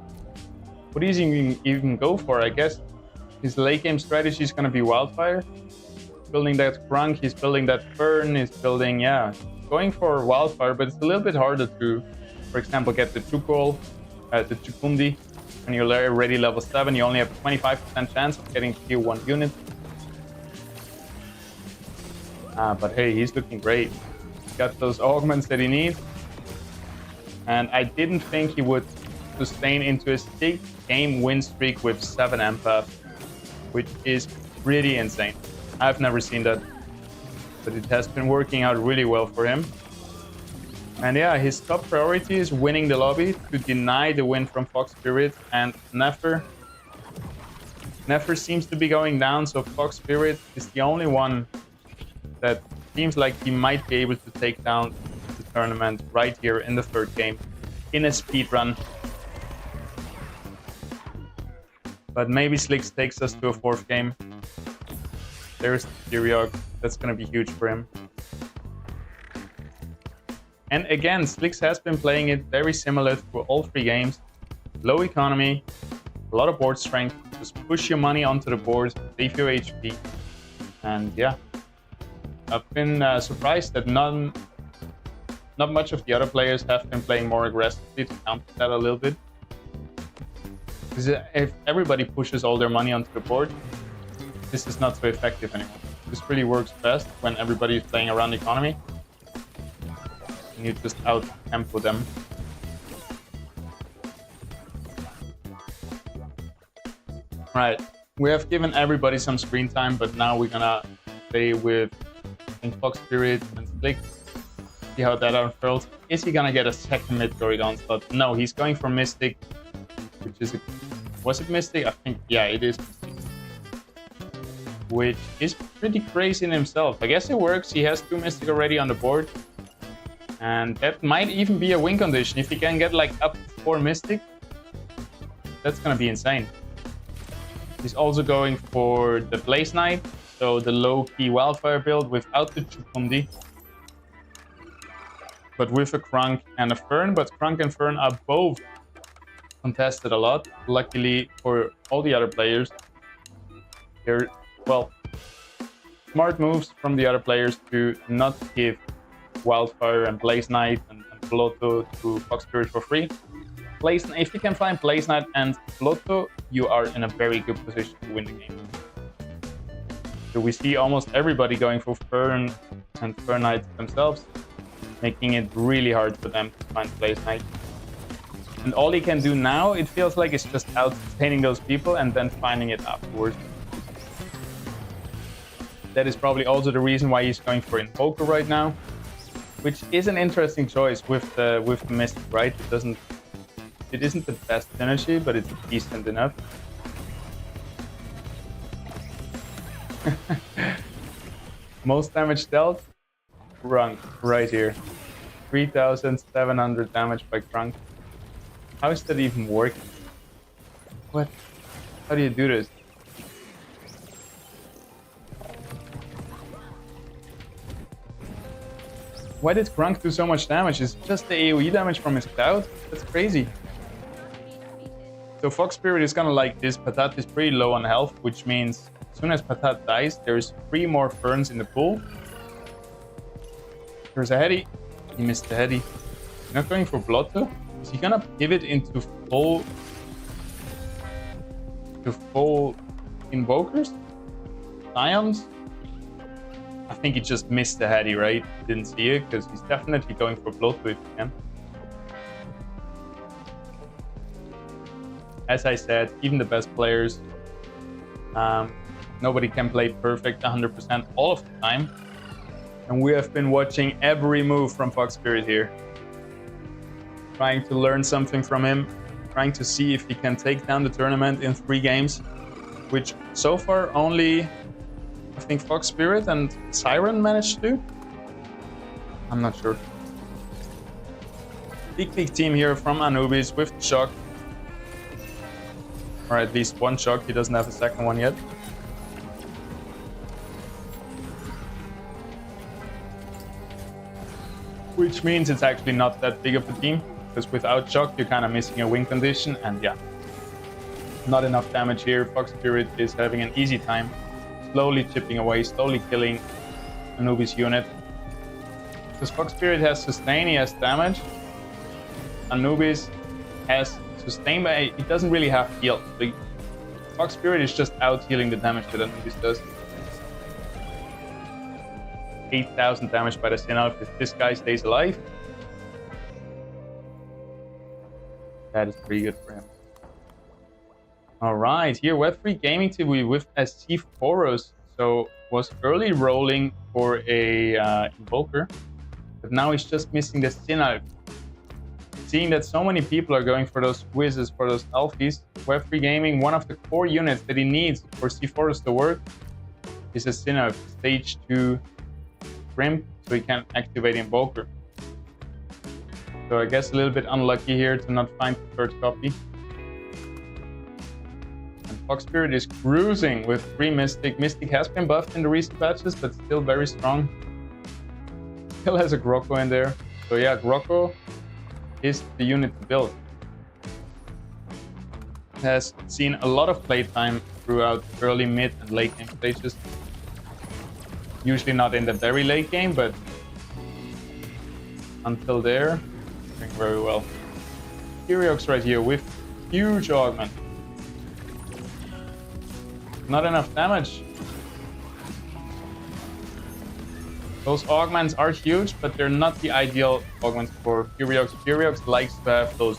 What does he even go for? I guess his late game strategy is going to be Wildfire. Building that Crunk, he's building that Fern, he's building, going for Wildfire, but it's a little bit harder to, for example, get the Chukwal, the Chukundi. When you're already level 7, you only have 25% chance of getting tier 1 unit. But hey, he's looking great. He's got those augments that he needs. And I didn't think he would sustain into a 6-game win streak with 7 empaths, which is pretty insane. I've never seen that, but it has been working out really well for him. And yeah, his top priority is winning the lobby to deny the win from Fox Spirit and Nefer. Nefer seems to be going down, so Fox Spirit is the only one that seems like he might be able to take down the tournament right here in the 3rd game in a speed run. But maybe Slicks takes us to a 4th game. There's the Tyriog. That's going to be huge for him. And again, Slicks has been playing it very similar for all 3 games. Low economy, a lot of board strength. Just push your money onto the board, save your HP. And yeah, I've been surprised that not much of the other players have been playing more aggressively to counter that a little bit. Because if everybody pushes all their money onto the board, this is not so effective anymore. This really works best when everybody is playing around the economy. And you just out-tempo them. Right, we have given everybody some screen time, but now we're gonna stay with Fox Spirit and Slick. See how that unfurls. Is he gonna get a second mid-Gorid onslaught? No, he's going for Mystic, which is a... Was it Mystic? I think, yeah, it is Mystic. Which is pretty crazy in himself. I guess it works. He has 2 Mystic already on the board. And that might even be a win condition. If he can get like up to 4 Mystic, that's gonna be insane. He's also going for the Blaze Knight, so the low-key Wildfire build without the Chukundi, but with a Krunk and a Fern. But Krunk and Fern are both contested a lot. Luckily for all the other players, they're, well, smart moves from the other players to not give Wildfire and Blaze Knight and Blotto to Fox Spirit for free. If you can find Blaze Knight and Blotto, you are in a very good position to win the game. So we see almost everybody going for Fern and Fern Knight themselves, making it really hard for them to find Blaze Knight. And all he can do now, it feels like, is just outsustaining those people and then finding it afterwards. That is probably also the reason why he's going for Invoker right now, which is an interesting choice with the Mystic, right? It isn't the best synergy, but it's decent enough. Most damage dealt? Krunk, right here. 3,700 damage by Krunk. How is that even working? What? How do you do this? Why did Krunk do so much damage? It's just the AoE damage from his cloud? That's crazy. So Fox Spirit is gonna like this. Patat is pretty low on health, which means as soon as Patat dies, there's 3 more Ferns in the pool. There's a Heady. He missed the Heady. He's not going for Blotto. Is he gonna pivot into full Invokers? Scions? I think he just missed the Heady, right? Didn't see it, because he's definitely going for Blotto if he can. As I said, even the best players, nobody can play perfect 100% all of the time. And we have been watching every move from Fox Spirit here. Trying to learn something from him, trying to see if he can take down the tournament in 3 games, which so far only, I think, Fox Spirit and Siren managed to do. I'm not sure. Big team here from Anubis with Shock. Or at least 1 Shock, he doesn't have a second one yet. Which means it's actually not that big of a team, because without Shock you're kind of missing a win condition, and yeah. Not enough damage here. Fox Spirit is having an easy time, slowly chipping away, slowly killing Anubis unit. Because Fox Spirit has sustain, he has damage. Anubis has sustain, but he doesn't really have heal. The Fox Spirit is just out healing the damage that Anubis does. 8,000 damage by the Sin Elf if this guy stays alive. That is pretty good for him. Alright, here Web3 Gaming TV with SC Foros. So was early rolling for a Invoker, but now he's just missing the Sin Elf. Seeing that so many people are going for those whizzes, for those Alfies, Web3 Gaming, one of the core units that he needs for C4s to work is a Sin Elf stage 2 Crimp, so he can activate Invoker. So I guess a little bit unlucky here to not find the third copy. And Fox Spirit is cruising with 3 Mystic. Mystic has been buffed in the recent patches, but still very strong. Still has a Grocko in there. So yeah, Grocko is the unit to build. Has seen a lot of playtime throughout early, mid, and late game stages. Usually not in the very late game, but until there, doing very well. Kyriox right here with huge augment. Not enough damage. Those augments are huge, but they're not the ideal augments for Kyriox. Kyriox likes to have those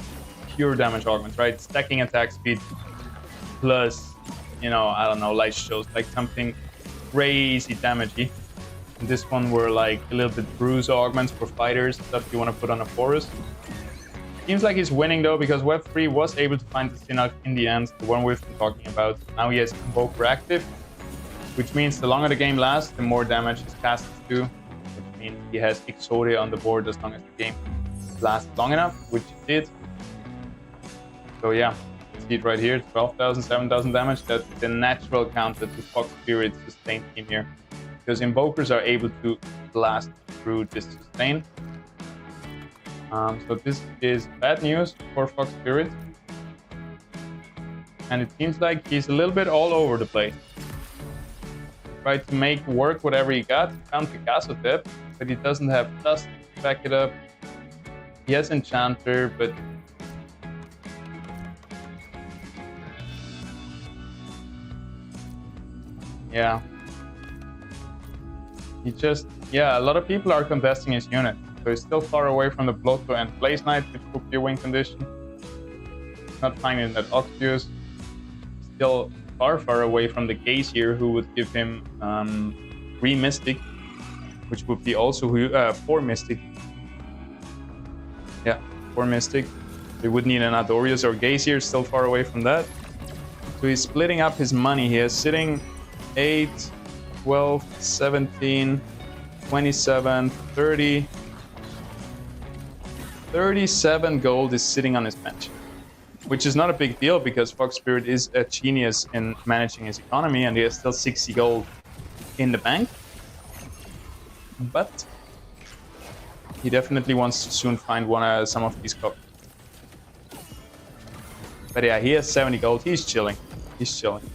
pure damage augments, right? Stacking attack speed plus, you know, I don't know, light shows, like something crazy damagey. And this one were like a little bit bruise augments for fighters, stuff you want to put on a forest. Seems like he's winning though, because Web3 was able to find the Sin Elf in the end, the one we've been talking about. Now he has Invoker active, which means the longer the game lasts, the more damage his casters do. Which means he has Exodia on the board as long as the game lasts long enough, which it did. So yeah, see it right here, 12,000, 7,000 damage. That's the natural counter to Fox Spirit's sustain team here. Because Invokers are able to blast through this sustain. So this is bad news for Fox Spirit. And it seems like he's a little bit all over the place. Tried to make work whatever he got. Found the Castle Tip, but he doesn't have Dust to back it up. He has Enchanter, but yeah. He just, yeah, a lot of people are contesting his unit. So he's still far away from the Blotto and Blaze Knight, which could be a win condition. Not finding that Oxbius. Still far away from the Gaze here, who would give him 3 Mystic, which would be also 4 Mystic. Yeah, 4 Mystic. They would need an Adorius or Gaze here, still far away from that. So he's splitting up his money here, sitting 8, 12, 17, 27, 30. 37 gold is sitting on his bench, which is not a big deal because Fox Spirit is a genius in managing his economy and he has still 60 gold in the bank. But he definitely wants to soon find some of these copies. But yeah, he has 70 gold. He's chilling. He's chilling.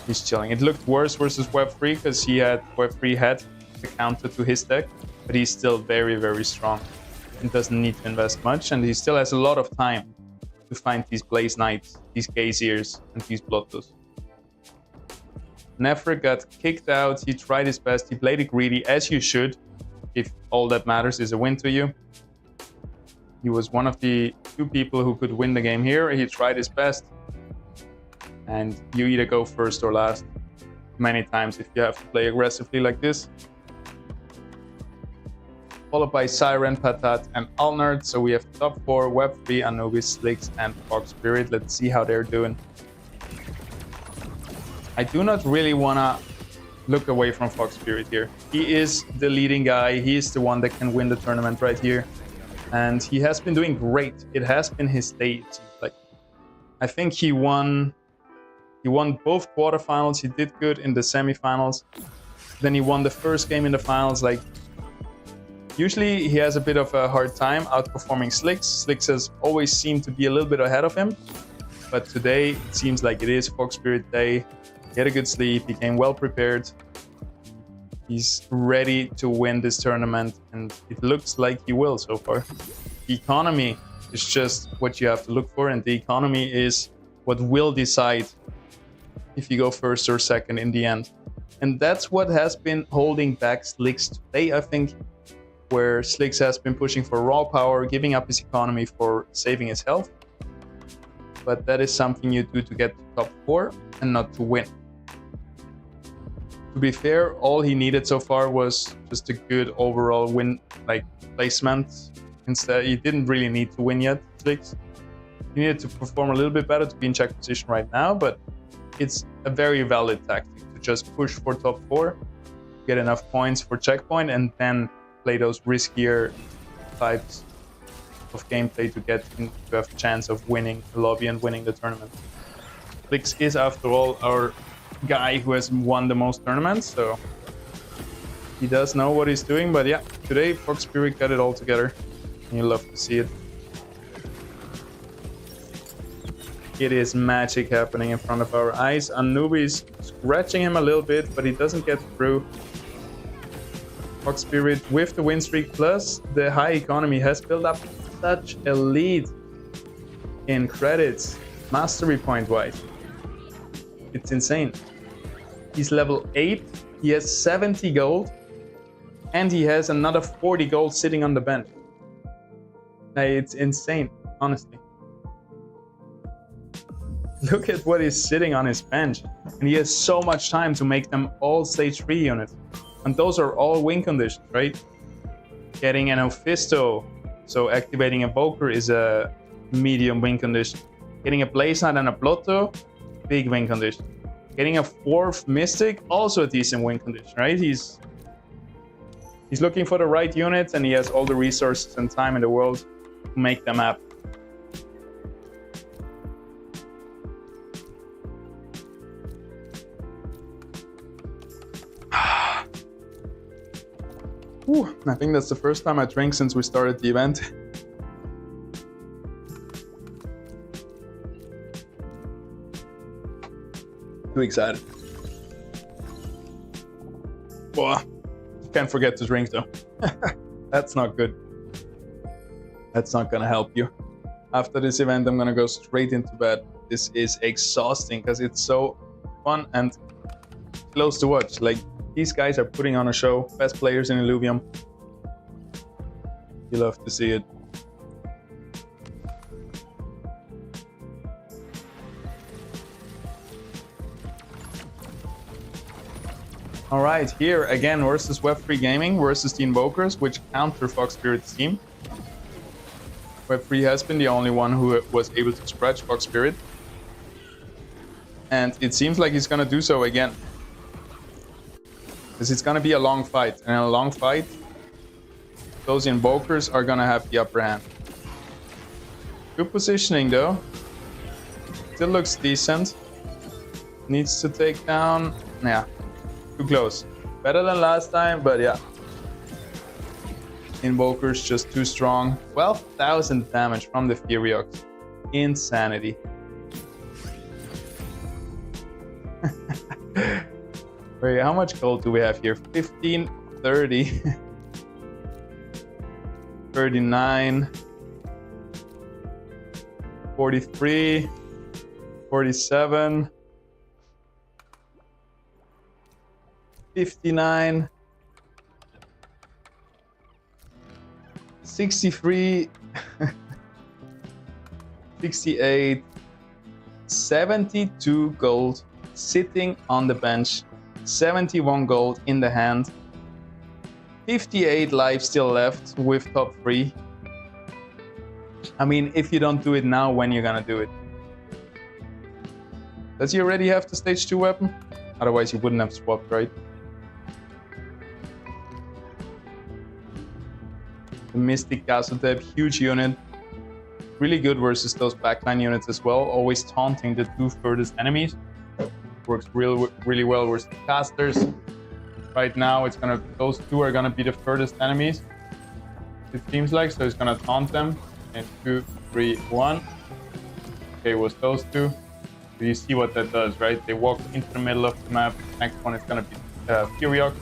He's chilling. It looked worse versus Web3 because Web3 had the counter to his deck, but he's still very strong. He doesn't need to invest much, and he still has a lot of time to find these Blaze Knights, these Gaziers, and these Blottos. Nefer got kicked out. He tried his best. He played it greedy, as you should, if all that matters is a win to you. He was one of the 2 people who could win the game here. He tried his best. And you either go first or last many times if you have to play aggressively like this. Followed by Siren, Patat, and Alnard. So we have top 4, Web3, Anubis, Slicks, and Fox Spirit. Let's see how they're doing. I do not really want to look away from Fox Spirit here. He is the leading guy. He is the one that can win the tournament right here. And he has been doing great. It has been his day, it seems like. I think he won both quarterfinals. He did good in the semifinals. Then he won the first game in the finals. Like, usually he has a bit of a hard time outperforming Slicks. Slicks has always seemed to be a little bit ahead of him. But today it seems like it is Fox Spirit day. He had a good sleep. He came well prepared. He's ready to win this tournament, and it looks like he will so far. The economy is just what you have to look for, and the economy is what will decide if you go first or second in the end. And that's what has been holding back Slicks today, I think, where Slicks has been pushing for raw power, giving up his economy for saving his health. But that is something you do to get to top 4 and not to win. To be fair, all he needed so far was just a good overall win, like placement. Instead, he didn't really need to win yet, Slicks. He needed to perform a little bit better to be in check position right now, but it's a very valid tactic to just push for top 4, get enough points for checkpoint, and then play those riskier types of gameplay to get in, to have a chance of winning the lobby and winning the tournament. Slicks is, after all, our guy who has won the most tournaments, so he does know what he's doing. But yeah, today Fox Spirit got it all together, and you love to see it. It is magic happening in front of our eyes. Anubi is scratching him a little bit, but he doesn't get through. Fox Spirit with the win streak plus the high economy has built up such a lead in credits, mastery point wise. It's insane. He's level 8, he has 70 gold, and he has another 40 gold sitting on the bench. It's insane, honestly. Look at what is sitting on his bench, and he has so much time to make them all stage 3 units. And those are all win conditions, right? Getting an Ophisto, so activating a Evoker, is a medium win condition. Getting a Blaze Knight and a Blotto, big win condition. Getting a 4th Mystic, also a decent win condition, right? He's looking for the right units, and he has all the resources and time in the world to make them happen. Whew, I think that's the first time I drank since we started the event. Too excited. Boah, can't forget to drink though. That's not good. That's not gonna help you. After this event, I'm gonna go straight into bed. This is exhausting because it's so fun and close to watch. Like, these guys are putting on a show. Best players in Illuvium. You love to see it. All right, here again versus Web3 Gaming versus the Invokers, which counter Fox Spirit's team. Web3 has been the only one who was able to scratch Fox Spirit. And it seems like he's gonna do so again. Because it's gonna be a long fight, and in a long fight, those Invokers are gonna have the upper hand. Good positioning though. Still looks decent. Needs to take down, yeah, too close. Better than last time, but yeah. Invokers just too strong. 12,000 damage from the Furiox. Insanity. Wait, how much gold do we have here? 15, 30, 39, 43, 47, 59, 63, 68, 72 gold sitting on the bench. 71 gold in the hand, 58 lives still left with top 3. I mean, if you don't do it now, when you're gonna do it? Does he already have the stage 2 weapon? Otherwise he wouldn't have swapped, right? The Mystic Gasotep, huge unit. Really good versus those backline units as well, always taunting the 2 furthest enemies. Works really well with the casters. Right now, those 2 are gonna be the furthest enemies. It seems like, so it's gonna taunt them. And 2, 3, 1. Okay, it was those 2. So you see what that does, right? They walk into the middle of the map. Next one is gonna be Furiox,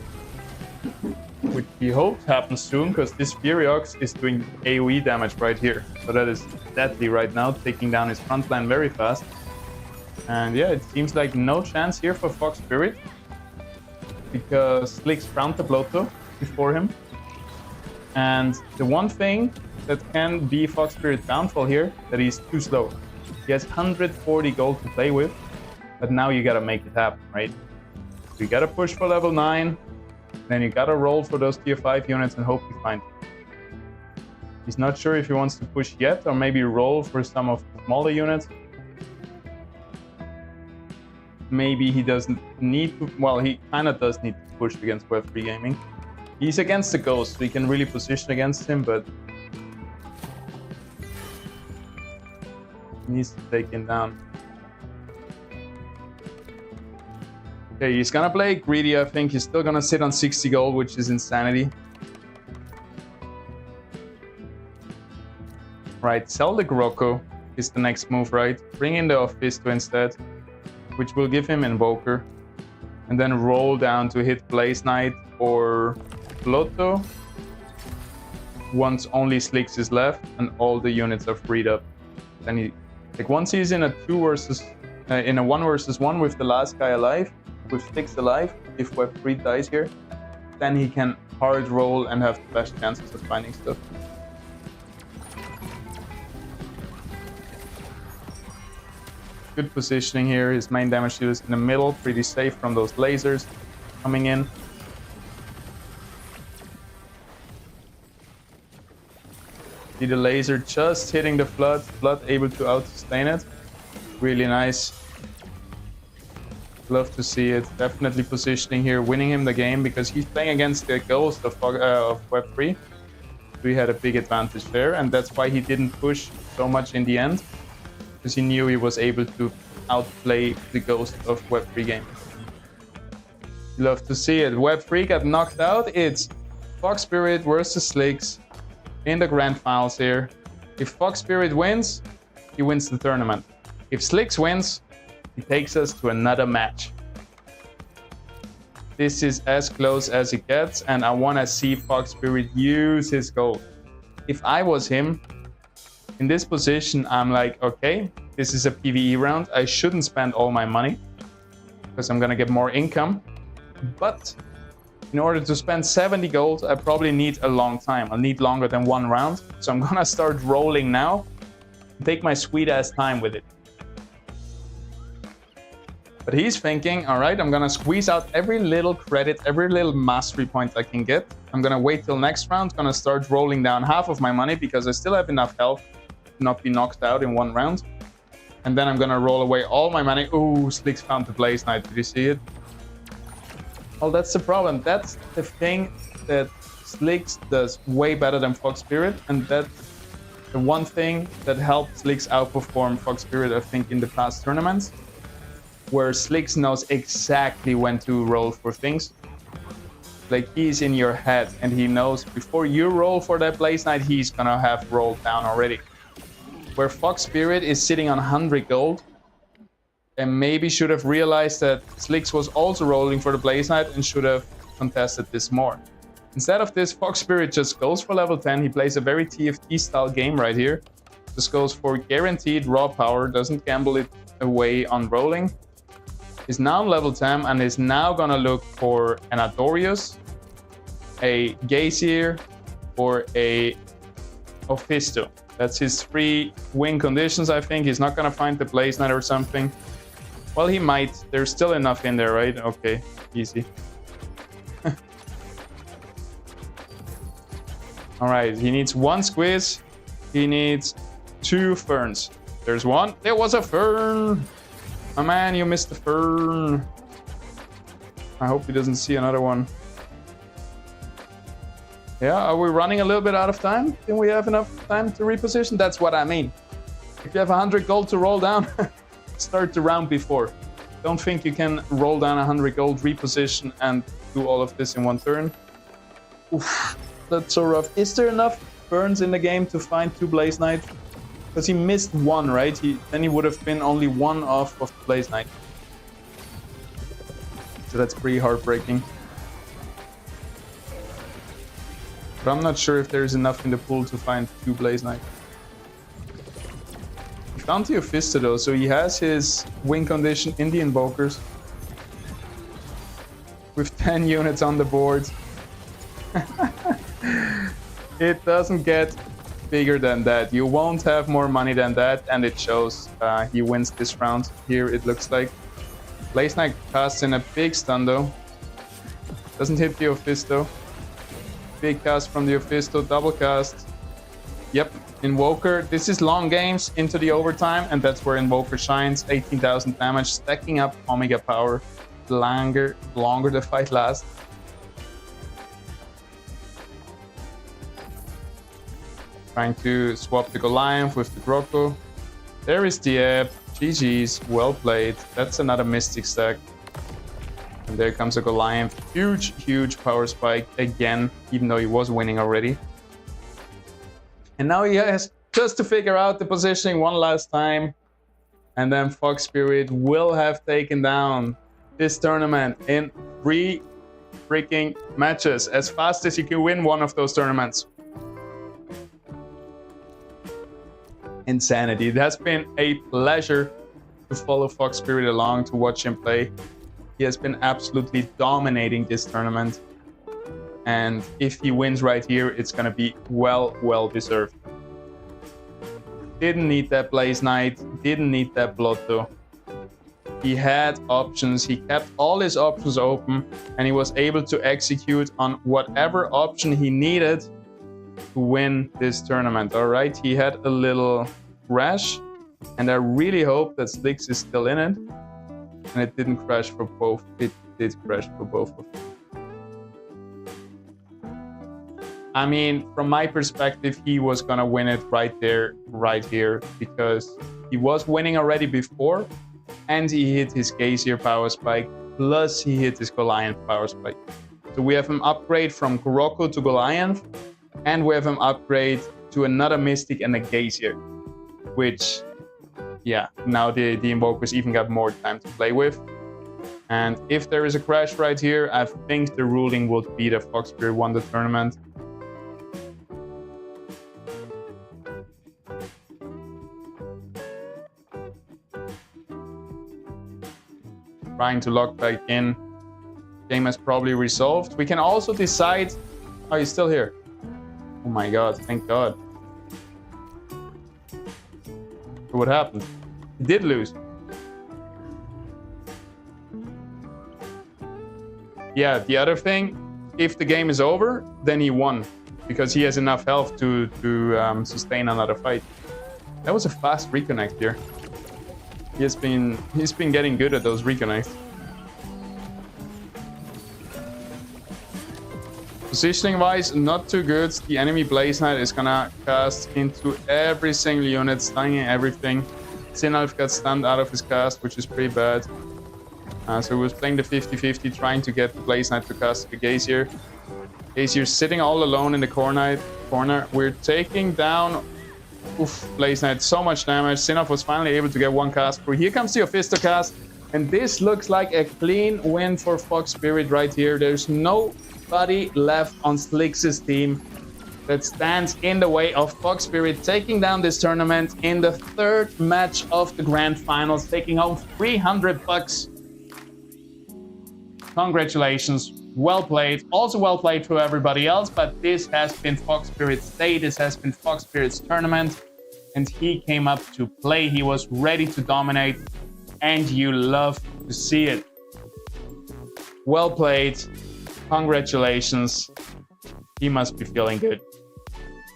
which we hope happens soon, because this Furiox is doing AoE damage right here. So that is deadly right now, taking down his front line very fast. And yeah, it seems like no chance here for Fox Spirit. because Slicks found the Blotto before him. And the one thing that can be Fox Spirit's downfall here, that he's too slow. He has 140 gold to play with, but now you gotta make it happen, right? So you gotta push for level 9, then you gotta roll for those tier 5 units and hope you find them. He's not sure if he wants to push yet, or maybe roll for some of the smaller units. Maybe he doesn't need to, well, he kind of does need to push against Web3 Gaming. He's against the Ghost, so he can really position against him, but he needs to take him down. Okay, he's gonna play greedy, I think. He's still gonna sit on 60 gold, which is insanity. Right, sell the Grocco is the next move, right? Bring in the Ophisto instead, which will give him Invoker. And then roll down to hit Blaze Knight or Blotto once only Slicks is left and all the units are freed up. Then he, like, once he's in a 2 versus in a 1 versus 1 with the last guy alive, with Slicks alive, if Web3 dies here, then he can hard roll and have the best chances of finding stuff. Good positioning here. His main damage deal is in the middle, pretty safe from those lasers coming in. See the laser just hitting the Flood, Flood able to out-sustain it. Really nice. Love to see it. Definitely positioning here, winning him the game because he's playing against the Ghost of Web3. We had a big advantage there, and that's why he didn't push so much in the end, because he knew he was able to outplay the Ghost of Web3 Gaming. Love to see it. Web3 got knocked out. It's Fox Spirit versus Slicks in the grand finals here. If Fox Spirit wins, he wins the tournament. If Slicks wins, he takes us to another match. This is as close as it gets, and I want to see Fox Spirit use his gold. If I was him, in this position, I'm like, okay, this is a PvE round. I shouldn't spend all my money because I'm gonna get more income. But in order to spend 70 gold, I probably need a long time. I'll need longer than 1 round. So I'm gonna start rolling now and take my sweet ass time with it. But he's thinking, all right, I'm gonna squeeze out every little credit, every little mastery point I can get. I'm gonna wait till next round, gonna start rolling down half of my money because I still have enough health to not be knocked out in 1 round. And then I'm gonna roll away all my money. Ooh, Slicks found the Blaze Knight, did you see it? Well, that's the problem. That's the thing that Slicks does way better than Fox Spirit, and that's the one thing that helped Slicks outperform Fox Spirit, I think, in the past tournaments, where Slicks knows exactly when to roll for things. Like, he's in your head, and he knows before you roll for that Blaze Knight, he's gonna have rolled down already. Where Fox Spirit is sitting on 100 gold, and maybe should have realized that Slicks was also rolling for the Blaze Knight and should have contested this more. Instead of this, Fox Spirit just goes for level 10. He plays a very TFT style game right here. Just goes for guaranteed raw power, doesn't gamble it away on rolling. Is now on level 10 and is now gonna look for an Adorius, a Gazier, or a Ophisto. That's his 3 win conditions, I think. He's not gonna find the Blaze Knight or something. Well, he might. There's still enough in there, right? Okay, easy. All right, he needs 1 squeeze. He needs 2 ferns. There's 1. There was a fern. Oh man, you missed the fern. I hope he doesn't see another one. Yeah, are we running a little bit out of time? Can we have enough time to reposition? That's what I mean. If you have 100 gold to roll down, start the round before. Don't think you can roll down 100 gold, reposition, and do all of this in 1 turn. Oof, that's so rough. Is there enough burns in the game to find 2 Blaze Knight? Because he missed 1, right? Then he would have been only 1 off of Blaze Knight. So that's pretty heartbreaking. But I'm not sure if there's enough in the pool to find 2 Blaze Knight. He found the Ophisto though, so he has his win condition in the Invokers. with 10 units on the board. It doesn't get bigger than that. You won't have more money than that, and it shows. He wins this round here, it looks like. Blaze Knight casts in a big stun though. Doesn't hit the Ophisto. Big cast from the Ophisto, double cast. Yep, Invoker. This is long games into the overtime, and that's where Invoker shines. 18,000 damage, stacking up Omega power. Longer the fight lasts. Trying to swap the Goliath with the Grotto. There is the app. GG's, well played. That's another Mystic stack. And there comes a Goliath. Huge power spike again, even though he was winning already. And now he has just to figure out the positioning one last time. And then Fox Spirit will have taken down this tournament in 3 freaking matches. As fast as you can win one of those tournaments. Insanity. It has been a pleasure to follow Fox Spirit along, to watch him play. He has been absolutely dominating this tournament. And if he wins right here, it's going to be well deserved. Didn't need that Blaze Knight, didn't need that Blotto. He had options, he kept all his options open, and he was able to execute on whatever option he needed to win this tournament. All right, he had a little crash, and I really hope that Slicks is still in it. And it didn't crash for both. It did crash for both of them. I mean, from my perspective, he was gonna win it right there, right here, because he was winning already before, and he hit his Gazier power spike, plus he hit his Goliath power spike. So we have him upgrade from Kuroko to Goliath, and we have him upgrade to another Mystic and a Gazier, which, yeah, now the Invokers even got more time to play with. And if there is a crash right here, I think the ruling would be that Fox Spirit won the tournament. Trying to lock back in. Game has probably resolved. We can also decide... Oh, he's still here. Oh my god, thank god. So what happened? He did lose. Yeah, the other thing, if the game is over, then he won. Because he has enough health to sustain another fight. That was a fast reconnect here. He's been getting good at those reconnects. Positioning wise, not too good. The enemy Blaze Knight is gonna cast into every single unit, stunning everything. Sinalf got stunned out of his cast, which is pretty bad. So he was playing the 50-50, trying to get the Blaze Knight to cast the Gazier. Gazier sitting all alone in the corner. We're taking down... Oof, Blaze Knight, so much damage. Sinalf was finally able to get one cast through. Here comes the Ophisto cast. And this looks like a clean win for Fox Spirit right here. There's nobody left on Slicks' team that stands in the way of Fox Spirit taking down this tournament in the 3rd match of the Grand Finals, taking home $300. Congratulations, well played. Also well played to everybody else, but this has been Fox Spirit's day. This has been Fox Spirit's tournament, and he came up to play. He was ready to dominate, and you love to see it. Well played. Congratulations. He must be feeling good.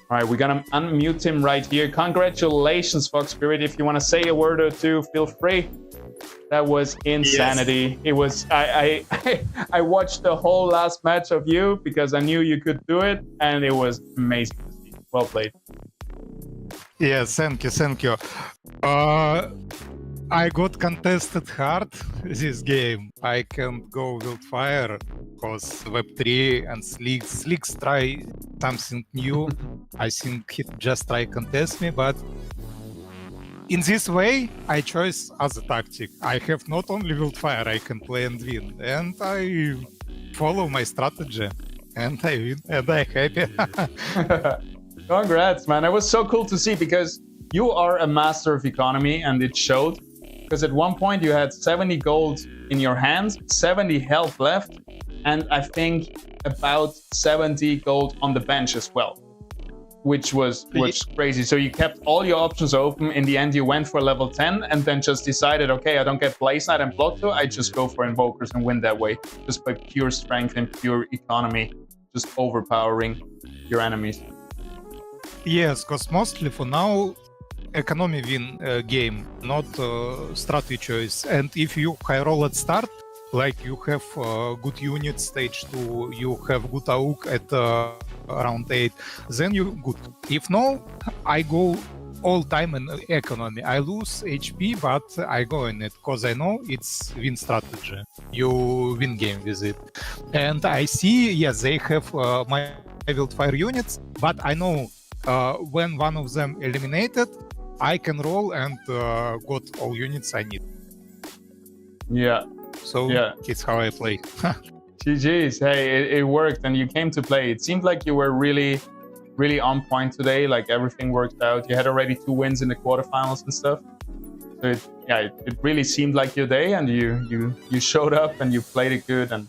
All right, we're gonna unmute him right here. Congratulations, Fox Spirit. If you want to say a word or two, feel free. That was insanity. Yes. It was. I watched the whole last match of you because I knew you could do it, and it was amazing to see. Well played. Yes, thank you. I got contested hard this game. I can't go Wildfire because Web3 and Slicks try something new. I think he just try contest me, but in this way, I chose other tactic. I have not only Wildfire, I can play and win. And I follow my strategy. And I win, and I'm happy. Congrats, man. It was so cool to see because you are a master of economy, and it showed. Because at one point you had 70 gold in your hands, 70 health left, and I think about 70 gold on the bench as well, which was crazy. So you kept all your options open. In the end, you went for level 10 and then just decided, okay, I don't get Blaze Knight and Blotto, I just go for Invokers and win that way, just by pure strength and pure economy, just overpowering your enemies. Yes, because mostly for now, economy win game, not strategy choice. And if you high roll at start, like you have good units stage 2, you have good AUK at round 8, then you good. If no, I go all time in economy. I lose HP, but I go in it because I know it's win strategy. You win game with it. And I see, yes, they have my wildfire units, but I know when one of them eliminated, I can roll and got all units I need. Yeah. So yeah, it's how I play. GG's. Hey, it worked and you came to play. It seemed like you were really on point today. Like everything worked out. You had already 2 wins in the quarterfinals and stuff. So it really seemed like your day, and you showed up and you played it good and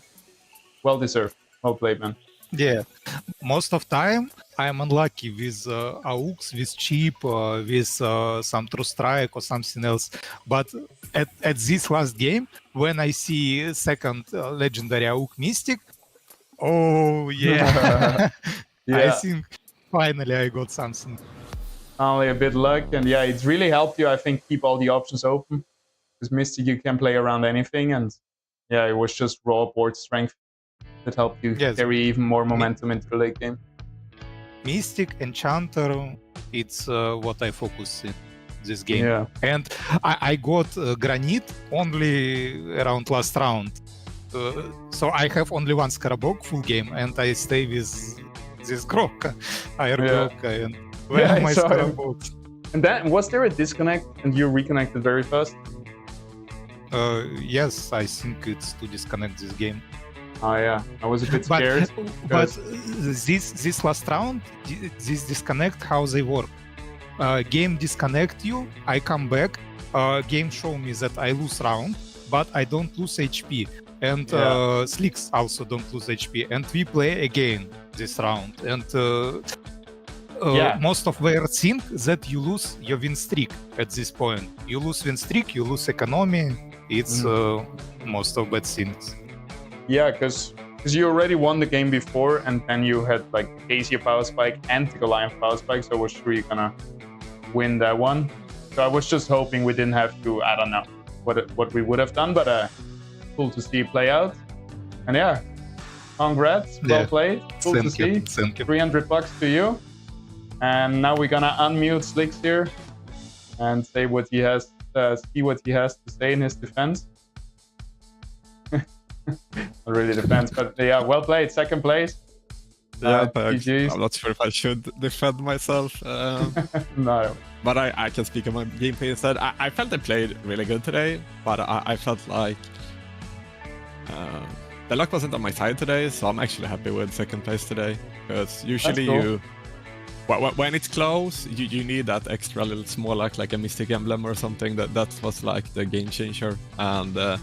well deserved. Well played, man. Yeah, most of time I'm unlucky with AUX, with cheap, with some True Strike or something else. But at this last game, when I see second legendary AUK Mystic, oh yeah, yeah. I think finally I got something. Only a bit luck, and yeah, it's really helped you, I think, keep all the options open. Because Mystic, you can play around anything, and yeah, it was just raw board strength that helped you carry even more momentum into the late game. Mystic, Enchanter, it's what I focus in this game. Yeah. And I got Granite only around last round. So I have only one Scarabog full game, and I stay with this Grok, Air Grok, and where are my Scarabogs? And then, was there a disconnect and you reconnected very fast? Yes, I think it's to disconnect this game. Oh yeah, I was a bit scared. But this last round, this disconnect, how they work. Game disconnect you, I come back, game show me that I lose round, but I don't lose HP. And Slicks also don't lose HP. And we play again this round. And most of their think that you lose your win streak at this point. You lose win streak, you lose economy. It's most of bad things. Yeah, because you already won the game before, and then you had like Acacia Power Spike and the Goliath Power Spike, so I was sure you're gonna win that one. So I was just hoping we didn't have to, I don't know what we would have done, but cool to see it play out. And yeah, congrats, well played, cool to see. Thank you. $300 to you. And now we're gonna unmute Slicks here and say what he has, see what he has to say in his defense. Not really defense, but yeah, well played, second place. Yeah, I'm not sure if I should defend myself. No. But I can speak on my gameplay instead. I felt I played really good today, but I felt like the luck wasn't on my side today, so I'm actually happy with second place today. Because usually when it's close, you need that extra little small luck, like a Mystic Emblem or something. That was like the game changer. And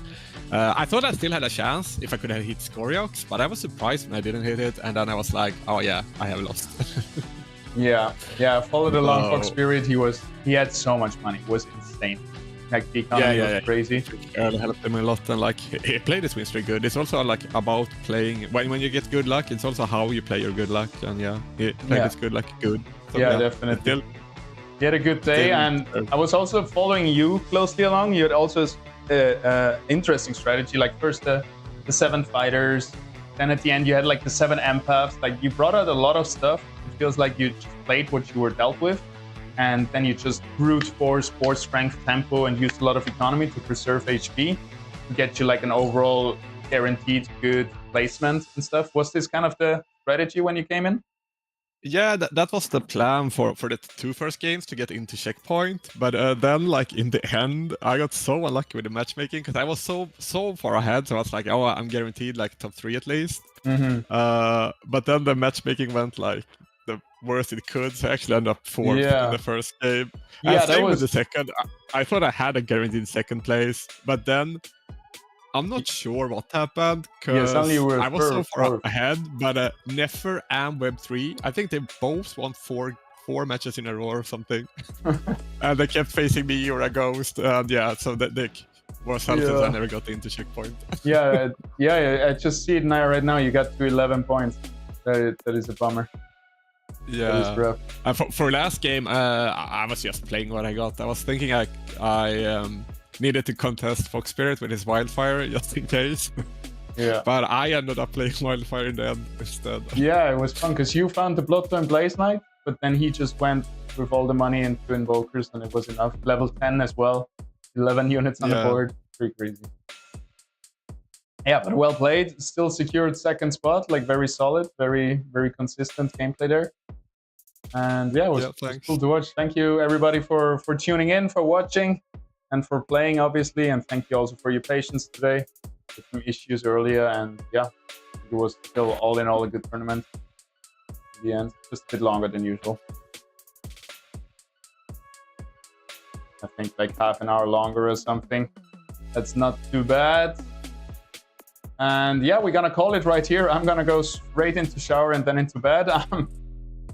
I thought I still had a chance if I could have hit Scoriox, but I was surprised when I didn't hit it, and then I was like, oh yeah, I have lost. yeah, follow the Long Fox Spirit. He had so much money, it was insane. Like the economy was crazy. It helped him a lot, and like he played his win streak good. It's also like about playing when you get good luck. It's also how you play your good luck, and he played his good luck good. So, definitely. He had a good day, and I was also following you closely along. You had also interesting strategy, like first the 7 fighters, then at the end you had like the 7 empaths. Like you brought out a lot of stuff. It feels like you just played what you were dealt with, and then you just brute force, board strength, tempo, and used a lot of economy to preserve HP to get you like an overall guaranteed good placement and stuff. Was this kind of the strategy when you came in? Yeah, that was the plan for the 2 first games, to get into checkpoint. But then, like in the end, I got so unlucky with the matchmaking because I was so far ahead. So I was like, oh, I'm guaranteed like top 3 at least. But then the matchmaking went like the worst it could. So I actually ended up 4th in the first game. Yeah, that was the second. I thought I had a guaranteed second place, but then I'm not sure what happened Yeah, because suddenly you were I was so far third. ahead, but Nefer and Web3, I think they both won four matches in a row or something. And they kept facing me or a ghost, and yeah, so that they was helpful. Yeah. I never got into checkpoint. Yeah, I just see it now. Right now, you got to 11 points. That is a bummer. Yeah. That is rough. And for last game, I was just playing what I got. I was thinking I needed to contest Fox Spirit with his Wildfire just in case. Yeah. But I ended up playing Wildfire in the end instead. Yeah, it was fun because you found the Bloodstone Blaze Knight, but then he just went with all the money into Invokers, and it was enough. Level 10 as well. 11 units on the board. Pretty crazy. Yeah, but well played. Still secured second spot, like very solid, very consistent gameplay there. And yeah, it was cool to watch. Thank you everybody for tuning in, for watching, and for playing, obviously. And thank you also for your patience today. With some issues earlier, and yeah, it was still all in all a good tournament in the end. Just a bit longer than usual. I think like half an hour longer or something. That's not too bad. And yeah, we're gonna call it right here. I'm gonna go straight into shower and then into bed.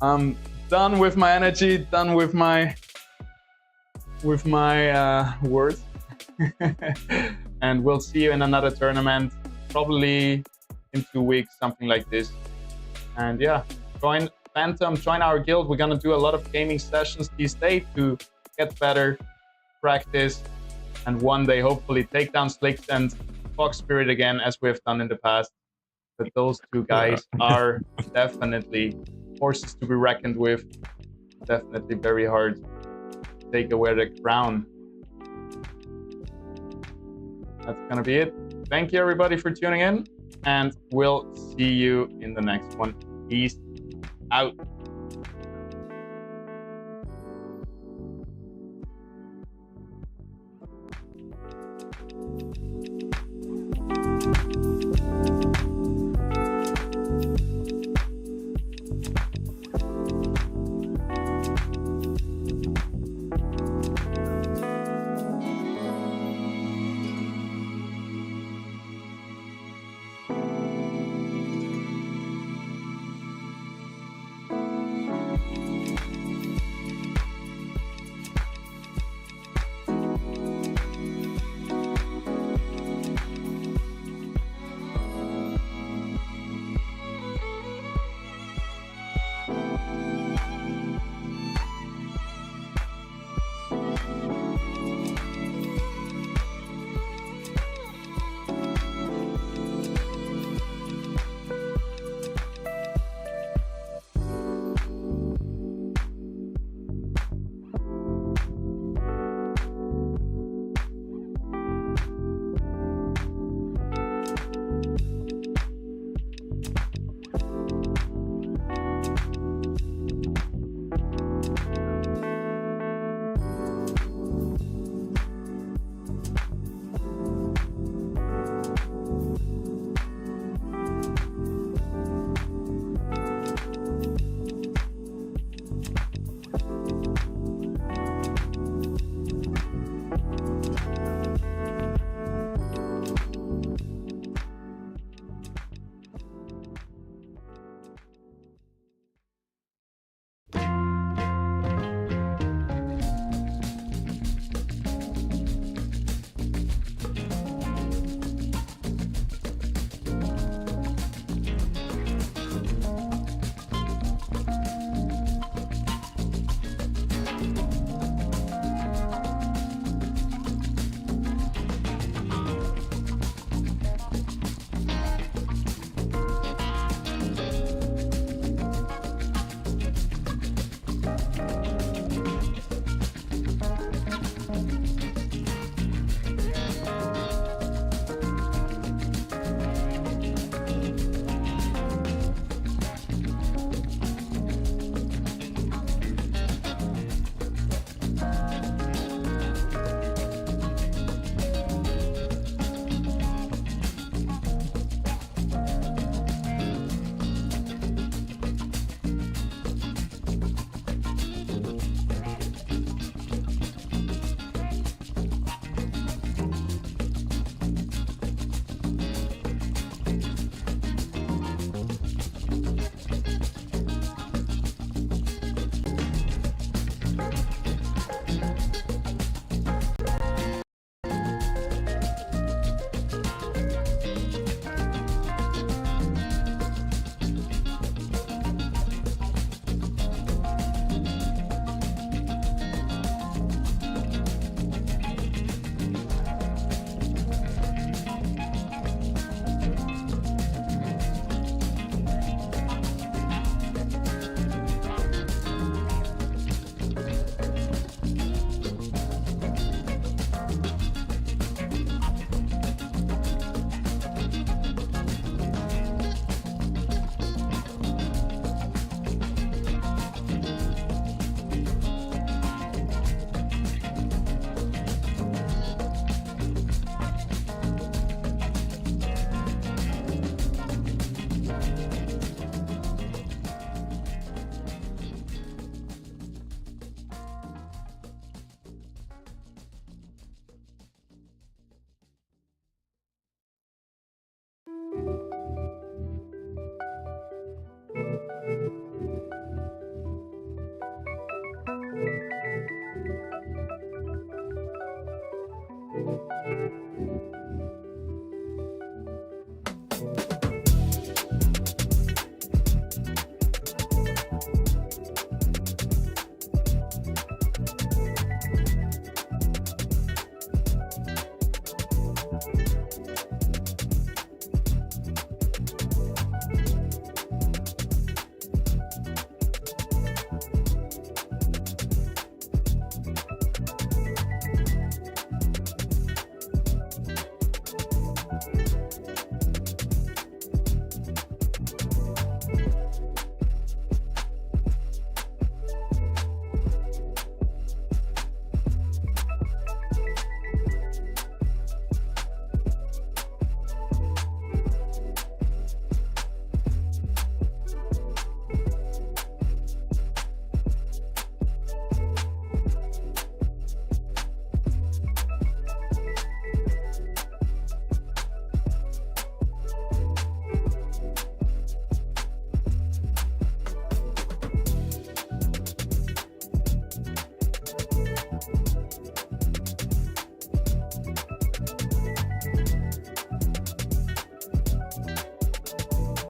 I'm done with my energy, done with my words. And we'll see you in another tournament, probably in 2 weeks, something like this. And yeah, join Phantom, join our guild. We're gonna do a lot of gaming sessions these days to get better, practice, and one day hopefully take down Slicks and Fox Spirit again, as we have done in the past. But those two guys are definitely forces to be reckoned with. Definitely very hard to take away the crown. That's gonna be it. Thank you everybody for tuning in, and we'll see you in the next one. Peace out.